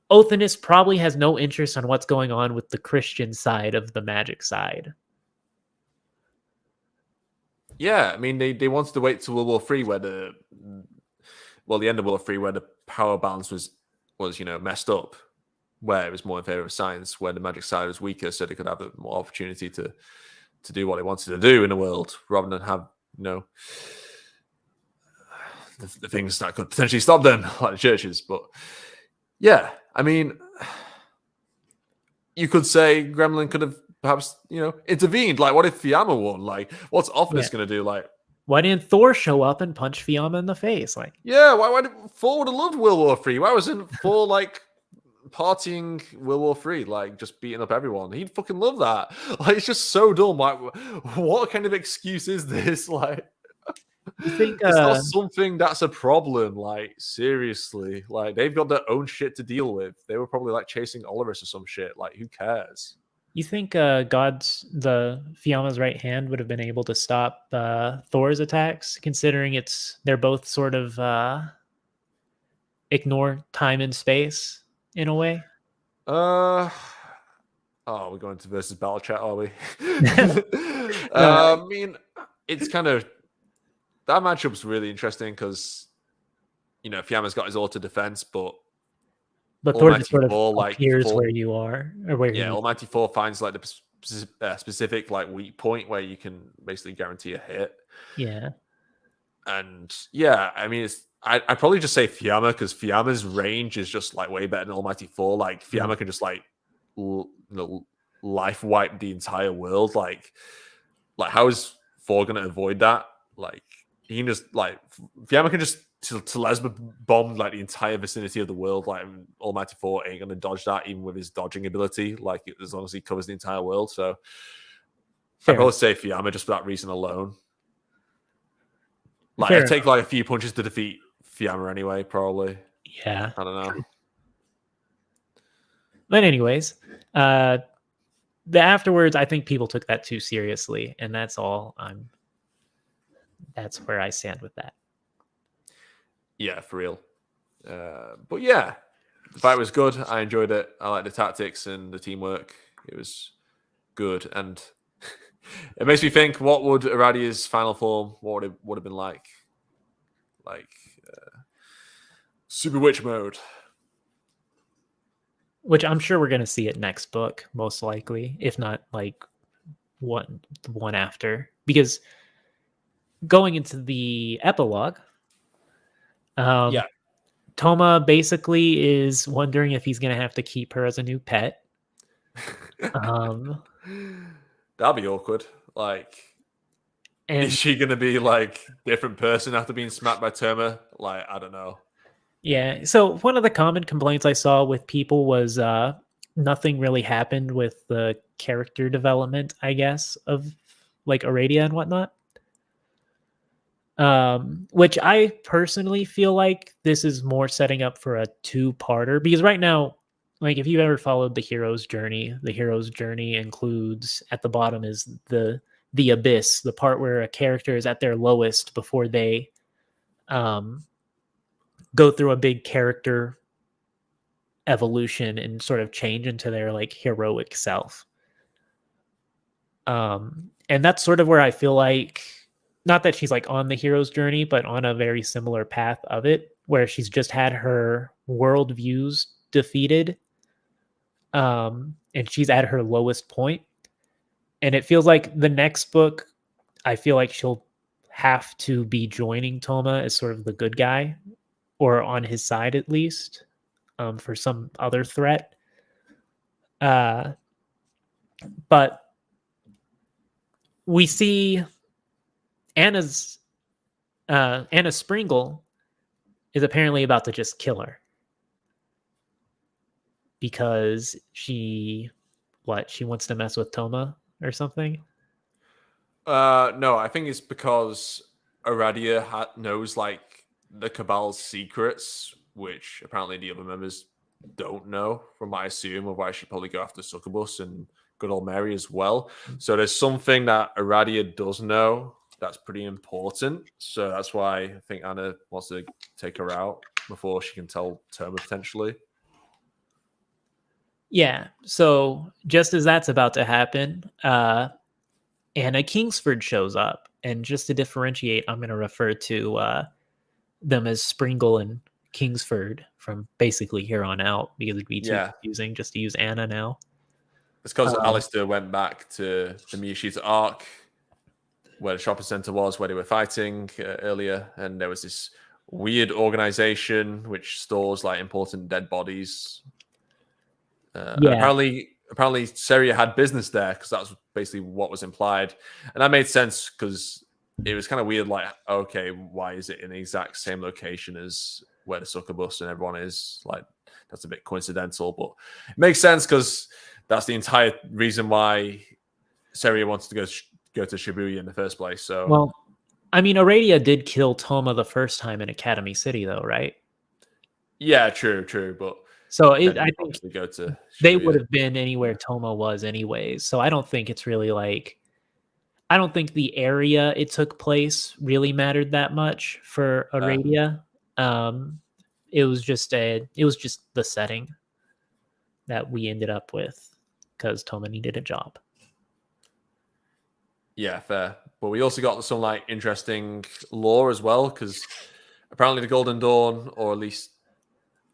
Othanus probably has no interest on what's going on with the Christian side of the magic side. Yeah, I mean, they wanted to wait till World War III, where the end of World War III, where the power balance was you know, messed up, where it was more in favor of science, where the magic side was weaker, so they could have more opportunity to do what they wanted to do in the world, rather than have, you know, the things that could potentially stop them, like the churches. But yeah, I mean, you could say Gremlin could have perhaps, you know, intervened. Like, what if Fiamma won? Like, what's Office going to do? Like, why didn't Thor show up and punch Fiamma in the face? Like, yeah, why did Thor would have loved World War III? Why wasn't Thor like partying World War III, like just beating up everyone? He'd fucking love that. Like, it's just so dumb. Like, what kind of excuse is this? Like, you think it's not something that's a problem. Like, seriously, like, they've got their own shit to deal with. They were probably like chasing Olivers or some shit. Like, who cares? You think the Fiamma's right hand would have been able to stop Thor's attacks, considering they're both sort of ignore time and space in a way? Uh, oh, we're going to versus battle chat, are we? No, I mean, it's kind of that matchup's really interesting because Fiamma's got his auto defense, but but Thor just Almighty sort of Four appears where you are or where he. Almighty Four finds like the specific like weak point where you can basically guarantee a hit. Yeah. And yeah, I mean, I'd probably just say Fiamma because Fiamma's range is just like way better than Almighty Four. Like Fiamma can just like life wipe the entire world. Like how is Thor gonna avoid that? Like he can just like Fiamma can just to Lesma bomb like the entire vicinity of the world. Like Almighty Four ain't gonna dodge that even with his dodging ability. Like as long as he covers the entire world. So I'd probably say Fiamma just for that reason alone. Like it'd take like a few punches to defeat Fiamma anyway, probably. Yeah. I don't know. But anyways, the afterwards, I think people took that too seriously, and that's all that's where I stand with that. Yeah, for real. But yeah, the fight was good. I enjoyed it. I like the tactics and the teamwork. It was good, and it makes me think: what would Aradia's final form would have been like? Like Super Witch mode. Which I'm sure we're going to see it next book, most likely, if not like one after. Because going into the epilogue, Toma basically is wondering if he's going to have to keep her as a new pet. That'd be awkward. Like, is she going to be like different person after being smacked by Toma? Like, I don't know. Yeah. So one of the common complaints I saw with people was nothing really happened with the character development, I guess, of like Aradia and whatnot. Which I personally feel like this is more setting up for a two-parter, because right now, like if you've ever followed the hero's journey includes at the bottom is the abyss, the part where a character is at their lowest before they go through a big character evolution and sort of change into their like heroic self. And that's sort of where I feel like, not that she's like on the hero's journey, but on a very similar path of it, where she's just had her worldviews defeated. And she's at her lowest point. And it feels like the next book, I feel like she'll have to be joining Toma as sort of the good guy, or on his side at least, for some other threat. But we see Anna Springle is apparently about to just kill her because she wants to mess with Toma or something. No, I think it's because Aradia knows like the Cabal's secrets, which apparently the other members don't know, from what I assume, otherwise she'd probably go after Succubus and good old Mary as well. So there's something that Aradia does know that's pretty important. So that's why I think Anna wants to take her out before she can tell Toma potentially. Yeah. So just as that's about to happen, Anna Kingsford shows up. And just to differentiate, I'm going to refer to them as Springle and Kingsford from basically here on out, because it'd be too confusing just to use Anna now. It's because Alistair went back to the Miyashita Arc, where the shopping center was, where they were fighting earlier, and there was this weird organization which stores like important dead bodies. Apparently Seria had business there, because that's basically what was implied, and that made sense because it was kind of weird. Like, okay, why is it in the exact same location as where the Succubus and everyone is? Like, that's a bit coincidental, but it makes sense because that's the entire reason why Seria wanted to go to Shibuya in the first place. So, well, I mean, Aradia did kill Toma the first time in Academy City, though, right? Yeah, true. But So then I you think obviously go to they would Shibuya. have been anywhere Toma was anyways. So I don't think it's really like I don't think the area it took place really mattered that much for Aradia. It was just the setting that we ended up with because Toma needed a job. Yeah, fair. But we also got some like interesting lore as well, because apparently the Golden Dawn, or at least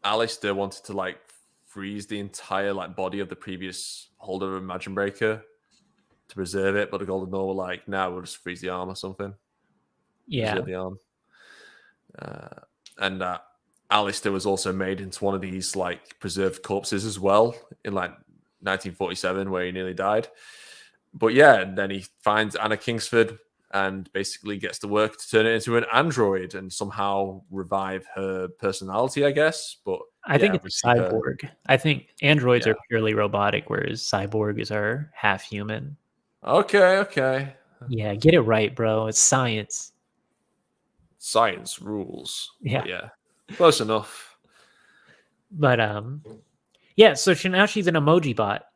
Alistair, wanted to like freeze the entire like body of the previous holder of Imagine Breaker to preserve it, but the Golden Dawn were like, "Nah, we'll just freeze the arm or something, Yeah, preserve the arm." And Alistair was also made into one of these like preserved corpses as well in like 1947, where he nearly died. But yeah, and then he finds Anna Kingsford and basically gets to work to turn it into an android and somehow revive her personality, I guess. But I think yeah, we it's a see her. cyborg. I think androids Yeah. are purely robotic, whereas cyborgs are half human. Okay, okay. Yeah, get it right, bro. It's science. Science rules. Yeah, But yeah, close enough. but yeah. So now she's an emoji bot.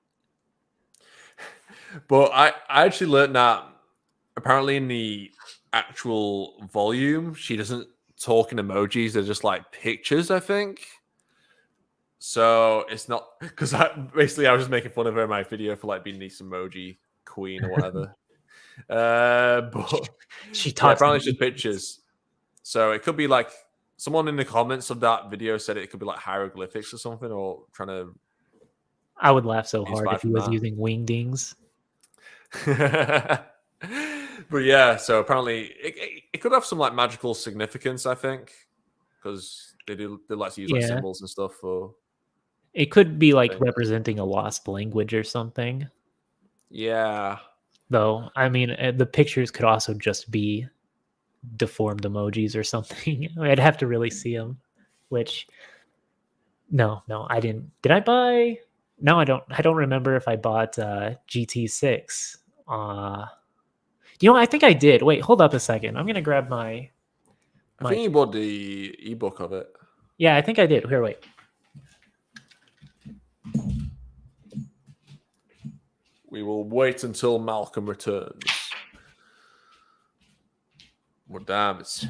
But I actually learned that apparently in the actual volume, she doesn't talk in emojis. They're just like pictures, I think. So it's not because basically I was just making fun of her in my video for like being this emoji queen or whatever. But She yeah, talks. apparently it's just pictures. So it could be like someone in the comments of that video said it could be like hieroglyphics or something, or trying to I would laugh so be hard inspired if he from was that. using wingdings. But yeah, so apparently it could have some like magical significance, I think, because they like to use like Yeah, symbols and stuff for it could be like things. representing a lost language or something. Yeah. Though, I mean, the pictures could also just be deformed emojis or something. I'd have to really see them. Which, no, I didn't. Did I buy? No, I don't. I don't remember if I bought GT6. I think I did. Wait, hold up a second. I'm gonna grab my I my. think you bought the ebook of it. Yeah, I think I did. Here, wait. We will wait until Malcolm returns. Well, damn, it's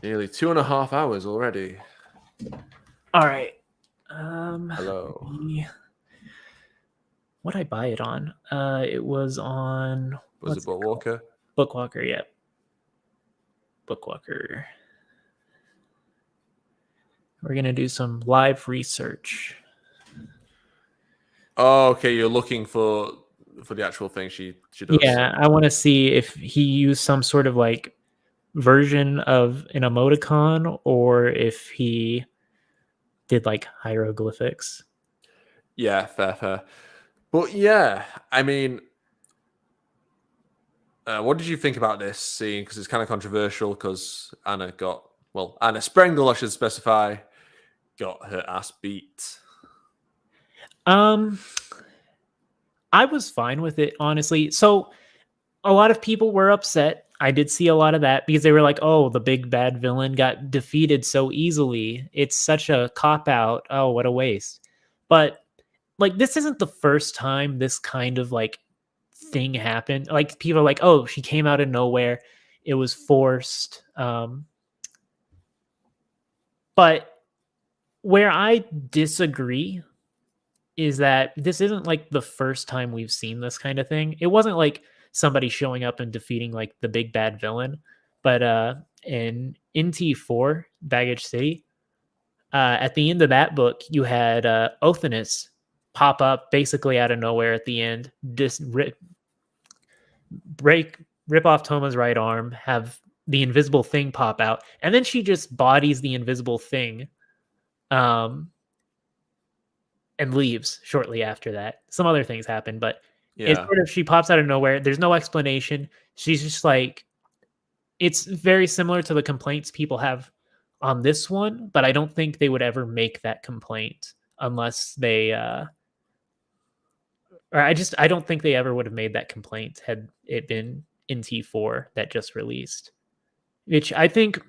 nearly 2.5 hours already. All right. Hello. What did I buy it on? It was on. Was it Bookwalker? Bookwalker, yeah. Bookwalker. We're gonna do some live research. Oh, okay. You're looking for the actual thing she does. Yeah, I want to see if he used some sort of like version of an emoticon or if he did like hieroglyphics. Yeah, fair. But yeah, I mean, what did you think about this scene? Because it's kind of controversial. Because Anna Sprengel, I should specify, got her ass beat. I was fine with it, honestly. So a lot of people were upset. I did see a lot of that because they were like, oh, the big bad villain got defeated so easily. It's such a cop out. Oh, what a waste. But like, this isn't the first time this kind of like thing happened. Like, people are like, oh, she came out of nowhere. It was forced. But where I disagree is that this isn't like the first time we've seen this kind of thing. It wasn't like somebody showing up and defeating like the big bad villain, but in NT4 Baggage City, at the end of that book, you had Othinus pop up basically out of nowhere at the end, just rip off Toma's right arm, have the invisible thing pop out, and then she just bodies the invisible thing. And leaves shortly after that. Some other things happen, but it's Yeah. sort of she pops out of nowhere. There's no explanation. She's just like, it's very similar to the complaints people have on this one, but I don't think they would ever make that complaint unless they or I don't think they ever would have made that complaint had it been in T4 that just released. Which I think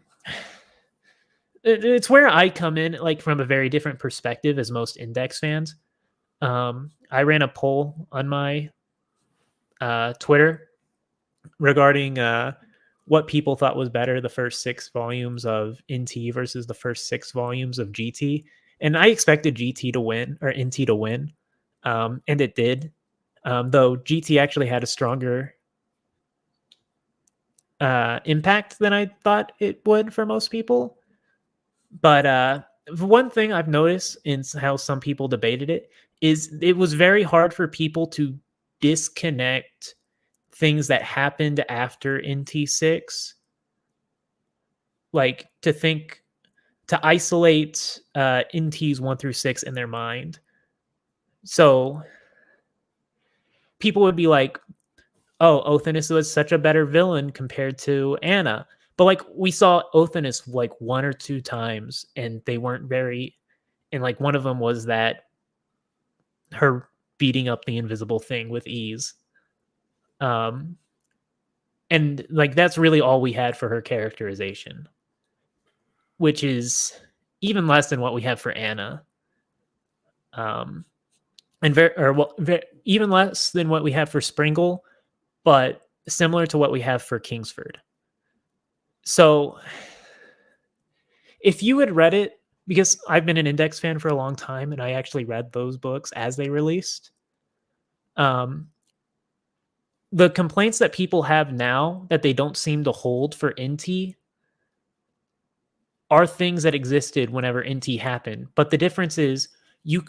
it's where I come in, like from a very different perspective as most Index fans. I ran a poll on my Twitter regarding what people thought was better, the first 6 volumes of NT versus the first 6 volumes of GT. And I expected GT to win, or NT to win, and it did. Though GT actually had a stronger impact than I thought it would for most people. But one thing I've noticed in how some people debated it is it was very hard for people to disconnect things that happened after NT6, like to isolate NTs 1 through 6 in their mind. So people would be like, oh, Othinus was such a better villain compared to Anna. But like we saw Othinus like 1 or 2 times, and they weren't very. And like one of them was that her beating up the invisible thing with ease. And like that's really all we had for her characterization, which is even less than what we have for Anna. And even less than what we have for Springle, but similar to what we have for Kingsford. So if you had read it, because I've been an Index fan for a long time, and I actually read those books as they released. The complaints that people have now that they don't seem to hold for NT are things that existed whenever NT happened. But the difference is you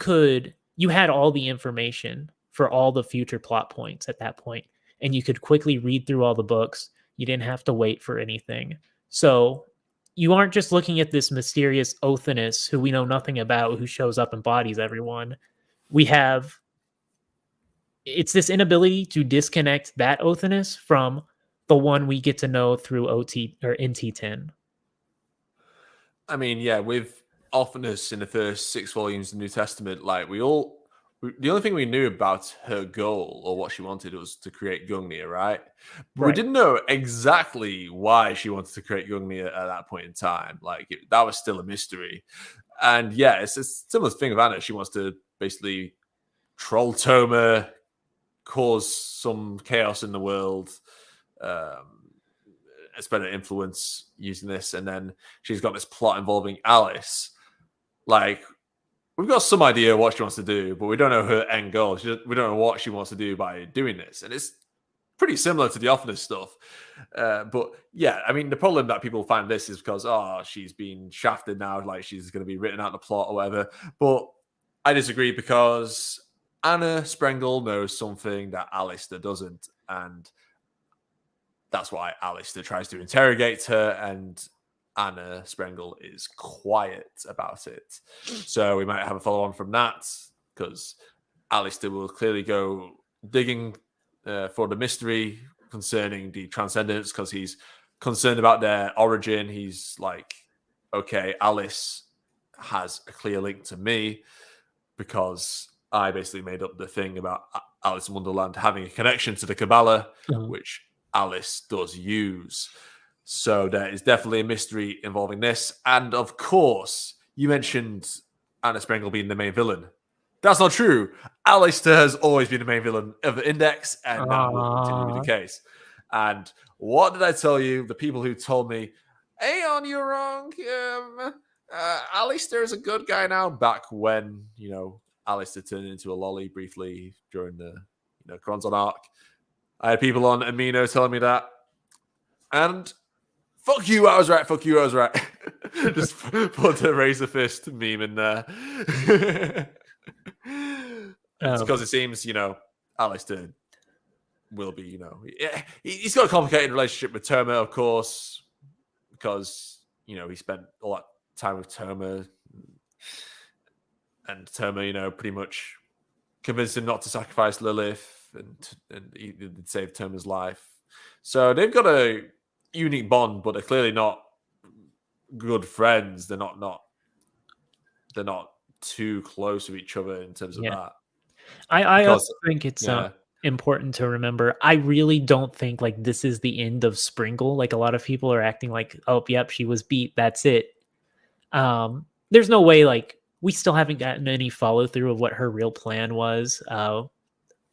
had all the information for all the future plot points at that point, and you could quickly read through all the books. You didn't have to wait for anything. So you aren't just looking at this mysterious Othinus who we know nothing about, who shows up and bodies everyone. It's this inability to disconnect that Othinus from the one we get to know through OT or NT10. I mean, yeah, with Othinus in the first 6 volumes of the New Testament, like the only thing we knew about her goal or what she wanted was to create Gungnir, right? But we didn't know exactly why she wanted to create Gungnir at that point in time. Like that was still a mystery. And yeah, it's a similar thing with Anna. She wants to basically troll Toma, cause some chaos in the world, spread an influence using this, and then she's got this plot involving Alice. Like, we've got some idea what she wants to do, but we don't know her end goal. We don't know what she wants to do by doing this. And it's pretty similar to the Offness stuff. But yeah, I mean, the problem that people find this is because, she's been shafted now, like she's going to be written out the plot or whatever. But I disagree because Anna Sprengel knows something that Alistair doesn't. And that's why Alistair tries to interrogate her, and Anna Sprengel is quiet about it. So we might have a follow-on from that, because Alistair will clearly go digging for the mystery concerning the Transcendents, because he's concerned about their origin. He's like, okay, Alice has a clear link to me because I basically made up the thing about Alice in Wonderland having a connection to the Kabbalah, which Alice does use. So there is definitely a mystery involving this. And of course, you mentioned Anna Sprengel being the main villain. That's not true. Alistair has always been the main villain of the Index, and that will continue to be the case. And what did I tell you? The people who told me, Aeon, you're wrong. Alistair is a good guy now. Back when, Alistair turned into a lolly briefly during the, Kronzon arc. I had people on Amino telling me that. And fuck you, I was right. Fuck you, I was right. Just put the Razor Fist meme in there. It's because it seems, Alistair will be, he's got a complicated relationship with Toma, of course, because, he spent all that time with Toma. And Toma, pretty much convinced him not to sacrifice Lilith, and he did save Toma's life. So they've got a unique bond, but they're clearly not good friends. They're not too close to each other in terms of that. I also think it's important to remember. I really don't think like this is the end of Springle. Like a lot of people are acting like, oh, yep, she was beat. That's it. There's no way, like, we still haven't gotten any follow through of what her real plan was.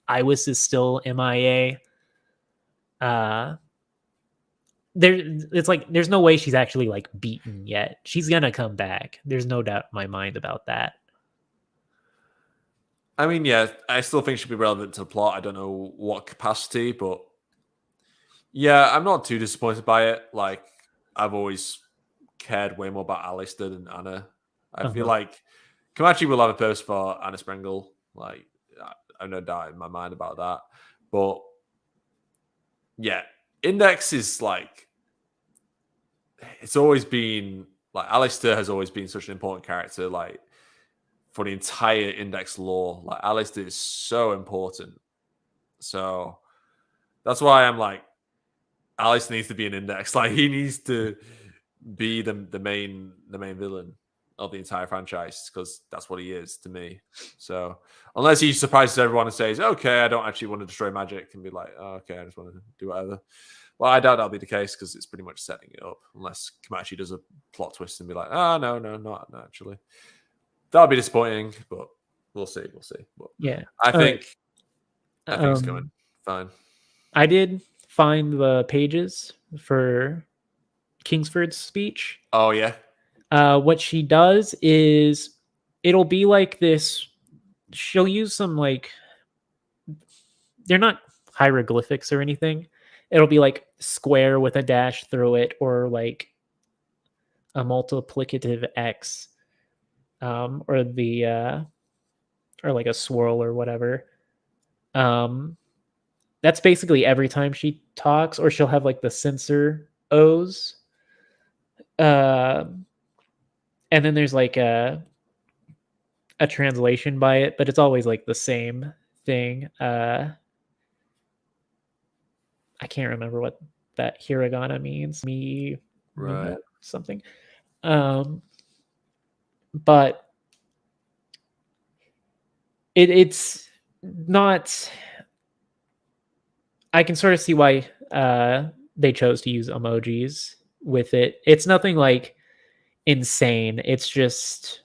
Iris is still MIA. It's like there's no way she's actually like beaten yet. She's gonna come back. There's no doubt in my mind about that. I mean, yeah, I still think she'd be relevant to the plot. I don't know what capacity, but yeah, I'm not too disappointed by it. Like, I've always cared way more about Alistair than Anna. I feel like Komachi will have a purpose for Anna Sprengel. Like, I have no doubt in my mind about that. But yeah, Index is like, it's always been like Alistair has always been such an important character. Like, for the entire Index lore, like Alistair is so important. So that's why I'm like, Alistair needs to be an Index. Like, he needs to be the main villain of the entire franchise, because that's what he is to me. So unless he surprises everyone and says, okay, I don't actually want to destroy magic, and be like, oh, okay, I just want to do whatever. Well, I doubt that'll be the case, because it's pretty much setting it up, unless Komachi does a plot twist and be like, oh, no, not actually. That'll be disappointing, but we'll see. But yeah, I think it's going fine. I did find the pages for Kingsford's speech. Oh yeah. What she does is it'll be like this. She'll use some like, they're not hieroglyphics or anything. It'll be like square with a dash through it, or like a multiplicative X, or like a swirl or whatever. That's basically every time she talks, or she'll have like the censor O's. And then there's like a translation by it, but it's always like the same thing. I can't remember what that hiragana means. Right. Something. But it's not. I can sort of see why they chose to use emojis with it. It's nothing like insane. It's just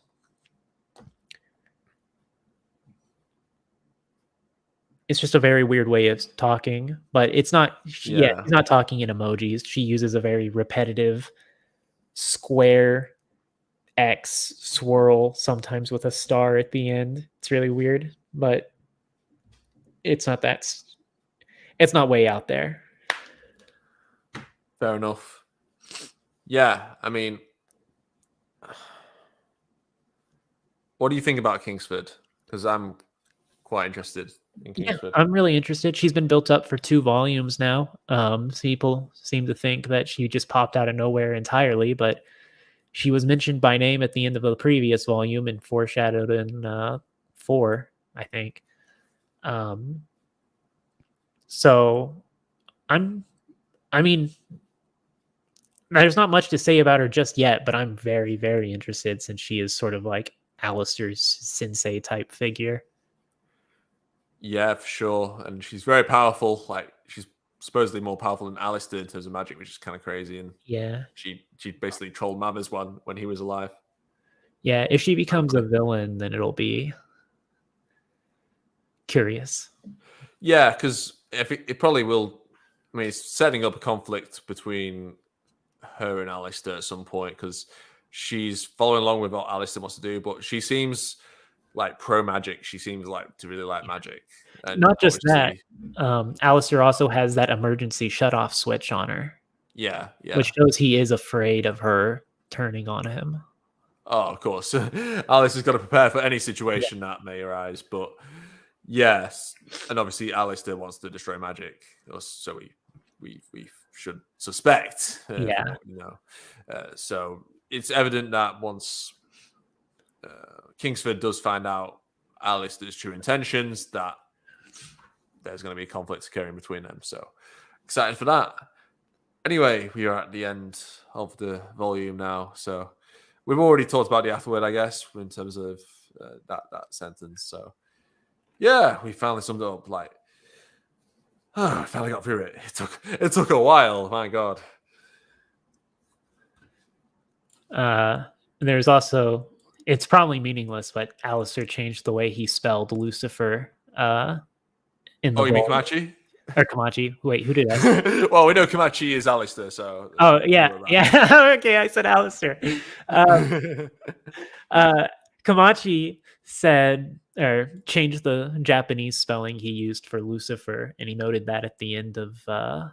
a very weird way of talking, but it's not. She's not talking in emojis. She uses a very repetitive square X swirl, sometimes with a star at the end. It's really weird, but it's not that. It's not way out there. Fair enough. Yeah, I mean, what do you think about Kingsford? Because I'm quite interested in Kingsford. Yeah, I'm really interested. She's been built up for 2 volumes now. People seem to think that she just popped out of nowhere entirely, but she was mentioned by name at the end of the previous volume and foreshadowed in 4, I think. So I mean, there's not much to say about her just yet, but I'm very, very interested, since she is sort of like Alistair's sensei type figure. Yeah, for sure. And she's very powerful. Like, she's supposedly more powerful than Alistair in terms of magic, which is kind of crazy. And yeah, she basically trolled Mathers one when he was alive. Yeah, if she becomes a villain, then it'll be curious. Yeah, because it probably will. I mean, it's setting up a conflict between her and Alistair at some point, because she's following along with what Alistair wants to do, but she seems like pro magic. She seems like to really like magic. And not just that, Alistair also has that emergency shut-off switch on her. Yeah. Which shows he is afraid of her turning on him. Oh, of course. Alice has got to prepare for any situation that may arise. But yes, and obviously Alistair wants to destroy magic, or so we should suspect. So it's evident that once Kingsford does find out Alistair's true intentions, that there's going to be a conflict occurring between them. So excited for that. Anyway, we are at the end of the volume now. So we've already talked about the afterword, I guess, in terms of that sentence. So yeah, we finally summed it up. Like, I finally got through it. It took a while. My God. there's also, it's probably meaningless, but Alistair changed the way he spelled Lucifer in the Oh, you mean volume. Komachi? Or Kamachi. Wait, who did I say? Well, we know Komachi is Alistair, so Oh, you yeah. were Yeah. Okay, I said Alistair. right. Kamachi said, or changed the Japanese spelling he used for Lucifer, and he noted that at the end of the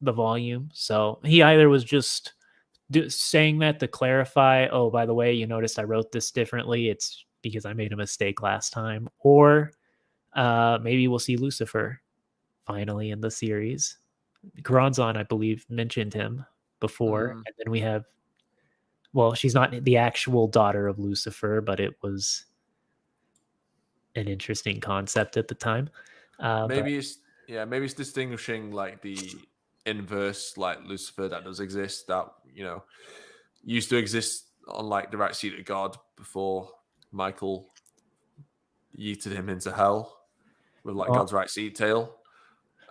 volume. So he either was just saying that to clarify, oh, by the way, you noticed I wrote this differently. It's because I made a mistake last time. Or maybe we'll see Lucifer finally in the series. Gronzon, I believe, mentioned him before. And then we have, well, she's not the actual daughter of Lucifer, but it was an interesting concept at the time. Maybe it's distinguishing like the inverse, like Lucifer that does exist, that used to exist on like the right seat of God before Michael yeeted him into hell with like God's right seat tail,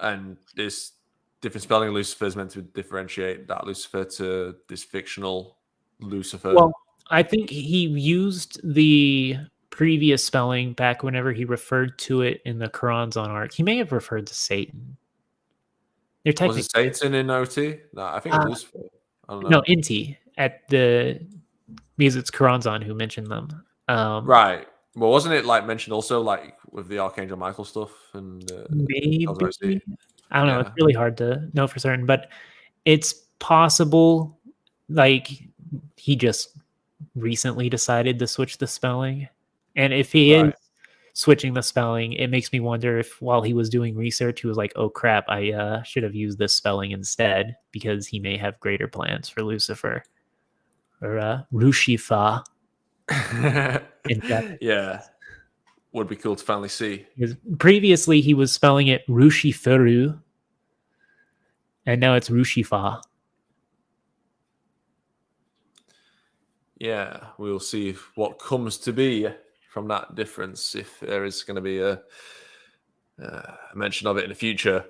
and this different spelling of Lucifer is meant to differentiate that Lucifer to this fictional Lucifer. Well, I think he used the previous spelling back whenever he referred to it in the Quran's arc. He may have referred to Satan. They're Was it technically Satan in OT? No, I think it was Lucifer. I don't know. no Inti at the because it's Quran's who mentioned them. Right. Well, wasn't it like mentioned also like with the Archangel Michael stuff and Maybe Right, I don't know. It's really hard to know for certain, but it's possible. Like he just recently decided to switch the spelling, and if he is switching the spelling, it makes me wonder if while he was doing research, he was like, "Oh crap, I should have used this spelling instead," because he may have greater plans for Lucifer or Rushifa in Japanese. Yeah, would be cool to finally see. Because previously he was spelling it Rushiferu, and now it's Rushifa. Yeah, we'll see what comes to be from that difference, if there is going to be a mention of it in the future.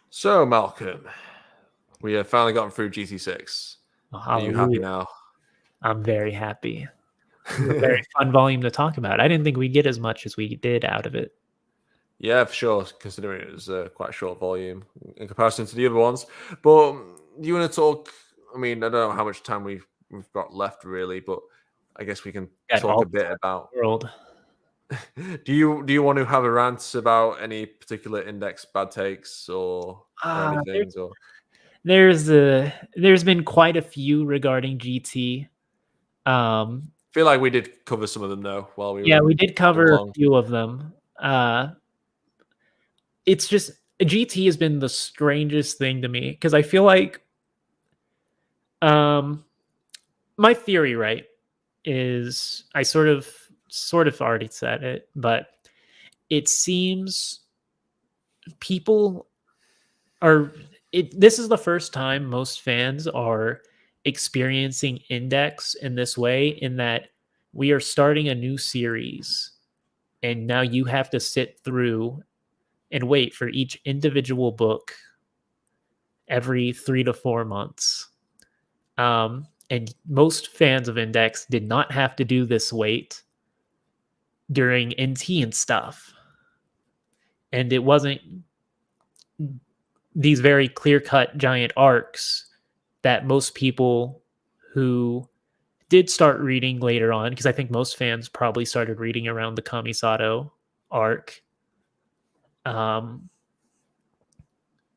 So, Malcolm, we have finally gotten through GT6. Are you happy now? I'm very happy. It was a very fun volume to talk about. I didn't think we'd get as much as we did out of it. Yeah, for sure, considering it was quite a short volume in comparison to the other ones. But do you want to talk? I mean, I don't know how much time we've got left, really, but I guess we can talk a bit about world. Do you want to have a rant about any particular index bad takes or anything? There's been quite a few regarding GT. I feel like we did cover some of them though while we we did cover a few of them. It's just GT has been the strangest thing to me because I feel like my theory, right, is I sort of already said it, but it seems people are this is the first time most fans are experiencing index in this way, in that we are starting a new series and now you have to sit through and wait for each individual book every 3 to 4 months. And most fans of Index did not have to do this wait during NT and stuff. And it wasn't these very clear-cut giant arcs that most people who did start reading later on, because I think most fans probably started reading around the Kamisato arc.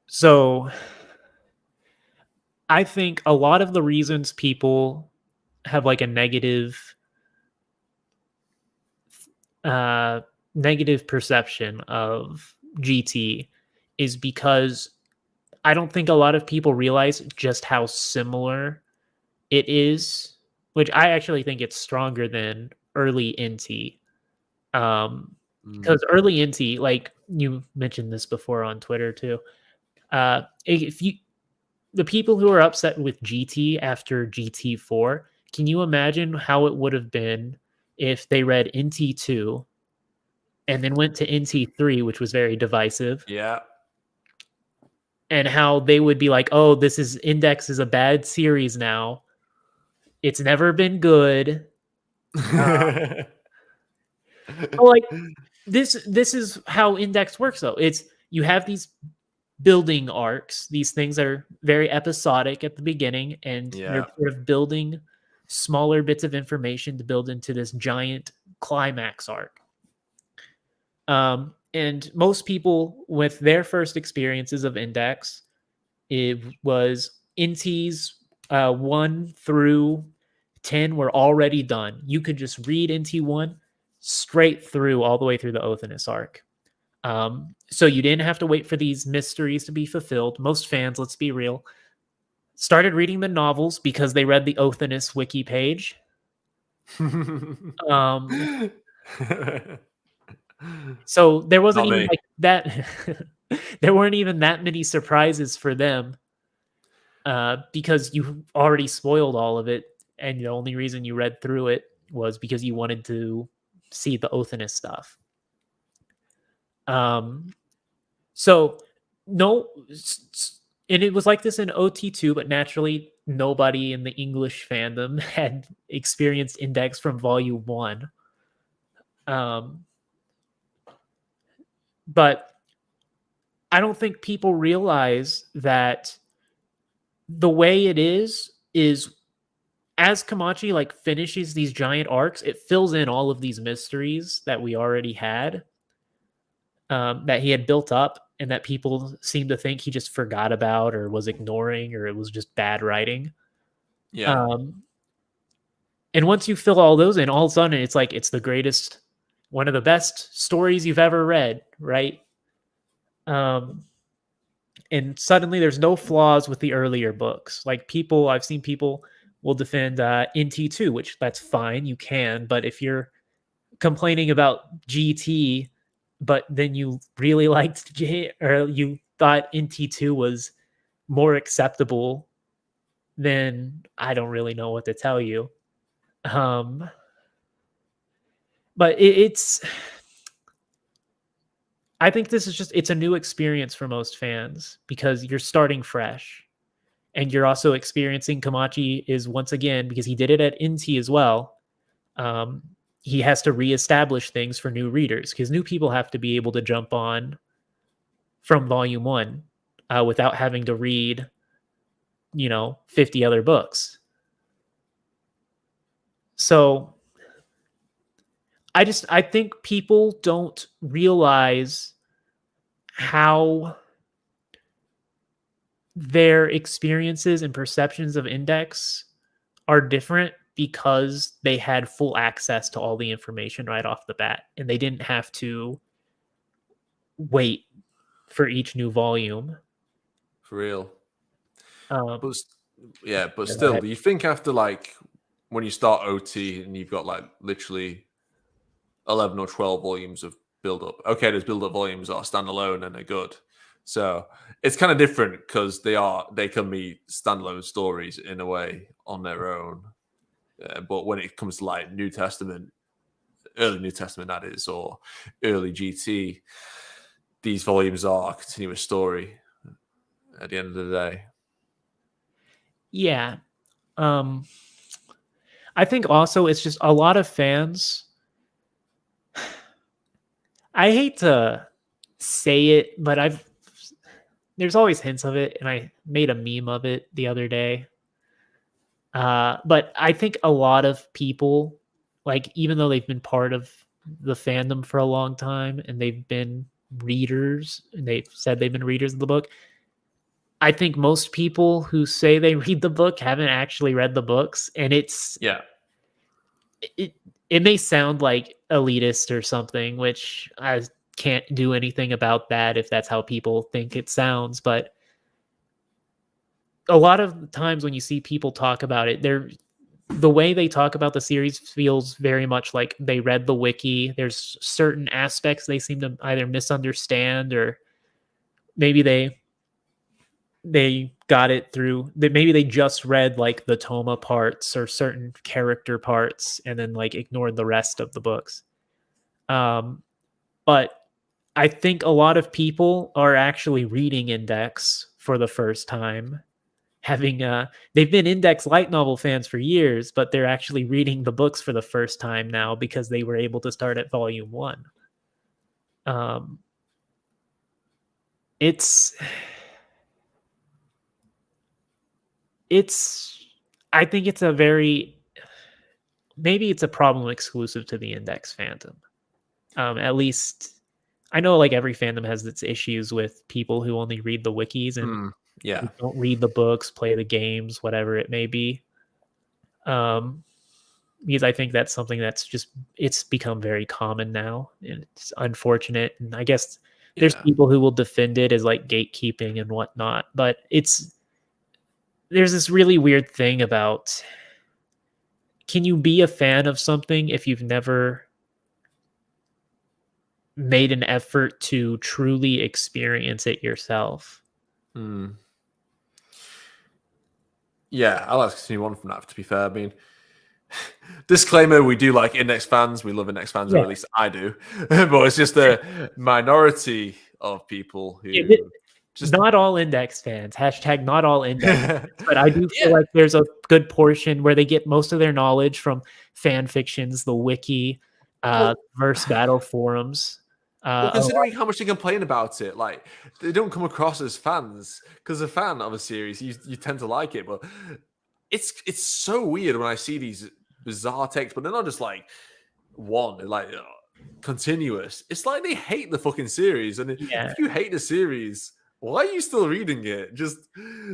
So I think a lot of the reasons people have like a negative perception of GT is because I don't think a lot of people realize just how similar it is, which I actually think it's stronger than early NT. Because early NT, like you mentioned this before on Twitter too, the people who are upset with GT after GT4, can you imagine how it would have been if they read NT2 and then went to NT3, which was very divisive? Yeah. and how they would be like, "Oh, this is Index is a bad series now. It's never been good." Like this is how Index works though. It's you have these building arcs, these things that are very episodic at the beginning, and you're Yeah. sort of building smaller bits of information to build into this giant climax arc. And most people with their first experiences of Index, it was Inties 1 through 10 were already done. You could just read Inti 1 straight through all the way through the Othinus arc. So you didn't have to wait for these mysteries to be fulfilled. Most fans, let's be real, started reading the novels because they read the Othinus wiki page. Um, so there wasn't Not even me. like that. There weren't even that many surprises for them because you already spoiled all of it, and the only reason you read through it was because you wanted to see the Othinus stuff. So no, and it was like this in OT2, but naturally nobody in the English fandom had experienced Index from Volume 1. But I don't think people realize that the way it is as Kamachi like finishes these giant arcs, it fills in all of these mysteries that we already had, that he had built up, and that people seem to think he just forgot about or was ignoring, or it was just bad writing. Yeah. And once you fill all those in, all of a sudden it's like it's the greatest, one of the best stories you've ever read, right? And suddenly there's no flaws with the earlier books. Like I've seen people will defend Inti 2, which that's fine, you can, but if you're complaining about GT, but then you really liked or you thought Inti 2 was more acceptable, then I don't really know what to tell you. But it's I think this is just it's a new experience for most fans because you're starting fresh. And you're also experiencing Kamachi is once again, because he did it at Inti as well. Um, he has to reestablish things for new readers because new people have to be able to jump on from volume 1 without having to read, 50 other books. So I think people don't realize how their experiences and perceptions of Index are different because they had full access to all the information right off the bat, and they didn't have to wait for each new volume. For real. Um, But yeah, but go still, ahead. do you think after like when you start OT and you've got like literally 11 or 12 volumes of build up, okay, there's build up volumes that are standalone and they're good. So it's kind of different because they can be standalone stories in a way on their own. But when it comes to like New Testament, early New Testament that is, or early GT, these volumes are a continuous story at the end of the day. Yeah. I think also it's just a lot of fans. I hate to say it, but there's always hints of it, and I made a meme of it the other day. But I think a lot of people, like, even though they've been part of the fandom for a long time and they've been readers and they've said they've been readers of the book, I think most people who say they read the book haven't actually read the books. And Yeah, it may sound like elitist or something, which I can't do anything about that if that's how people think it sounds. But a lot of times when you see people talk about it, the way they talk about the series feels very much like they read the wiki. There's certain aspects they seem to either misunderstand, or maybe they got it through that maybe they just read like the Toma parts or certain character parts and then like ignored the rest of the books. But I think a lot of people are actually reading Index for the first time. Having they've been Index light novel fans for years, but they're actually reading the books for the first time now because they were able to start at volume 1. It's I think it's a very, maybe it's a problem exclusive to the Index fandom. At least I know like every fandom has its issues with people who only read the wikis and Yeah. don't read the books, play the games, whatever it may be. Because I think that's something that's just, it's become very common now, and it's unfortunate. And I guess there's people who will defend it as like gatekeeping and whatnot, but there's this really weird thing about, can you be a fan of something if you've never made an effort to truly experience it yourself? Yeah, I'll ask you one from that, to be fair. I mean, disclaimer, we do like Index fans. We love Index fans, or at least I do. But it's just a minority of people who just... Not all Index fans. # not all Index fans. But I do feel like there's a good portion where they get most of their knowledge from fan fictions, the wiki, verse battle forums. Well, considering how much they complain about it, like, they don't come across as fans. Because a fan of a series, you tend to like it, but it's so weird when I see these bizarre takes, but they're not just like one, like continuous. It's like they hate the fucking series, and if you hate the series, why are you still reading it? Just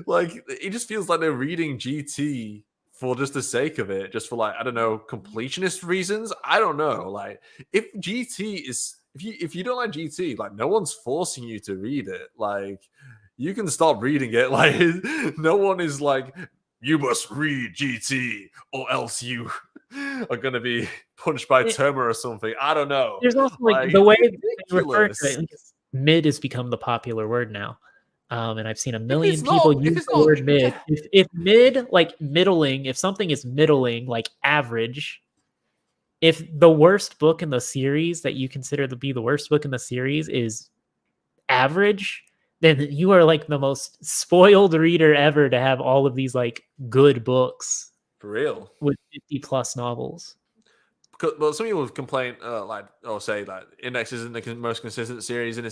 like, it just feels like they're reading GT for just the sake of it, just for like, I don't know, completionist reasons. I don't know. Like, if GT is, if you don't like GT, like, no one's forcing you to read it. Like, you can stop reading it. Like, no one is like, you must read GT or else you are going to be punched by Terma or something. I don't know. There's also like the way they refer to it. Mid has become the popular word now. And I've seen a million people use the word mid. If mid, like middling, if something is middling, like average, if the worst book in the series that you consider to be the worst book in the series is average, then you are like the most spoiled reader ever to have all of these like good books. For real. With 50+ novels. Well, some people complain, say that Index isn't the most consistent series, and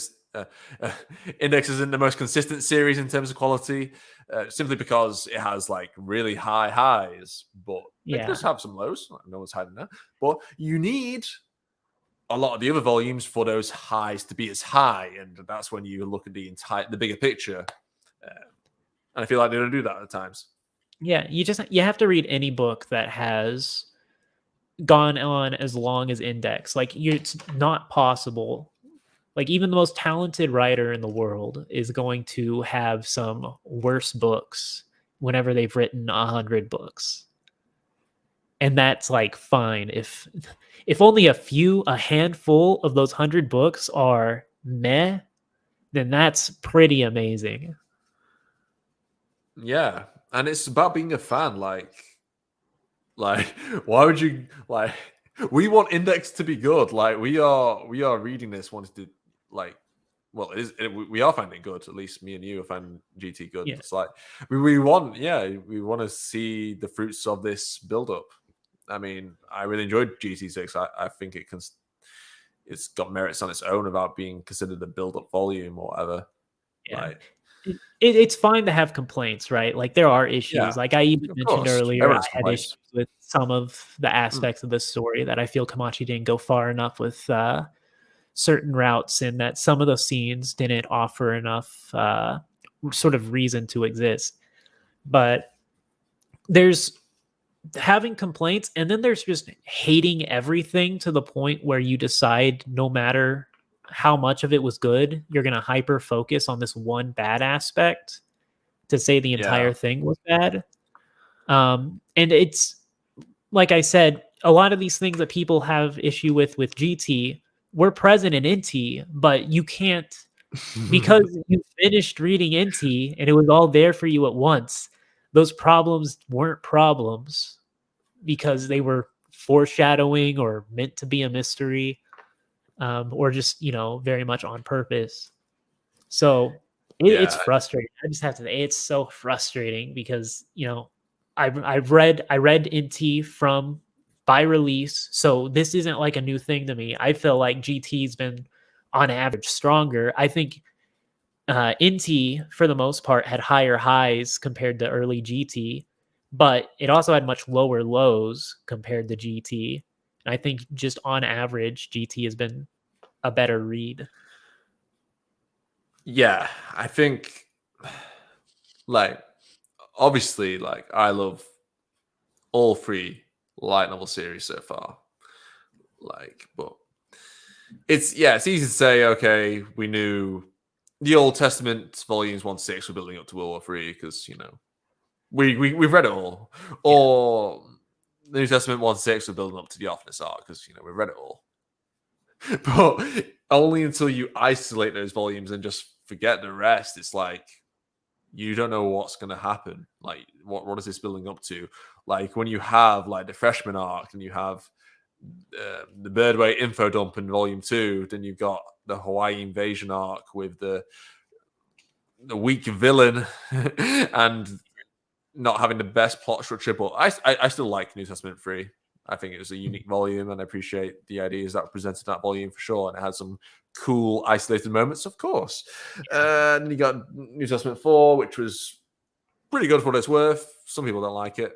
Index isn't the most consistent series in terms of quality, simply because it has like really high highs, but it does have some lows. No one's hiding that. But you need a lot of the other volumes for those highs to be as high, and that's when you look at the bigger picture. And I feel like they don't do that at times. Yeah, you have to read any book that has gone on as long as Index. Like, it's not possible. Like, even the most talented writer in the world is going to have some worse books whenever they've written 100 books. And that's like fine. If only a handful of those 100 books are meh, then that's pretty amazing. Yeah, and it's about being a fan. Like, why would you like? We want Index to be good. Like, we are reading this wanting to like. Well, we are finding it good. At least me and you are finding GT good. Yeah. It's like we want to see the fruits of this build up. I mean, I really enjoyed GT6. I think it's got merits on its own about being considered a build up volume or whatever. Yeah. Like, it's fine to have complaints, right? Like, there are issues. Yeah, like I even mentioned earlier, I had issues with some of the aspects of the story that I feel Komachi didn't go far enough with certain routes, and that some of the scenes didn't offer enough sort of reason to exist. But there's having complaints, and then there's just hating everything to the point where you decide no matter how much of it was good, you're going to hyper focus on this one bad aspect to say the entire thing was bad. And it's like I said, a lot of these things that people have issue with GT were present in NT, but you can't, because you finished reading NT and it was all there for you at once. Those problems weren't problems because they were foreshadowing or meant to be a mystery. Or just, very much on purpose. So It's Yeah, frustrating. I just have to say it's so frustrating because, I've read NT from by release, so this isn't like a new thing to me. I feel like GT's been on average stronger. I think NT for the most part had higher highs compared to early GT, but it also had much lower lows compared to GT. And I think just on average, GT has been a better read. yeah. I think, like, obviously, like, I love all three light novel series so far. Like, but it's easy to say, okay, we knew the Old Testament volumes 1-6 were building up to World War III because, we've read it all. Yeah, Or the New Testament 1-6 were building up to the Office arc because, we've read it all. But only until you isolate those volumes and just forget the rest, it's like you don't know what's going to happen. Like, what is this building up to? Like, when you have like the freshman arc and you have the Birdway info dump in volume 2, then you've got the Hawaii invasion arc with the weak villain and not having the best plot structure. But I still like New Testament 3. I think it was a unique volume, and I appreciate the ideas that were presented in that volume for sure. And it had some cool isolated moments, of course. And you got New Testament 4, which was pretty good for what it's worth. Some people don't like it,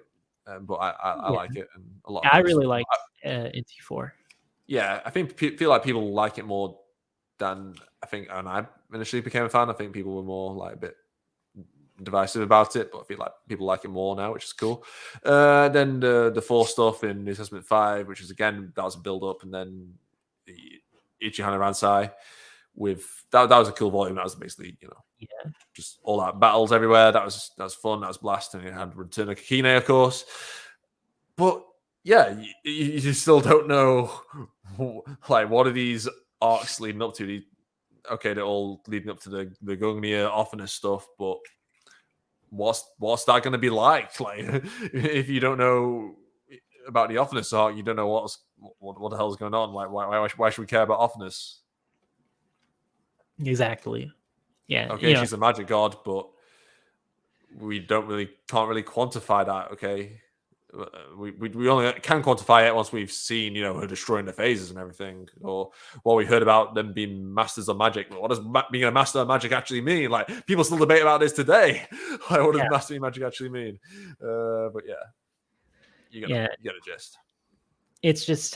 but I yeah. like it, and a lot of I people. really like NT4. Yeah, I think feel like people like it more than I think. And I initially became a fan. I think people were more like a bit divisive about it, but I feel like people like it more now, which is cool. Then the 4 stuff in New Testament 5, which is again that was a build up, and then the Ichihana Ransai with that was a cool volume. That was basically Yeah, just all out battles everywhere. That was fun. That was blast, and it had Return of Kakine, of course. But yeah, you still don't know like what are these arcs leading up to. Okay, they're all leading up to the Gungnir Offenus stuff, but what's that going to be like? Like, if you don't know about the Offenus arc, you don't know what the hell's going on. Like, why should we care about Offenus? exactly. Yeah, Okay, she's a magic god, but we can't really quantify that. Okay, we only can quantify it once we've seen her destroying the phases and everything, or what we heard about them being masters of magic. But what does being a master of magic actually mean? Like, people still debate about this today. Like, what does yeah, mastering magic actually mean? But yeah, yeah. you get a gist. It's just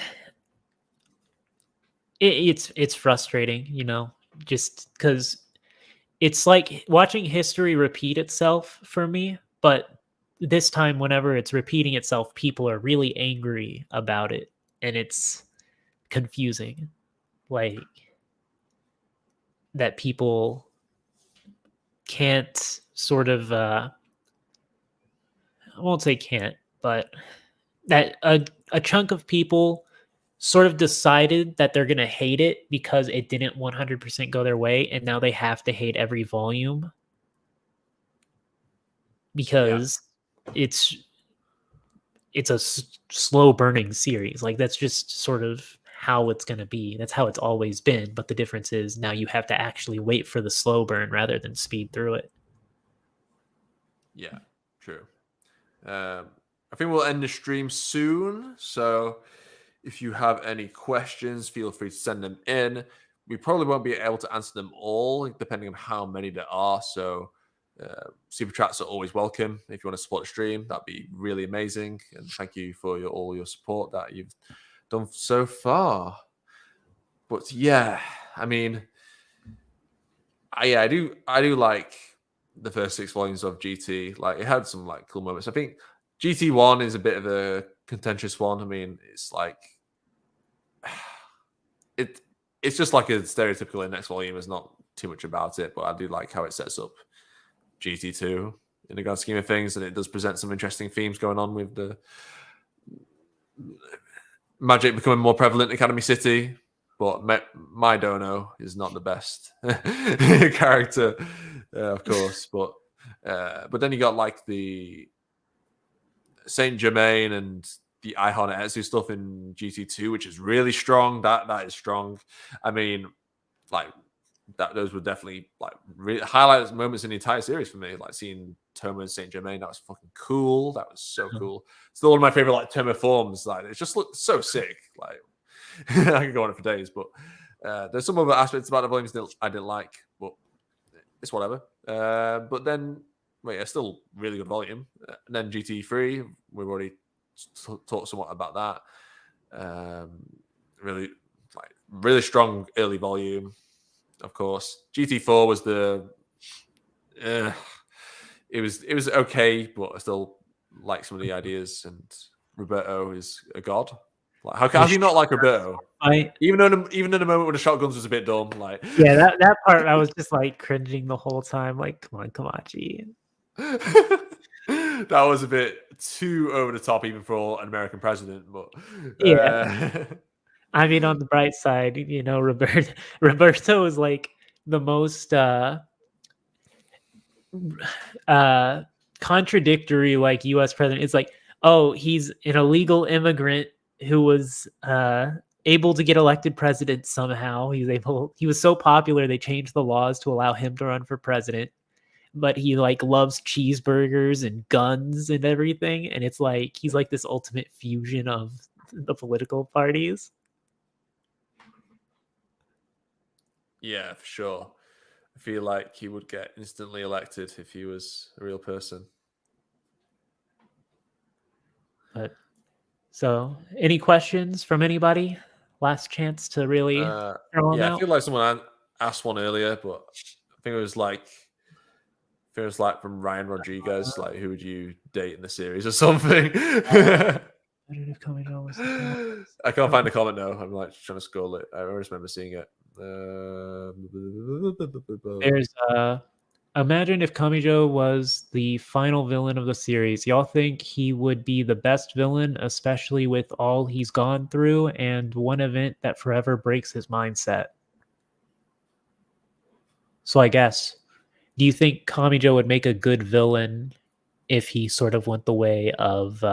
it's frustrating, just because it's like watching history repeat itself for me. But this time, whenever it's repeating itself, people are really angry about it, and it's confusing. Like that people can't sort of I won't say can't, but that a chunk of people sort of decided that they're going to hate it because it didn't 100% go their way, and now they have to hate every volume Yeah, because it's a slow burning series. Like, that's just sort of how it's going to be. That's how it's always been, but the difference is now you have to actually wait for the slow burn rather than speed through it. yeah, true. I think we'll end the stream soon. So if you have any questions, feel free to send them in. We probably won't be able to answer them all, depending on how many there are. So super chats are always welcome. If you want to support the stream, that'd be really amazing. And thank you for all your support that you've done so far. But yeah, I mean, I do like the first 6 volumes of GT. Like, it had some like cool moments. I think GT1 is a bit of a contentious one. I mean, it's like it's just like a stereotypical next volume. There's not too much about it, but I do like how it sets up GT2 in the grand scheme of things, and it does present some interesting themes going on with the magic becoming more prevalent in Academy City. But my Dono is not the best character, of course. But then you got like the Saint Germain and the Ihon Etsu stuff in GT2, which is really strong. That is strong. I mean, like, those were definitely like really highlight moments in the entire series for me. Like seeing Toma and Saint Germain, that was fucking cool. That was so cool. Still one of my favorite like Toma forms. Like it just looked so sick. Like I could go on it for days, but there's some other aspects about the volumes that I didn't like, but it's whatever. But then, wait, it's still really good volume. And then GT3, we've already talked somewhat about that. Really strong early volume. Of course, GT4 was it was okay, but I still like some of the ideas. And Roberto is a god. Like, how do you not like Roberto? Even in the moment when the shotguns was a bit dumb, like yeah, that part I was just like cringing the whole time. Like, come on, Kamachi. That was a bit too over the top, even for an American president. But yeah. I mean, on the bright side, Roberto is like the most contradictory like U.S. president. It's like, oh, he's an illegal immigrant who was able to get elected president somehow. He was so popular they changed the laws to allow him to run for president. But he like loves cheeseburgers and guns and everything, and it's like he's like this ultimate fusion of the political parties. Yeah, for sure. I feel like he would get instantly elected if he was a real person. But so, any questions from anybody? Last chance to really throw them out. I feel like someone asked one earlier, but I think it was like from Ryan Rodriguez, like who would you date in the series or something? I can't find the comment now. I'm like trying to scroll it. I always remember seeing it. There's imagine if Kamijo was the final villain of the series. Y'all think he would be the best villain, especially with all he's gone through and one event that forever breaks his mindset? So I guess, do you think Kamijo would make a good villain if he sort of went the way of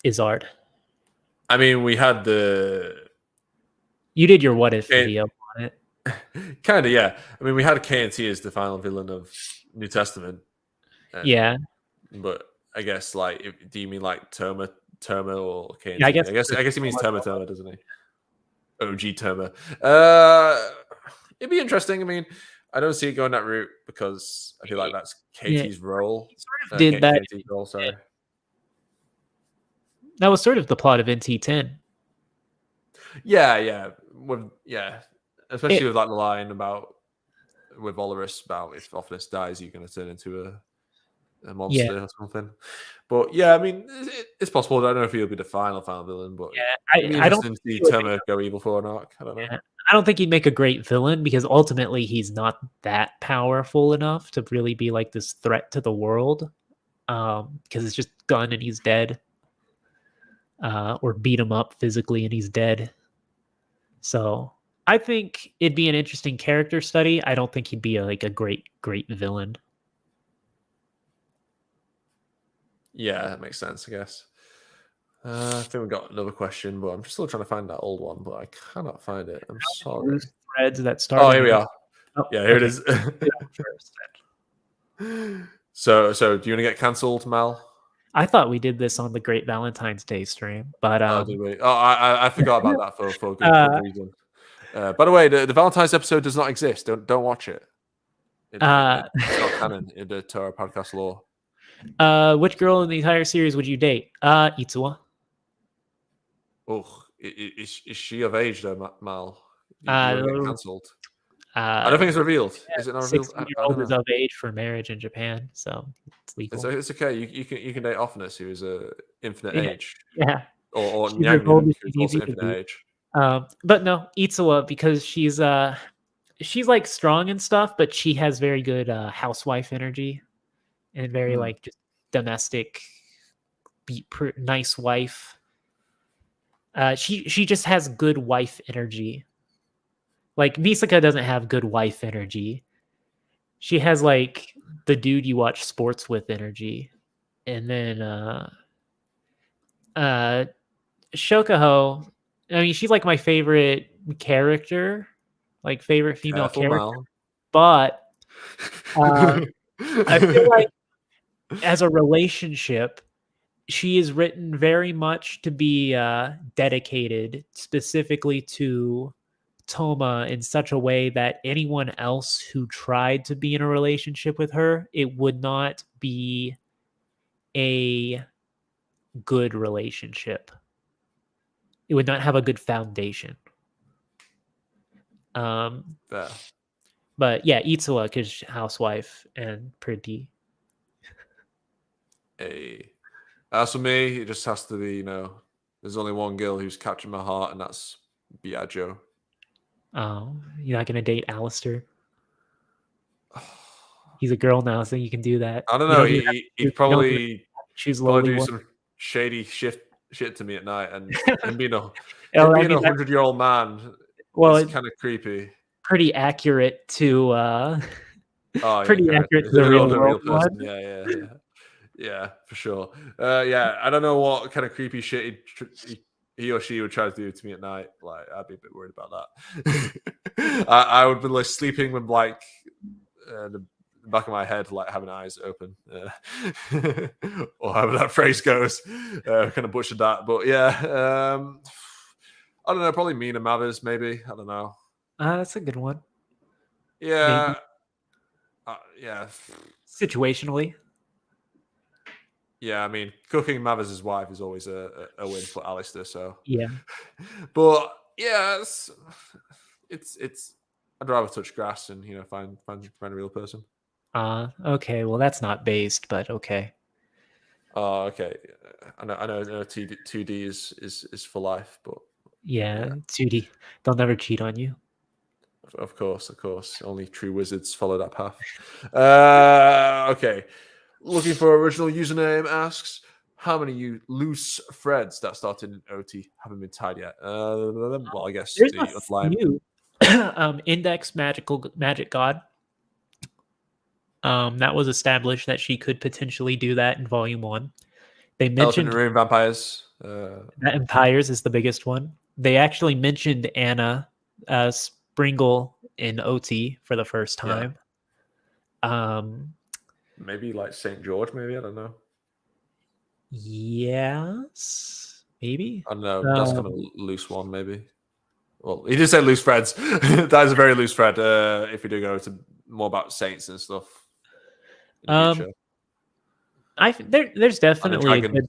Izzard? I mean, we had you did your what if video on it. Kind of, yeah. I mean, we had KNT as the final villain of New Testament. Yeah. But I guess, like, do you mean like Toma or KNT? Yeah, I guess he means Toma, doesn't he? OG Toma. It'd be interesting. I mean, I don't see it going that route because I feel like that's Katie's role. He sort of did that. KT's role, sorry. That was sort of the plot of NT10. Yeah. Especially with like the line about with Olorus about if Offness dies, you're going to turn into a monster or something. But yeah, I mean, it's possible. I don't know if he'll be the final villain, but I don't see Toma go evil for an arc. I don't know. Yeah. I don't think he'd make a great villain because ultimately he's not that powerful enough to really be like this threat to the world. Because it's just gun and he's dead. Or beat him up physically and he's dead. So I think it'd be an interesting character study. I don't think he'd be a great villain. Yeah, that makes sense, I guess. I think we've got another question, but I'm still trying to find that old one, but I cannot find it. I'm sorry. Threads that started. Oh, here we are. Oh, yeah, here it is. So do you want to get cancelled, Mal? I thought we did this on the Great Valentine's Day stream, but did we? Oh, I forgot about that for a good reason. By the way, the Valentine's episode does not exist. Don't watch it. It's not canon in the Toaru podcast lore. Which girl in the entire series would you date? Itsuwa. Oh, is she of age though, Mal? You get cancelled. I don't think it's revealed. Is it not revealed? 16-year-old is of age for marriage in Japan, so it's legal. It's okay. You can date Offness, who is a infinite age. Yeah. Or Nyang, who's also infinite age. But no, Itsuwa, because she's like strong and stuff, but she has very good housewife energy and very like just domestic, nice wife. She just has good wife energy. Like Misaka doesn't have good wife energy. She has like the dude you watch sports with energy. And then Shokuho, I mean, she's like my favorite character, like favorite female Careful, character, Mal. but I feel like as a relationship, she is written very much to be dedicated specifically to Toma in such a way that anyone else who tried to be in a relationship with her, it would not be a good relationship. It would not have a good foundation. Fair. But yeah, Itsuwa, because housewife and pretty. Hey. As for me, it just has to be, there's only one girl who's captured my heart, and that's Biagio. Oh, you're not gonna date Alistair? He's a girl now, so you can do that. I don't You know. don't even have He'd you don't even probably choose lowly do one. some shady shit to me at night, and him being a Oh, I mean, 100-year-old man well, is kind of creepy. pretty accurate to Oh yeah, pretty correct. accurate to the real world person. one. Yeah, for sure. Yeah, I don't know what kind of creepy shit he or she would try to do to me at night. Like, I'd be a bit worried about that. I would be like sleeping with like the back of my head, like having eyes open, or however that phrase goes. Kind of butchered that, but yeah. I don't know. Probably Mina Mathers, maybe. I don't know. That's a good one. Yeah. Yeah. Situationally. Yeah, I mean, cooking Mathers' wife is always a win for Alistair. So yeah, but yeah, it's. I'd rather touch grass and find a real person. Okay. Well, that's not based, but okay. Oh, okay. I know. 2D is for life, but yeah. 2D. They'll never cheat on you. Of course. Only true wizards follow that path. Okay. Looking for original username asks, how many loose threads that started in OT haven't been tied yet? Well, I guess There's the a line. few. Index magic god. That was established that she could potentially do that in volume 1. They Elephant in mentioned the Room vampires. that Empires is the biggest one. They actually mentioned Anna Springle in OT for the first time. Maybe like St. George, maybe, I don't know. Yes, maybe. I don't know. That's kind of a loose one, maybe. Well, he did say loose threads. That is a very loose thread. If we do go to more about saints and stuff in the future. There's definitely a good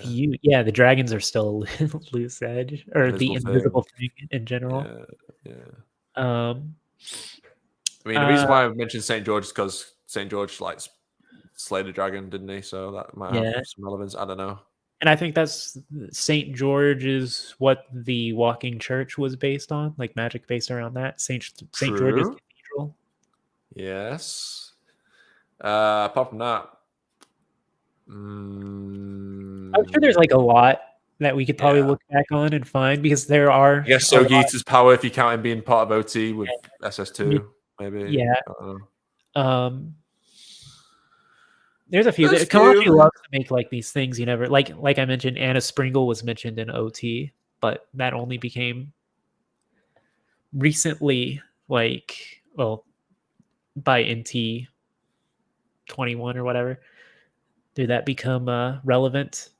few. Yeah, the dragons are still a loose edge, or the invisible thing in general. Yeah. I mean, the reason why I mentioned St. George is because St. George like slayed a dragon, didn't he? So that might have some relevance. I don't know. And I think that's St. George is what the Walking Church was based on, like magic based around that. St. George's Cathedral. Yes. Apart from that, I'm sure there's like a lot that we could probably look back on and find, because there are. I guess Sogita's power, if you count him being part of OT with SS2, maybe. Yeah. There's a few. Kamachi loves to make like these things you never like I mentioned. Anna Springle was mentioned in OT, but that only became recently, like, well, by NT 21 or whatever. Did that become relevant?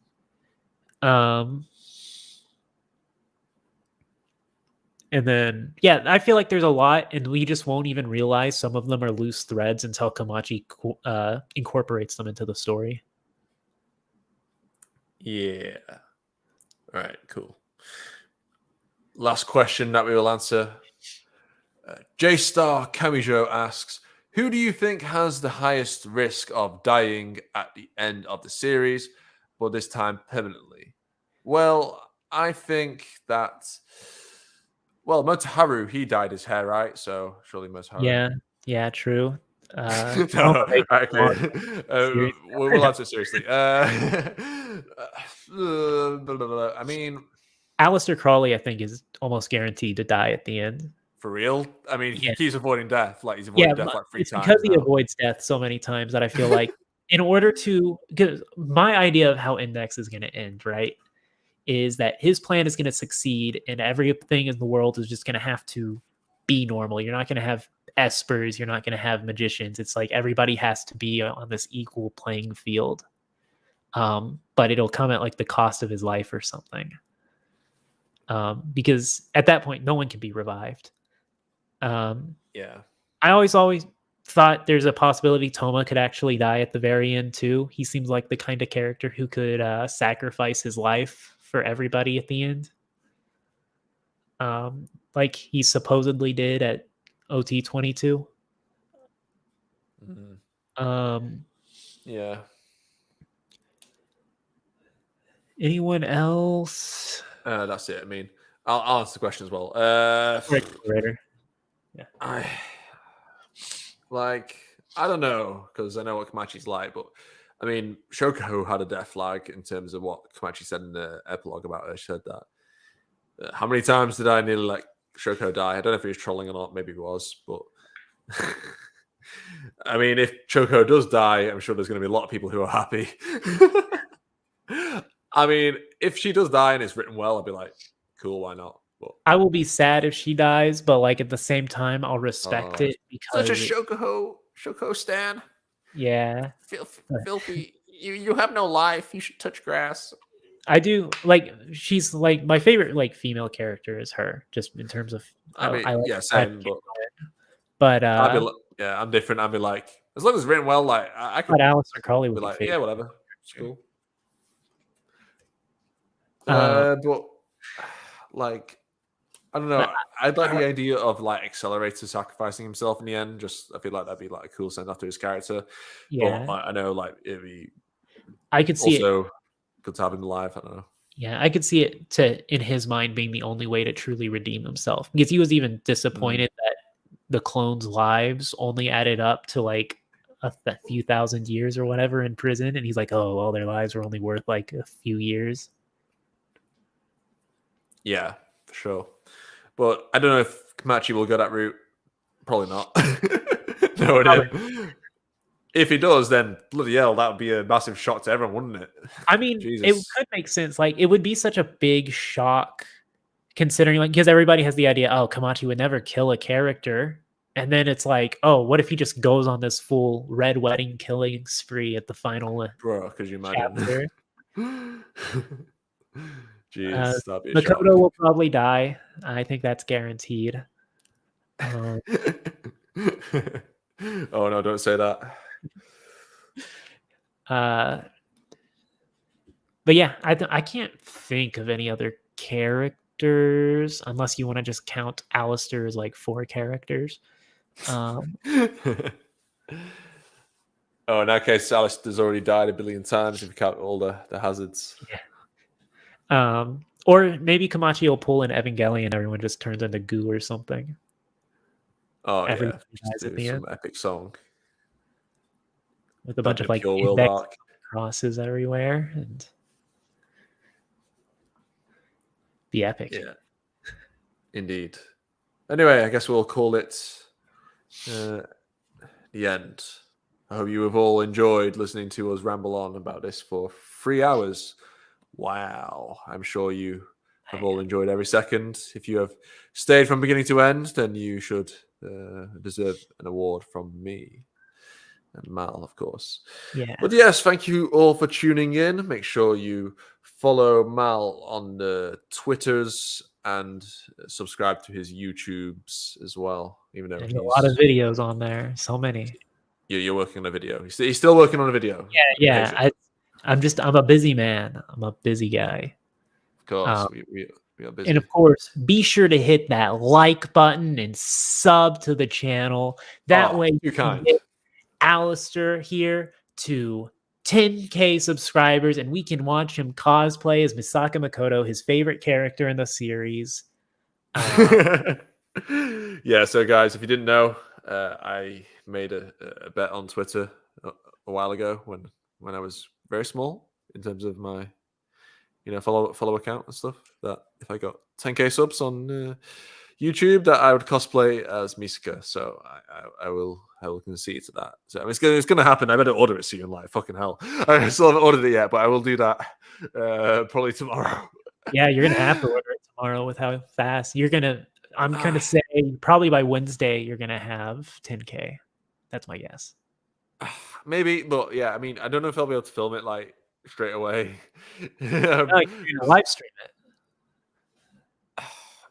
And then, yeah, I feel like there's a lot, and we just won't even realize some of them are loose threads until Kamachi incorporates them into the story. Yeah. All right, cool. Last question that we will answer. J-Star Kamijo asks, who do you think has the highest risk of dying at the end of the series, but this time permanently? Well, I think that... Well, Motoharu, he dyed his hair, right? So surely Motoharu. Yeah, true. No, okay. We'll answer seriously. I mean, Aleister Crowley, I think, is almost guaranteed to die at the end. For real? I mean, he keeps avoiding death. Like, he's avoided death like 3 it's times. Because he avoids death so many times that I feel like in order to... Because my idea of how Index is going to end, right, is that his plan is going to succeed and everything in the world is just going to have to be normal. You're not going to have espers, you're not going to have magicians. It's like everybody has to be on this equal playing field. But it'll come at like the cost of his life or something. Because at that point, no one can be revived. Yeah. I always thought there's a possibility Toma could actually die at the very end too. He seems like the kind of character who could sacrifice his life for everybody at the end. Like he supposedly did at OT22. Yeah. Anyone else? That's it. I mean, I'll answer the question as well. Yeah. I don't know, because I know what Komachi's like, but I mean, Shoko had a death flag in terms of what Komachi said in the epilogue about her. She said that. How many times did I nearly let Shoko die? I don't know if he was trolling or not. Maybe he was, but I mean, if Shoko does die, I'm sure there's going to be a lot of people who are happy. I mean, if she does die and it's written well, I'll be like, cool, why not? But I will be sad if she dies, but like at the same time, I'll respect it because such a Shoko stan. Yeah, filthy. You have no life. You should touch grass. I do like. She's like my favorite like female character is her, just in terms of. I mean, like, yeah, same. But I'm different. I'd be like, as long as it's written well, like I could. But Alistair Crowley would be like, favorite. yeah, whatever, it's cool. But like, I don't know. I'd like the idea of like Accelerator sacrificing himself in the end. Just I feel like that'd be like a cool send after his character. Yeah, but, like, I know like it'd be. I could see also it. Good to have him alive. I don't know. Yeah, I could see it in his mind being the only way to truly redeem himself, because he was even disappointed that the clones' lives only added up to like a few thousand years or whatever in prison, and he's like, oh, well, their lives were only worth like a few years. Yeah, for sure. But I don't know if Komachi will go that route. Probably not. No idea. If he does, then bloody hell, that would be a massive shock to everyone, wouldn't it? I mean, it could make sense. Like, it would be such a big shock, considering, like, because everybody has the idea, oh, Komachi would never kill a character. And then it's like, oh, what if he just goes on this full Red Wedding killing spree at the final Bro, could you imagine? Jeez, that'd be a shock. Makoto will probably die. I think that's guaranteed. Oh, no, don't say that. But yeah, I can't think of any other characters unless you want to just count Alistair as like 4 characters. Oh, in that case, Alistair's already died a billion times if you count all the hazards. Yeah. Or maybe Komachi will pull in Evangelion, everyone just turns into goo or something. Oh, yeah. Just do some epic song. With a bunch of like crosses everywhere and be epic. Yeah. Indeed. Anyway, I guess we'll call it the end. I hope you have all enjoyed listening to us ramble on about this for 3 hours. Wow. I'm sure you have all enjoyed every second. If you have stayed from beginning to end, then you should deserve an award from me. And Mal, of course. Yeah. But yes, thank you all for tuning in. Make sure you follow Mal on the Twitters and subscribe to his YouTubes as well. Even though there's a lot of videos on there, so many. You're working on a video. He's still working on a video. Yeah. I'm a busy man. I'm a busy guy. Of course, we are busy. And of course, be sure to hit that like button and sub to the channel. That way you can get Alistair here to 10K subscribers, and we can watch him cosplay as Misaka Makoto, his favorite character in the series. Yeah, so guys, if you didn't know, I made a bet on Twitter a while ago when I was very small in terms of my follow account and stuff, that if I got 10K subs on YouTube, that I would cosplay as Misaka. So I will concede to that. So I mean, it's gonna happen. I better order it soon. Like fucking hell, I still haven't ordered it yet, but I will do that probably tomorrow. Yeah, you're gonna have to order it tomorrow with how fast you're gonna. I'm gonna say probably by Wednesday you're gonna have 10K. That's my guess. Maybe, but yeah, I mean, I don't know if I'll be able to film it like straight away. No, you're gonna live stream it.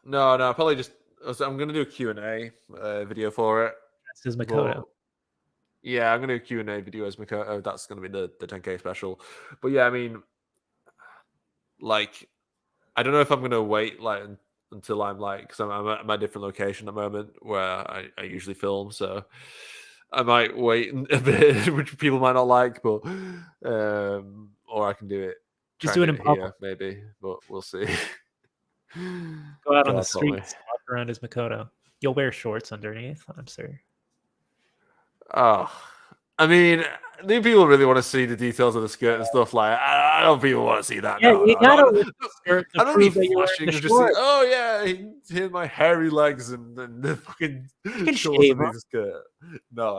No, probably just I'm gonna do a Q&A video for it. This is But Makoto. yeah, I'm gonna do a Q&A video as Makoto. That's gonna be the 10K special. But yeah, I mean, like, I don't know if I'm gonna wait like until I'm like, because I'm at my different location at the moment where I usually film, so I might wait a bit, which people might not like, but or I can do it, Just try do and it do in it here public. maybe, but we'll see. Go out on the God help me. streets, walk around as Makoto. You'll wear shorts underneath, I'm sure. Oh, I mean, do people really want to see the details of the skirt and stuff? Like, I don't people want to see that. Yeah, No, you no, gotta no. wear the skirt to I don't need prove that you're wearing flashing. the Just see, shorts. oh yeah, here's my hairy legs and the fucking You can shorts shave 'em. underneath the skirt. No.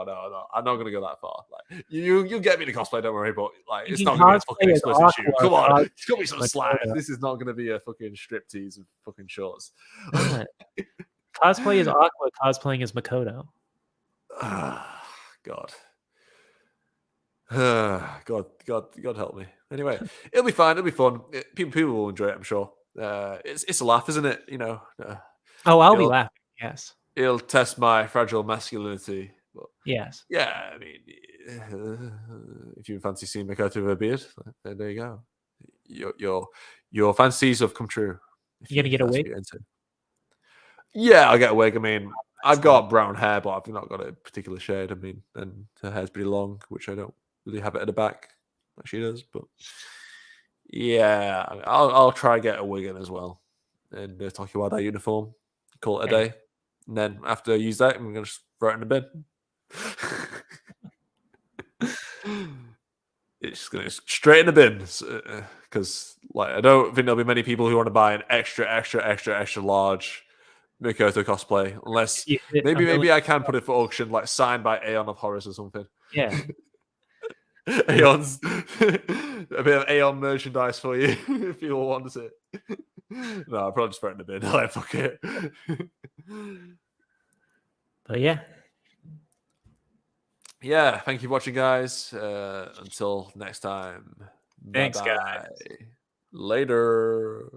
I'm not gonna go that far. Like, you get me to cosplay. Don't worry, but like, You it's can not gonna be a fucking cosplay as explicit shoot. Aqua, Come on, cosplay it's gonna be as some slack. Makoto. This is not gonna be a fucking striptease of fucking shorts. What? Cosplay as Aqua, cosplaying as Makoto. God. God help me. Anyway, it'll be fine. It'll be fun. People will enjoy it, I'm sure. It's a laugh, isn't it? You know, Oh, I'll be it'll laughing. Yes. it'll test my fragile masculinity. But Yes. yeah, I mean, if you fancy seeing Makoto with a beard, there you go. Your fantasies have come true. You gonna get a That's wig? what you're into. Yeah, I'll get a wig. I mean, I've That's got brown hair, but I've not got a particular shade. I mean, and her hair's pretty long, which I don't really have it at the back like she does. But yeah, I'll try get a wig in as well, and talk about that uniform. Call it a Hey. day, and then after I use that, I'm gonna just throw it in the bin. It's just gonna straight in the bin because like I don't think there'll be many people who want to buy an extra large Mikoto cosplay, unless You hit a maybe million. I can put it for auction, like signed by Aeon of Horrors or something. Yeah. Aeon's a bit of Aeon merchandise for you if you all want it. No, I'll probably just throw it in the bin. Like, fuck it. But yeah. Yeah, thank you for watching, guys. Until next time. Thanks, Bye-bye. guys. Later.